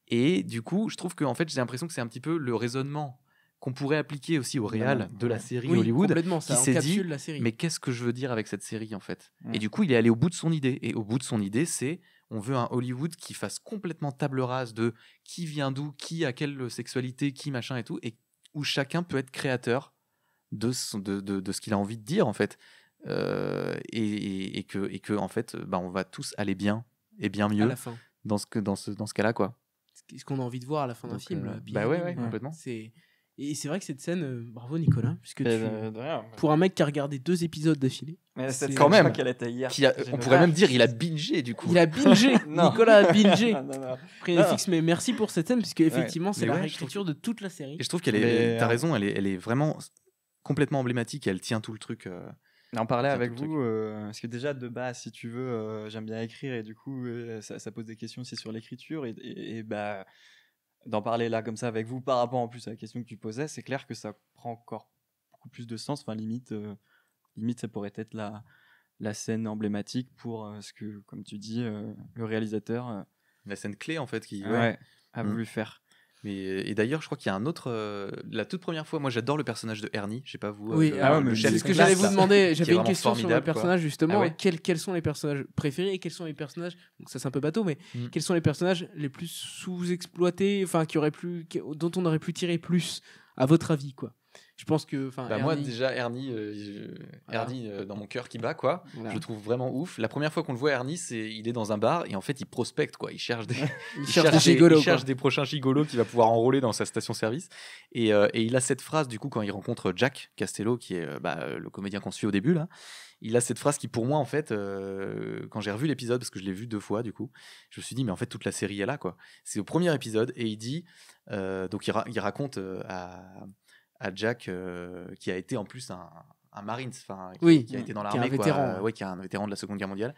Et du coup, je trouve que en fait, j'ai l'impression que c'est un petit peu le raisonnement qu'on pourrait appliquer aussi au réal de la série Oui, Hollywood, complètement, ça qui s'est dit, encapsule la série. mais qu'est-ce que je veux dire avec cette série en fait. Mm. Et du coup, il est allé au bout de son idée. Et au bout de son idée, c'est on veut un Hollywood qui fasse complètement table rase de qui vient d'où, qui a quelle sexualité, qui machin et tout, et où chacun peut être créateur de ce qu'il a envie de dire en fait. Et que en fait, bah, on va tous aller bien et bien à mieux la fin. dans ce cas-là, quoi. Ce qu'on a envie de voir à la fin d'un Donc, film. bah ouais, Billy, complètement. Et c'est vrai que cette scène, bravo Nicolas, puisque De rien. pour un mec qui a regardé 2 épisodes d'affilée, Mais cette c'est- quand scène, je crois même, qu'elle était hier. On pourrait même dire il a bingé du coup. il a bingé. Non. Nicolas a bingé. Non. Après Non. Netflix, mais merci pour cette scène, puisque effectivement, c'est Mais la ouais, réécriture de toute la série. Et je trouve qu'elle est. Mais, T'as raison, elle est vraiment complètement emblématique. Elle tient tout le truc. On parlait C'est un avec peu le vous, parce que déjà de base, si tu veux, j'aime bien écrire et du coup, ça pose des questions aussi sur l'écriture et bah, d'en parler là comme ça avec vous par rapport en plus à la question que tu posais, c'est clair que ça prend encore beaucoup plus de sens. Enfin, limite ça pourrait être la scène emblématique pour ce que, comme tu dis, le réalisateur La scène clé en fait qui. a Mm. voulu faire. Et d'ailleurs, je crois qu'il y a un autre. La toute première fois, moi j'adore le personnage de Ernie. Je sais pas vous. Oui, le alors, mais chef c'est de ce que classe, j'allais vous là. demander. est J'avais une vraiment question sur le formidable, quoi. personnage justement. Ah ouais Quels sont les personnages préférés et quels sont les personnages, donc ça c'est un peu bateau, mais Mm. quels sont les personnages les plus sous-exploités, enfin dont on aurait pu tirer plus, à votre avis, quoi. Je pense que, enfin, Bah, moi Ernie- déjà Ernie, Voilà. dans mon cœur qui bat quoi. Voilà. Je le trouve vraiment ouf. La première fois qu'on le voit Ernie, il est dans un bar et en fait il prospecte quoi. Il cherche des il cherche des gigolos, il cherche quoi. des prochains gigolos qu'il va pouvoir enrôler dans sa station-service. Et il a cette phrase du coup quand il rencontre Jack Castello qui est le comédien qu'on suit au début là. Il a cette phrase qui pour moi en fait quand j'ai revu l'épisode parce que je l'ai vu 2 fois du coup, je me suis dit mais en fait toute la série est là quoi. C'est au premier épisode et il dit donc il raconte à Jack qui a été en plus un Marines, enfin Oui, qui a été dans qui est un l'armée, quoi, vétéran, qui est un vétéran de la Seconde Guerre mondiale,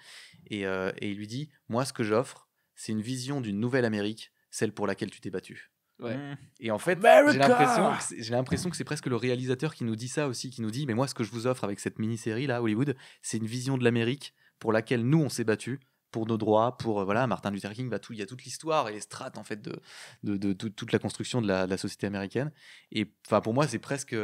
et il lui dit moi ce que j'offre c'est une vision d'une nouvelle Amérique, celle pour laquelle tu t'es battu. Ouais. Et en fait America j'ai l'impression que c'est presque le réalisateur qui nous dit ça aussi, qui nous dit mais moi ce que je vous offre avec cette mini-série là Hollywood, c'est une vision de l'Amérique pour laquelle nous on s'est battu pour nos droits, pour voilà, Martin Luther King, il y a toute l'histoire et les strates en fait de toute la construction de la société américaine. Et enfin pour moi c'est presque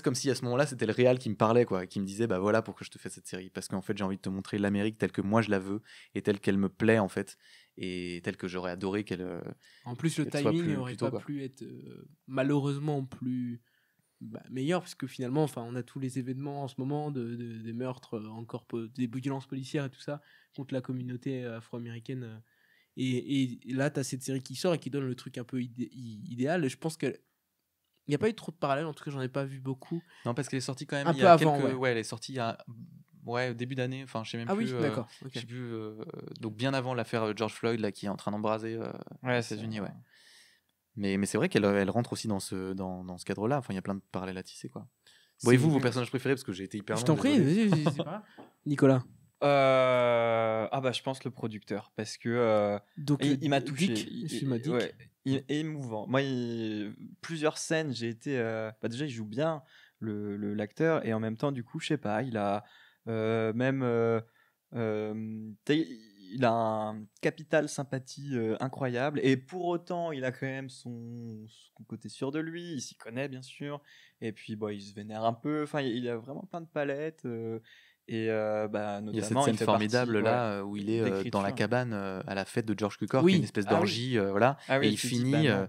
comme si à ce moment-là c'était le réal qui me parlait quoi, qui me disait bah voilà pourquoi je te fais cette série, parce qu'en fait j'ai envie de te montrer l'Amérique telle que moi je la veux et telle qu'elle me plaît en fait et telle que j'aurais adoré qu'elle. En plus, le qu'elle soit timing plus n'aurait tôt, pas quoi. pu être malheureusement plus meilleur, parce que finalement, enfin, on a tous les événements en ce moment des meurtres, des violences policières et tout ça contre la communauté afro-américaine. Et là, tu as cette série qui sort et qui donne le truc un peu idéal. Et je pense qu'il n'y a pas eu trop de parallèles, en tout cas, j'en ai pas vu beaucoup. Non parce qu'elle est sortie quand même Un il y peu a avant, quelques ouais. Elle est sortie il y a au début d'année, enfin je sais même Ah plus. oui, d'accord. ok. Je sais plus, donc bien avant l'affaire George Floyd là qui est en train d'embraser Ouais, aux États-Unis, ouais. Mais c'est vrai qu'elle rentre aussi dans ce cadre-là. Enfin, il y a plein de parallèles à tisser, quoi. Bon, et C'est- vous, vos personnages préférés, parce que j'ai été hyper Je long. t'en prie, désolé. vas-y, c'est pas grave. Nicolas. Je pense le producteur parce que Donc, il m'a touché. Dick, excuse-moi, Dick. Ouais, il est émouvant. Moi, plusieurs scènes, j'ai été. Déjà, il joue bien l'acteur et en même temps, du coup, je sais pas, il a même. Il a un capital sympathie incroyable et pour autant, il a quand même son côté sûr de lui. Il s'y connaît bien sûr et puis il se vénère un peu. Enfin, il a vraiment plein de palettes. Et notamment, Il y a cette scène fait formidable partie, là où il est d'écriture. dans la cabane à la fête de George Cukor, Oui. qui est une espèce Ah oui. d'orgie, voilà. Ah oui, Et il tu dis, finit, non.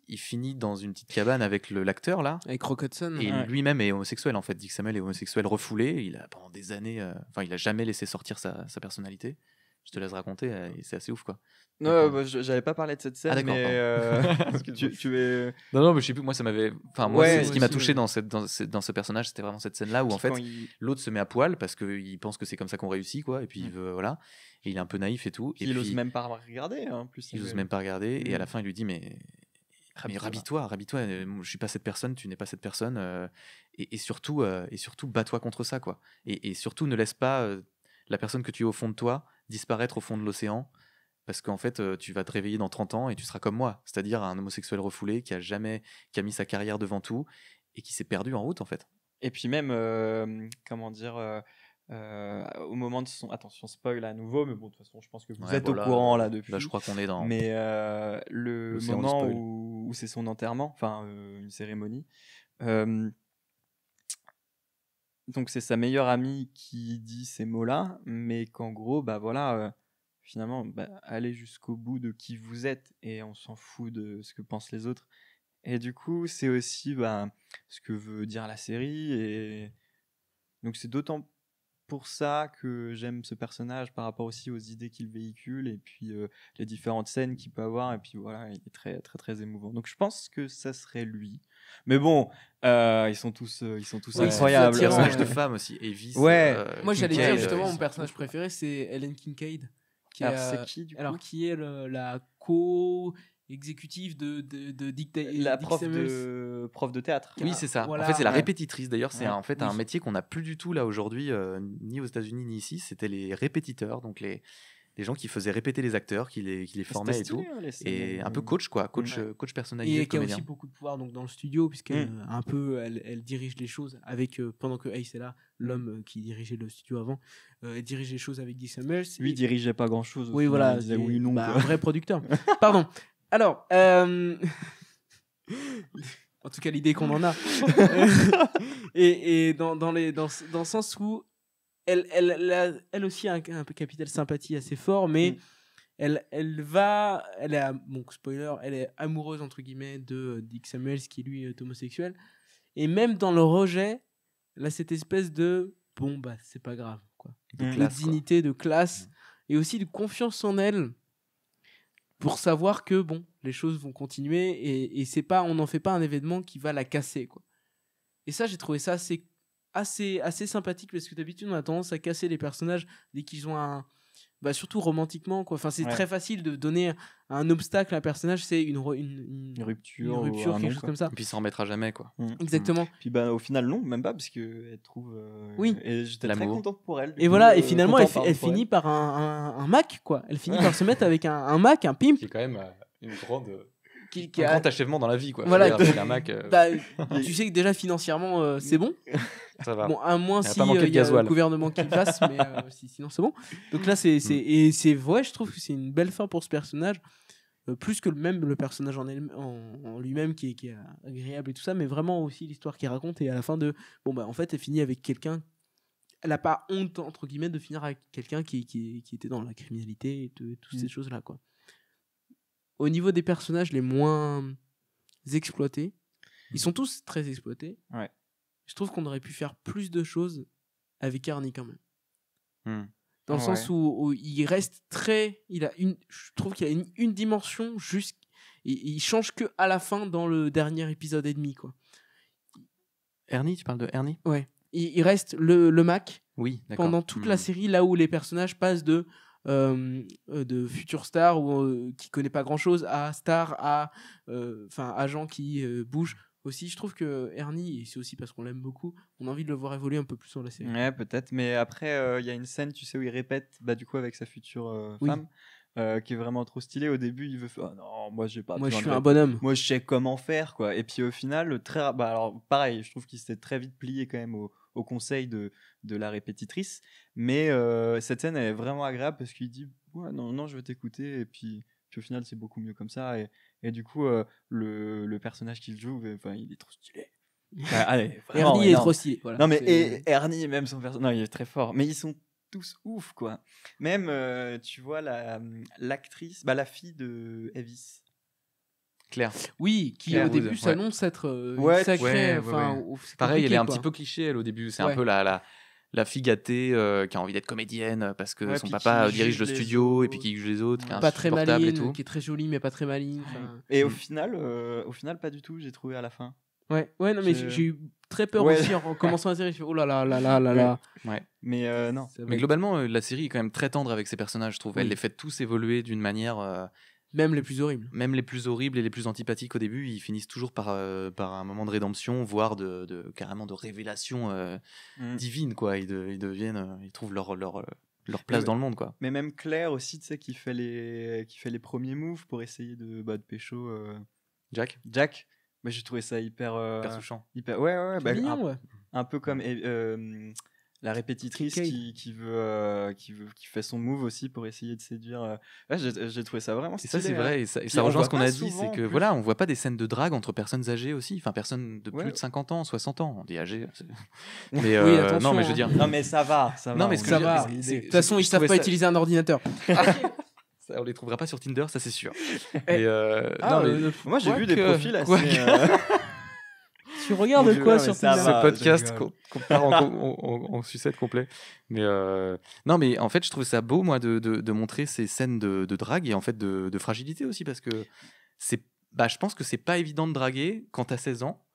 il finit dans une petite cabane avec l'acteur là. Avec Rock Hudson. Et Ouais. lui-même est homosexuel en fait. Dick Samuel est homosexuel refoulé. Il a pendant des années, il a jamais laissé sortir sa personnalité. Je te laisse raconter, et c'est assez ouf quoi. Non, j'avais pas parlé de cette scène, Ah, d'accord, mais tu es. Non, mais je sais plus. Moi, ça m'avait. Enfin, moi, Ouais, ce qui moi m'a aussi, touché ouais. dans ce personnage, c'était vraiment cette scène-là où en fait, Quand il- l'autre se met à poil parce qu'il pense que c'est comme ça qu'on réussit, quoi. Et puis il veut, voilà. Et il est un peu naïf et tout. Et il puis ose même pas regarder, hein, en plus. il ose même pas regarder. Et à la fin, il lui dit mais Rhabille-toi. rhabille-toi. Je suis pas cette personne. Tu n'es pas cette personne. Et surtout, bats-toi contre ça, quoi. Et surtout, ne laisse pas la personne que tu es au fond de toi disparaître au fond de l'océan. parce qu'en fait, tu vas te réveiller dans 30 ans et tu seras comme moi, c'est-à-dire un homosexuel refoulé qui a mis sa carrière devant tout et qui s'est perdu en route, en fait. Et puis même, comment dire, au moment de son... Attention, spoil à nouveau, mais bon, de toute façon, je pense que vous Ouais, êtes voilà, au courant là depuis. Là, je crois qu'on est dans... Mais le l'océan du moment spoil. où c'est son enterrement, enfin une cérémonie, euh, donc c'est sa meilleure amie qui dit ces mots-là, mais qu'en gros, bah voilà, finalement, bah, allez jusqu'au bout de qui vous êtes et on s'en fout de ce que pensent les autres. Et du coup, c'est aussi bah, ce que veut dire la série. Et donc c'est d'autant pour ça que j'aime ce personnage par rapport aussi aux idées qu'il véhicule et puis les différentes scènes qu'il peut avoir. Et puis voilà, il est très très très émouvant. Donc je pense que ça serait lui. Mais bon, ils sont tous Ouais, incroyables. c'est Personnage de ouais. femme aussi, Avis. Ouais. Moi, j'allais Kincaid, dire justement, ils mon sont personnage trop forts. préféré, c'est Ellen Kincaid. Qui Alors est, c'est qui du coup? alors, qui est la co-exécutive de La Dick prof Samuels. prof de théâtre. Oui, c'est ça. Voilà. En fait, c'est la Ouais. répétitrice. D'ailleurs, c'est Ouais. en fait Oui. un métier qu'on n'a plus du tout là aujourd'hui, ni aux États-Unis ni ici. C'était les répétiteurs, donc les gens qui faisaient répéter les acteurs, qui les formaient et C'était tout. stylé, hein, les scènes, Et un peu coach, quoi, coach, Ouais. coach personnalisé, Et qui a comédien. aussi beaucoup de pouvoir donc, dans le studio, puisqu'elle un peu, elle dirige les choses avec, pendant que Ace est là, l'homme qui dirigeait le studio avant, elle dirige les choses avec Dick Samuels. Lui, il Et- dirigeait pas grand chose. Oui, voilà. Il disait il est- oui, non. bah, quoi. un vrai producteur. Pardon. Alors, en tout cas, l'idée qu'on en a. et dans le sens où elle aussi a un peu capital sympathie assez fort, mais elle est, bon, spoiler, elle est amoureuse, entre guillemets, de Dick Samuels, qui lui est homosexuel. Et même dans le rejet, elle a cette espèce de, bon, bah, c'est pas grave, quoi. De De classe, quoi. dignité, de classe, et aussi de confiance en elle, pour savoir que, bon, les choses vont continuer, et c'est pas, on n'en fait pas un événement qui va la casser, quoi. Et ça, j'ai trouvé ça assez sympathique, parce que d'habitude, on a tendance à casser les personnages dès qu'ils ont un... Bah, surtout romantiquement, quoi. Enfin, c'est Ouais. très facile de donner un obstacle à un personnage, c'est une Rupture, rupture, ou un quelque nom, chose quoi. comme ça. Et puis, il s'en remettra jamais, quoi. Exactement. Puis bah, au final, non, même pas, parce qu'elle trouve. Oui. Et j'étais très L'amour. contente pour elle. du Et coup, voilà, et finalement, content, elle pour finit par un Mac, quoi. Elle finit par se mettre avec un Mac, un pimp, Qui est quand même une grande, qui un a... grand achèvement dans la vie, quoi. Voilà, Je veux dire, un Mac, bah, tu sais que déjà financièrement, c'est bon. ça va. Bon, à moins Il y a si pas manqué de il y a le gasoil. gouvernement qui passe, mais sinon c'est bon. Donc là, et c'est ouais, je trouve que c'est une belle fin pour ce personnage, plus que le personnage en lui-même qui est agréable et tout ça, mais vraiment aussi l'histoire qu'il raconte. Et à la fin bon bah en fait, elle finit avec quelqu'un. Elle a pas honte entre guillemets de finir avec quelqu'un qui était dans la criminalité et toutes ces choses là, quoi. Au niveau des personnages les moins exploités, ils sont tous très exploités. Ouais. Je trouve qu'on aurait pu faire plus de choses avec Ernie quand même. Hmm. Dans le sens où il reste très... je trouve qu'il a une dimension juste... Il change que à la fin dans le dernier épisode et demi, quoi. Ernie, tu parles de Ernie? Ouais. Il reste le Mac Oui, d'accord. pendant toute la série, là où les personnages passent de futur star qui connaît pas grand chose à star à agent qui bouge. Aussi, je trouve que Ernie, et c'est aussi parce qu'on l'aime beaucoup, on a envie de le voir évoluer un peu plus dans la série. Ouais, peut-être, mais après, il y a une scène, tu sais, où il répète, bah, du coup, avec sa future Oui. femme, qui est vraiment trop stylée. Au début, il veut faire, oh, non, moi, j'ai pas Moi, je besoin suis de un bonhomme. Moi, je sais comment faire, quoi. Et puis, au final, bah, alors, pareil, je trouve qu'il s'était très vite plié quand même au conseil de la répétitrice. Mais cette scène, elle est vraiment agréable parce qu'il dit, ouais, non, je vais t'écouter. Et puis au final, c'est beaucoup mieux comme ça. Et du coup, le personnage qu'il joue, il est trop stylé. Allez, vraiment, Ernie est énorme. trop stylé. Voilà. Non, mais C'est- et Ernie, même son personnage, non, il est très fort. Mais ils sont tous ouf, quoi. Même, tu vois, l'actrice, bah, la fille de Elvis. Claire. Oui, qui Claire au Wood, début ouais. s'annonce être Ouais, une sacrée. ouais, Enfin, ouais. c'est Pareil, elle est compliqué, un quoi. petit peu cliché, elle, au début. C'est Ouais. un peu la fille gâtée qui a envie d'être comédienne parce que Ouais, son puis papa qui dirige juge le les studio et autres. puis qui juge les autres, qui est Pas très insupportable et maligne, tout. qui est très jolie mais pas très maligne. enfin. Et au final, pas du tout, j'ai trouvé à la fin. Ouais, non, mais Je- j'ai eu très peur Ouais. aussi en commençant la série. Je fais, oh là là là là là là. Ouais. Mais non. Ça va Mais être- globalement, la série est quand même très tendre avec ses personnages, je trouve. Elle Oui. les fait tous évoluer d'une manière. Même les plus horribles. Même les plus horribles et les plus antipathiques au début, ils finissent toujours par un moment de rédemption, voire carrément de révélation divine, quoi. Ils trouvent leur place Mais- dans le monde, quoi. Mais même Claire aussi, tu sais, qui fait les premiers moves pour essayer de pécho Jack, Jack. Mais j'ai trouvé ça hyper Père Souchant. hyper ouais, C'est bah, mignon, ouais. un peu comme la répétitrice Kincaid. qui fait son move aussi pour essayer de séduire. Ouais, j'ai trouvé ça vraiment Et stylé. ça, c'est vrai, et ça Puis ça on rejoint voit ce qu'on pas a dit, souvent, c'est en que plus. voilà, on voit pas des scènes de drague entre personnes âgées aussi, enfin personnes de plus Ouais. de 50 ans, 60 ans, on dit âgées. Mais Oui, attention, non, mais je veux hein. dire, Non mais ça va. Non, mais ce que Ça je veux va. dire, De toute façon, ils je savent trouvais pas ça- utiliser un ordinateur. ça, on les trouvera pas sur Tinder, ça c'est sûr. Eh. Mais, non, mais Moi j'ai vu des Quoique- profils assez. quoique- Tu regardes Mon quoi Dieu, sur mais ça Tinder va. ce podcast je rigole. qu'on part en sucette complet. Mais non, mais en fait, je trouve ça beau, moi, de montrer ces scènes de drague et en fait de fragilité aussi, parce que je pense que c'est pas évident de draguer quand t'as 16 ans,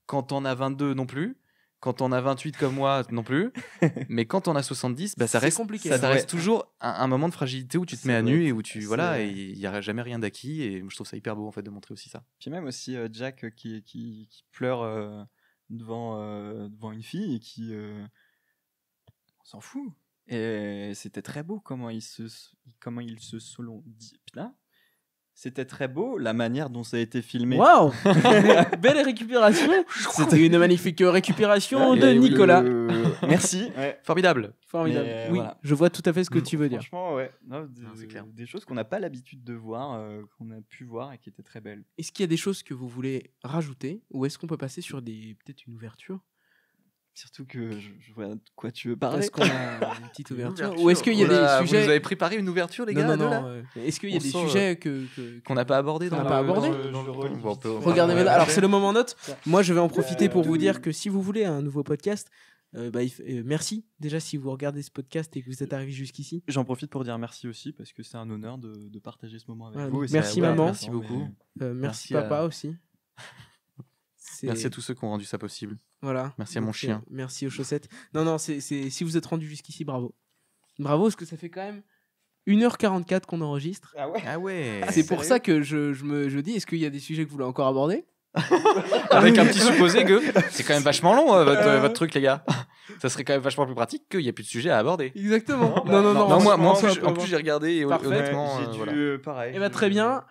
quand t'en as 22 non plus, quand t'en as 28 comme moi non plus, mais quand on a 70, ça C'est reste compliqué, ça c'est reste vrai. toujours un moment de fragilité où tu te C'est mets à vrai. nu et où tu C'est voilà, vrai. et il y a jamais rien d'acquis, et je trouve ça hyper beau en fait de montrer aussi ça. Puis même aussi Jack qui pleure devant une fille et qui on s'en fout. Et c'était très beau comment il se selon dit. Putain, c'était très beau la manière dont ça a été filmé. Waouh Belle récupération. C'était une magnifique récupération Ouais, de et oui, Nicolas. Merci. Ouais. Formidable. Formidable. Mais, oui, voilà. je vois tout à fait ce que tu veux dire. Franchement, ouais. Non, Non, c'est clair. Des choses qu'on n'a pas l'habitude de voir, qu'on a pu voir et qui étaient très belles. Est-ce qu'il y a des choses que vous voulez rajouter ou est-ce qu'on peut passer sur peut-être une ouverture? Surtout que je vois de quoi tu veux parler. Est-ce qu'on a une petite ouverture ou est-ce qu'il y a Oula, des vous nous sujets avez préparé une ouverture, les Non, gars, non, à deux, non. là Est-ce qu'il y a On des sent, sujets qu'on n'a pas abordé Qu'on dans n'a pas abordé dans le- Bon, on peut- Regardez on va maintenant. Alors faire. c'est le moment note. Moi je vais en profiter pour vous dire que si vous voulez un nouveau podcast, merci déjà si vous regardez ce podcast et que vous êtes arrivé jusqu'ici. J'en profite pour dire merci aussi parce que c'est un honneur de partager ce moment avec Ouais, vous. Et merci, c'est- maman. Merci beaucoup. mais- Merci Merci à- papa aussi. Merci à tous ceux qui ont rendu ça possible. Voilà. Merci à mon chien. Merci aux chaussettes. Non, si vous êtes rendu jusqu'ici, bravo. Bravo, parce que ça fait quand même 1h44 qu'on enregistre. Ah ouais. Ah ouais. C'est pour ça que je dis, est-ce qu'il y a des sujets que vous voulez encore aborder? Avec un petit supposé que c'est quand même vachement long votre truc, les gars. Ça serait quand même vachement plus pratique qu'il n'y ait plus de sujet à aborder. Exactement. Non, Non, Non, moi, franchement, en ça peut plus avoir- j'ai regardé et Parfait. honnêtement, j'ai dû voilà. pareil. Eh ben, très bien.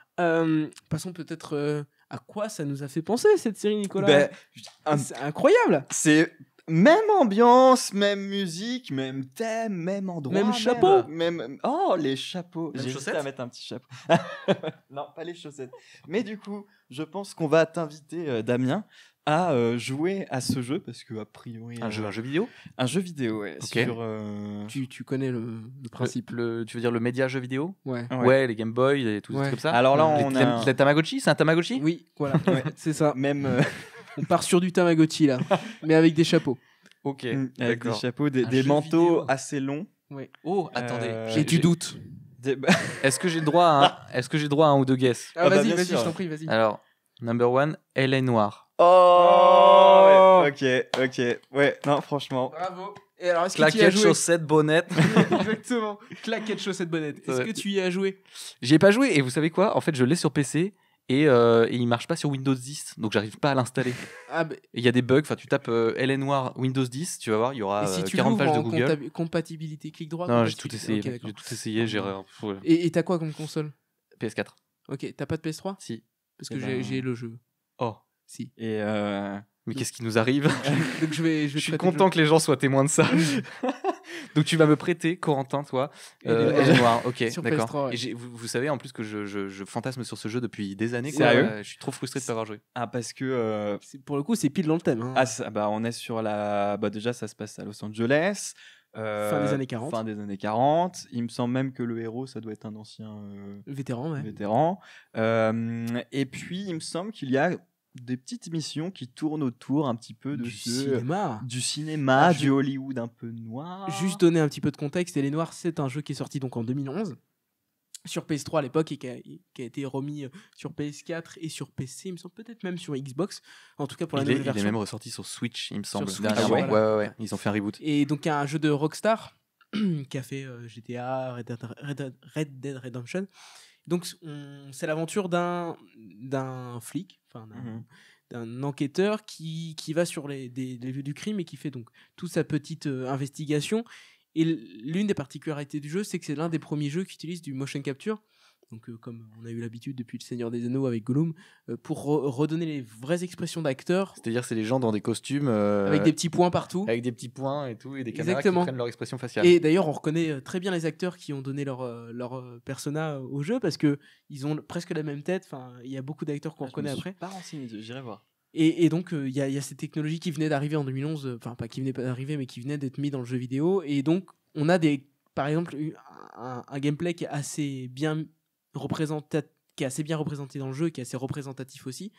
Passons peut-être à quoi ça nous a fait penser cette série, Nicolas. Ben, C'est incroyable. c'est même ambiance, même musique, même thème, même endroit, Même chapeau. même oh les chapeaux. Même J'ai hésité chaussettes à mettre un petit chapeau. Non, pas les chaussettes. Mais du coup, je pense qu'on va t'inviter Damien à jouer à ce jeu parce que a priori Un jeu vidéo. un jeu vidéo ouais, Ok. sur Tu connais le principe. Tu veux dire le média jeu vidéo? Ouais. Ouais, les Game Boy et tout Ouais. comme ça. Alors là, on les, a les Tamagotchi, c'est un Tamagotchi? Oui, voilà. C'est ça. même On part sur du Tamagotchi là, mais avec des chapeaux. Ok, avec des d'accord. chapeaux, Un des jeu manteaux vidéo. assez longs. Ouais. Oh, attendez. Et Et tu doutes. Est-ce que j'ai le droit à un ou deux guess? Ah, Ah bah, vas-y, bien vas-y, sûr. je t'en prie, vas-y. Alors, number one, elle est noire. Oh, ok, ouais, non, franchement. Bravo. Et alors, est-ce que tu y as Claquettes, joué? chaussettes, bonnettes. Exactement. Claquettes, chaussettes, bonnettes. Est-ce Ouais. que tu y as joué? J'y ai pas joué et vous savez quoi? En fait, je l'ai sur PC et il marche pas sur Windows 10, donc j'arrive pas à l'installer. Ah, bah, Et il y a des bugs. Enfin, tu tapes elle est noire Windows 10, tu vas voir, il y aura et si tu 40 l'ouvres pages de en Google. compatibilité clic droit? Non, j'ai tout compatibilité- essayé. Ok, J'ai d'accord. tout essayé. J'ai Et t'as quoi comme console? PS4. Ok, t'as pas de PS3? Si. Parce que Eh ben- j'ai le jeu. Oh. Si. Et Mais qu'est-ce qui nous arrive? Donc je vais Je suis te prêter le content que les gens soient témoins de ça. Donc tu vas me prêter, Corentin, toi. Elle est Elle est noire. Ok, Sur d'accord. PS3, ouais. Et vous savez en plus que je fantasme sur ce jeu depuis des années. quoi. Sérieux Je suis trop frustré de pas avoir joué. ah parce que Pour le coup, c'est pile dans le thème. Hein. bah on est sur déjà ça se passe à Los Angeles. Fin des années 40. Fin des années 40. Il me semble même que le héros, ça doit être un ancien Vétéran, ouais. vétéran. Et puis, il me semble qu'il y a des petites missions qui tournent autour un petit peu de Du cinéma. du cinéma, Ah, du Hollywood un peu noir. Juste donner un petit peu de contexte, Elle est noire, c'est un jeu qui est sorti donc en 2011 sur PS3 à l'époque et qui a été remis sur PS4 et sur PC, il me semble peut-être même sur Xbox, en tout cas pour la Il est nouvelle version. même ressorti sur Switch, il me semble. Switch, Dernièrement. voilà. Ouais. Ils ont fait un reboot. Et donc un jeu de Rockstar qui a fait GTA, Red Dead Redemption. Donc c'est l'aventure d'un flic, enfin d'un enquêteur qui va sur les lieux du crime et qui fait donc toute sa petite investigation. Et l'une des particularités du jeu, c'est que c'est l'un des premiers jeux qui utilise du motion capture. Donc, comme on a eu l'habitude depuis Le Seigneur des Anneaux avec Gollum, pour redonner les vraies expressions d'acteurs C'est-à-dire, c'est les gens dans des costumes avec des petits points partout. avec des petits points et tout, et des caméras Exactement. qui prennent leur expression faciale. Et d'ailleurs, on reconnaît très bien les acteurs qui ont donné leur persona au jeu parce que ils ont presque la même tête. Enfin, il y a beaucoup d'acteurs qu'on reconnaît après. Pas renseigné, j'irai voir. Et donc, il y a cette technologie qui venait d'arriver en 2011, enfin, pas qui venait pas d'arriver, mais qui venait d'être mis dans le jeu vidéo. Et donc, on a par exemple, un gameplay qui est assez bien représenté dans le jeu, qui est assez représentatif aussi.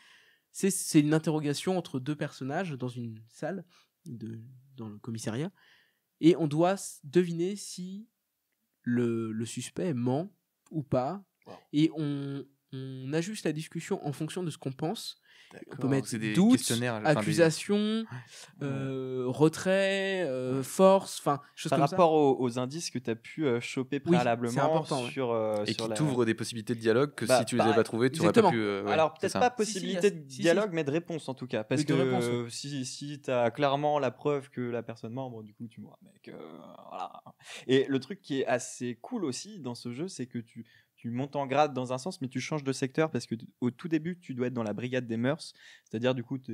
C'est une interrogation entre deux personnages dans une salle, dans le commissariat. Et on doit deviner si le suspect ment ou pas. Wow. Et on ajuste la discussion en fonction de ce qu'on pense. On peut mettre C'est des doute, questionnaires, enfin, des- accusation, retrait, force, enfin, choses Par comme ça. rapport aux indices que tu as pu choper Oui, préalablement c'est important, ouais. sur, Et sur qui la... t'ouvrent des possibilités de dialogue que Bah, si tu les avais pas trouvées, tu aurais exactement. pas pu. Ouais, Alors c'est peut-être ça. pas Si, possibilité de si, dialogue, mais de réponse en tout cas. Parce Oui, de que réponse, si tu as clairement la preuve que la personne ment, bon, du coup tu mourras. Mec, voilà. Et le truc qui est assez cool aussi dans ce jeu, c'est que tu montes en grade dans un sens, mais tu changes de secteur parce que au tout début, tu dois être dans la brigade des mœurs. C'est-à-dire, du coup, t'es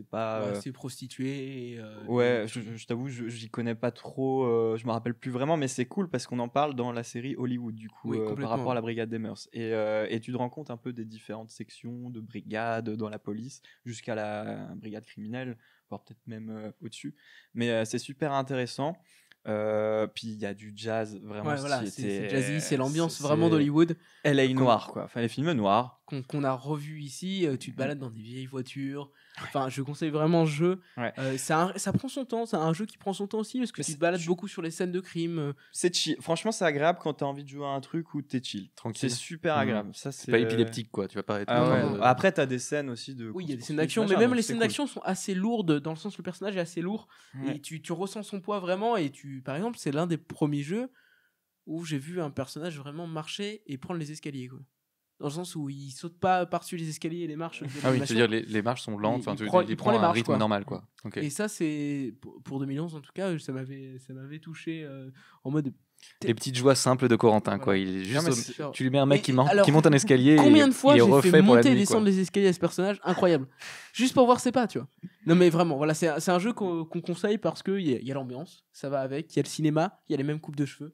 pas. Ouais, c'est prostitué. Ouais, je t'avoue, j'y connais pas trop, je me rappelle plus vraiment, mais c'est cool parce qu'on en parle dans la série Hollywood, du coup, Oui, par complètement. rapport à la brigade des mœurs. Et tu te rends compte un peu des différentes sections de brigades dans la police, jusqu'à la brigade criminelle, voire peut-être même au-dessus. Mais c'est super intéressant. Puis il y a du jazz vraiment Ouais, voilà, stylé. c'est jazzy, c'est l'ambiance c'est- vraiment d'Hollywood LA Comme- noir, quoi. Enfin, les films noirs. qu'on a revu ici. Tu te balades dans des vieilles voitures. Enfin, je conseille vraiment ce jeu. Ouais. Ça prend son temps. C'est un jeu qui prend son temps aussi parce que Mais tu c'est- te balades beaucoup sur les scènes de crime. C'est chill. Franchement, c'est agréable quand t'as envie de jouer à un truc où t'es chill. Tranquille. C'est super agréable. Ça, C'est pas épileptique, quoi. Tu vas pas être. Ah en train ouais. de- Après, t'as des scènes aussi de. Oui, il y a des course-poursuite, scènes d'action, mais machin, même donc les c'est scènes cool. d'action sont assez lourdes dans le sens où le personnage est assez lourd Ouais. et tu ressens son poids vraiment. Et par exemple, c'est l'un des premiers jeux où j'ai vu un personnage vraiment marcher et prendre les escaliers, quoi. Dans le sens où il saute pas par-dessus les escaliers et les marches. de Ah oui, l'animation. tu veux dire les marches sont lentes. Il Enfin, tu prend- il il prend prend les un marches, rythme quoi. normal, quoi. Ok. Et ça, c'est pour 2011 en tout cas, ça m'avait touché en mode. Les petites joies simples de Corentin, quoi. Voilà. Il est Non, juste. mais Tu lui mets un mec Et- qui alors, monte un escalier. Combien et de fois il est j'ai refait fait pour la monter et nuit, descendre quoi. les escaliers à ce personnage, incroyable. Juste pour voir ses pas, tu vois. Non mais vraiment, voilà, c'est un jeu qu'on conseille parce que il y a l'ambiance, ça va avec, il y a le cinéma, il y a les mêmes coupes de cheveux,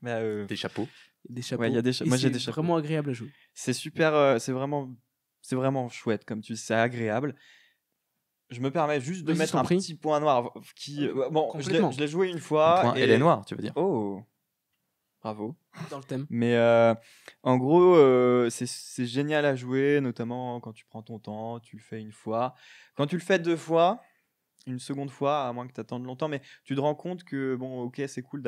Bah, Des chapeaux. des chapeaux. Ouais, il y a des et moi, j'ai c'est des chapeaux. vraiment agréable à jouer. c'est super. C'est vraiment chouette, comme tu dis. C'est agréable. Je me permets juste de Vas-y, mettre je t'en un prie. petit point noir qui. Bon, Complètement. je l'ai joué une fois. Point, et- elle est noire, tu veux dire. Oh, bravo. Dans le thème. Mais en gros, c'est génial à jouer, notamment quand tu prends ton temps, tu le fais une fois. Quand tu le fais deux fois, une seconde fois, à moins que tu attendes longtemps, mais tu te rends compte que, bon, ok, c'est cool,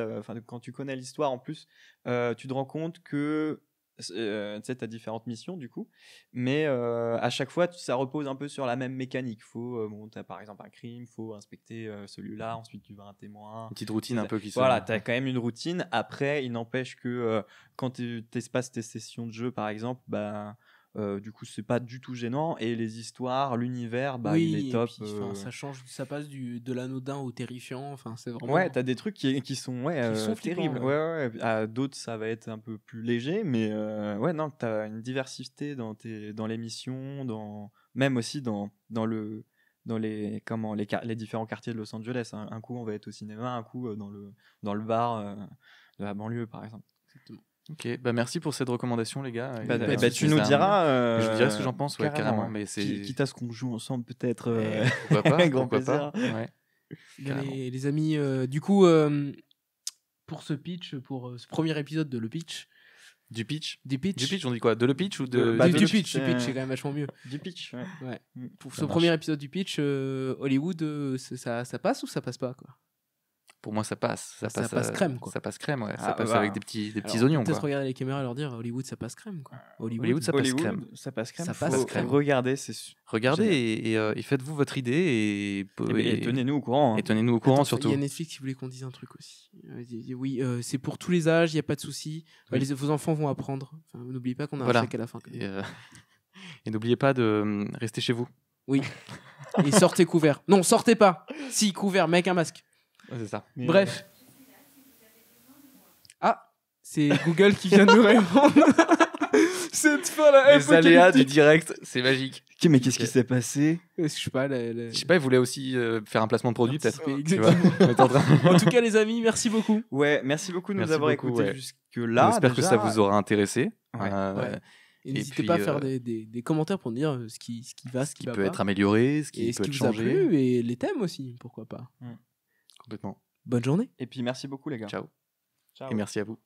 quand tu connais l'histoire en plus, tu te rends compte que tu sais, tu as différentes missions du coup, mais à chaque fois, ça repose un peu sur la même mécanique. Bon, tu as par exemple un crime, il faut inspecter celui-là, ensuite tu vas un témoin. Une petite routine un peu qui se. Voilà, tu as quand même une routine. Après, il n'empêche que quand tu espaces tes sessions de jeu, par exemple, du coup, c'est pas du tout gênant. Et les histoires, l'univers, oui, il est et top. puis, enfin, ça change, ça passe de l'anodin au terrifiant. Enfin, c'est vraiment. Ouais, t'as des trucs qui sont, sont terribles. flippants, Ouais. D'autres, ça va être un peu plus léger. Mais ouais, non, t'as une diversité dans les missions, même aussi dans les différents quartiers de Los Angeles. Un coup, on va être au cinéma, un coup dans le bar de la banlieue, par exemple. Exactement. Ok, bah merci pour cette recommandation, les gars. Et Tu nous diras. Je vous dirai ce que j'en pense, ouais, carrément. Mais c'est. Quitte à ce qu'on joue ensemble, peut-être. Pourquoi pas, Grand pourquoi pas. plaisir. Ouais. Carrément. Les amis, du coup, pour ce pitch, pour ce premier épisode de Le Pitch, Du pitch. du pitch, Du pitch, on dit quoi? De le pitch ou de. Bah, du de- pitch, c'est- c'est quand même vachement mieux. Du pitch, ouais. Ouais. Mm. Pour Ça ce marche. premier épisode du pitch, Hollywood, ça passe ou ça passe pas, quoi? Pour moi, ça passe. Ça passe crème, quoi. Ça passe crème, ouais. Ça Ah, passe bah. avec des petits Alors, oignons, peut-être quoi. regarder les caméras et leur dire Hollywood, ça passe crème, quoi. Hollywood, ça passe crème. Ça passe crème. Ça Faut passe crème. regarder, c'est Regardez et faites-vous votre idée et tenez-nous au courant. hein. et tenez-nous au courant Attends, surtout. Il y a Netflix qui voulait qu'on dise un truc aussi. Oui, c'est pour tous les âges, il n'y a pas de souci. Oui. Vos enfants vont apprendre. Enfin, n'oubliez pas qu'on a Voilà. un chèque à la fin. quand même. Et n'oubliez pas de rester chez vous. Oui. Et sortez couverts. Non, sortez pas. Si, couverts, mais avec un masque. Ouais, c'est ça. Mais, Bref. C'est Google qui vient de nous répondre. Cette fin là. Les aléas du direct, c'est magique. Ok, mais qu'est-ce qui s'est passé? Je sais pas. Je sais pas, il voulait aussi faire un placement de produit, peut-être. Tu vois. Exactement. On est en train- En tout cas, les amis, merci beaucoup. Ouais, merci beaucoup de nous Merci avoir beaucoup, écoutés ouais. jusque-là. J'espère que déjà. ça vous aura intéressé. Ouais. Ouais. Et Et n'hésitez puis, pas à faire des commentaires pour nous dire ce qui va, ce qui Qui va peut pas. être amélioré, ce qui Et ce peut qui être vous a changé. plu et les thèmes aussi, pourquoi pas. Complètement. Bonne journée. Et puis merci beaucoup les gars. Ciao. Ciao. Et merci à vous.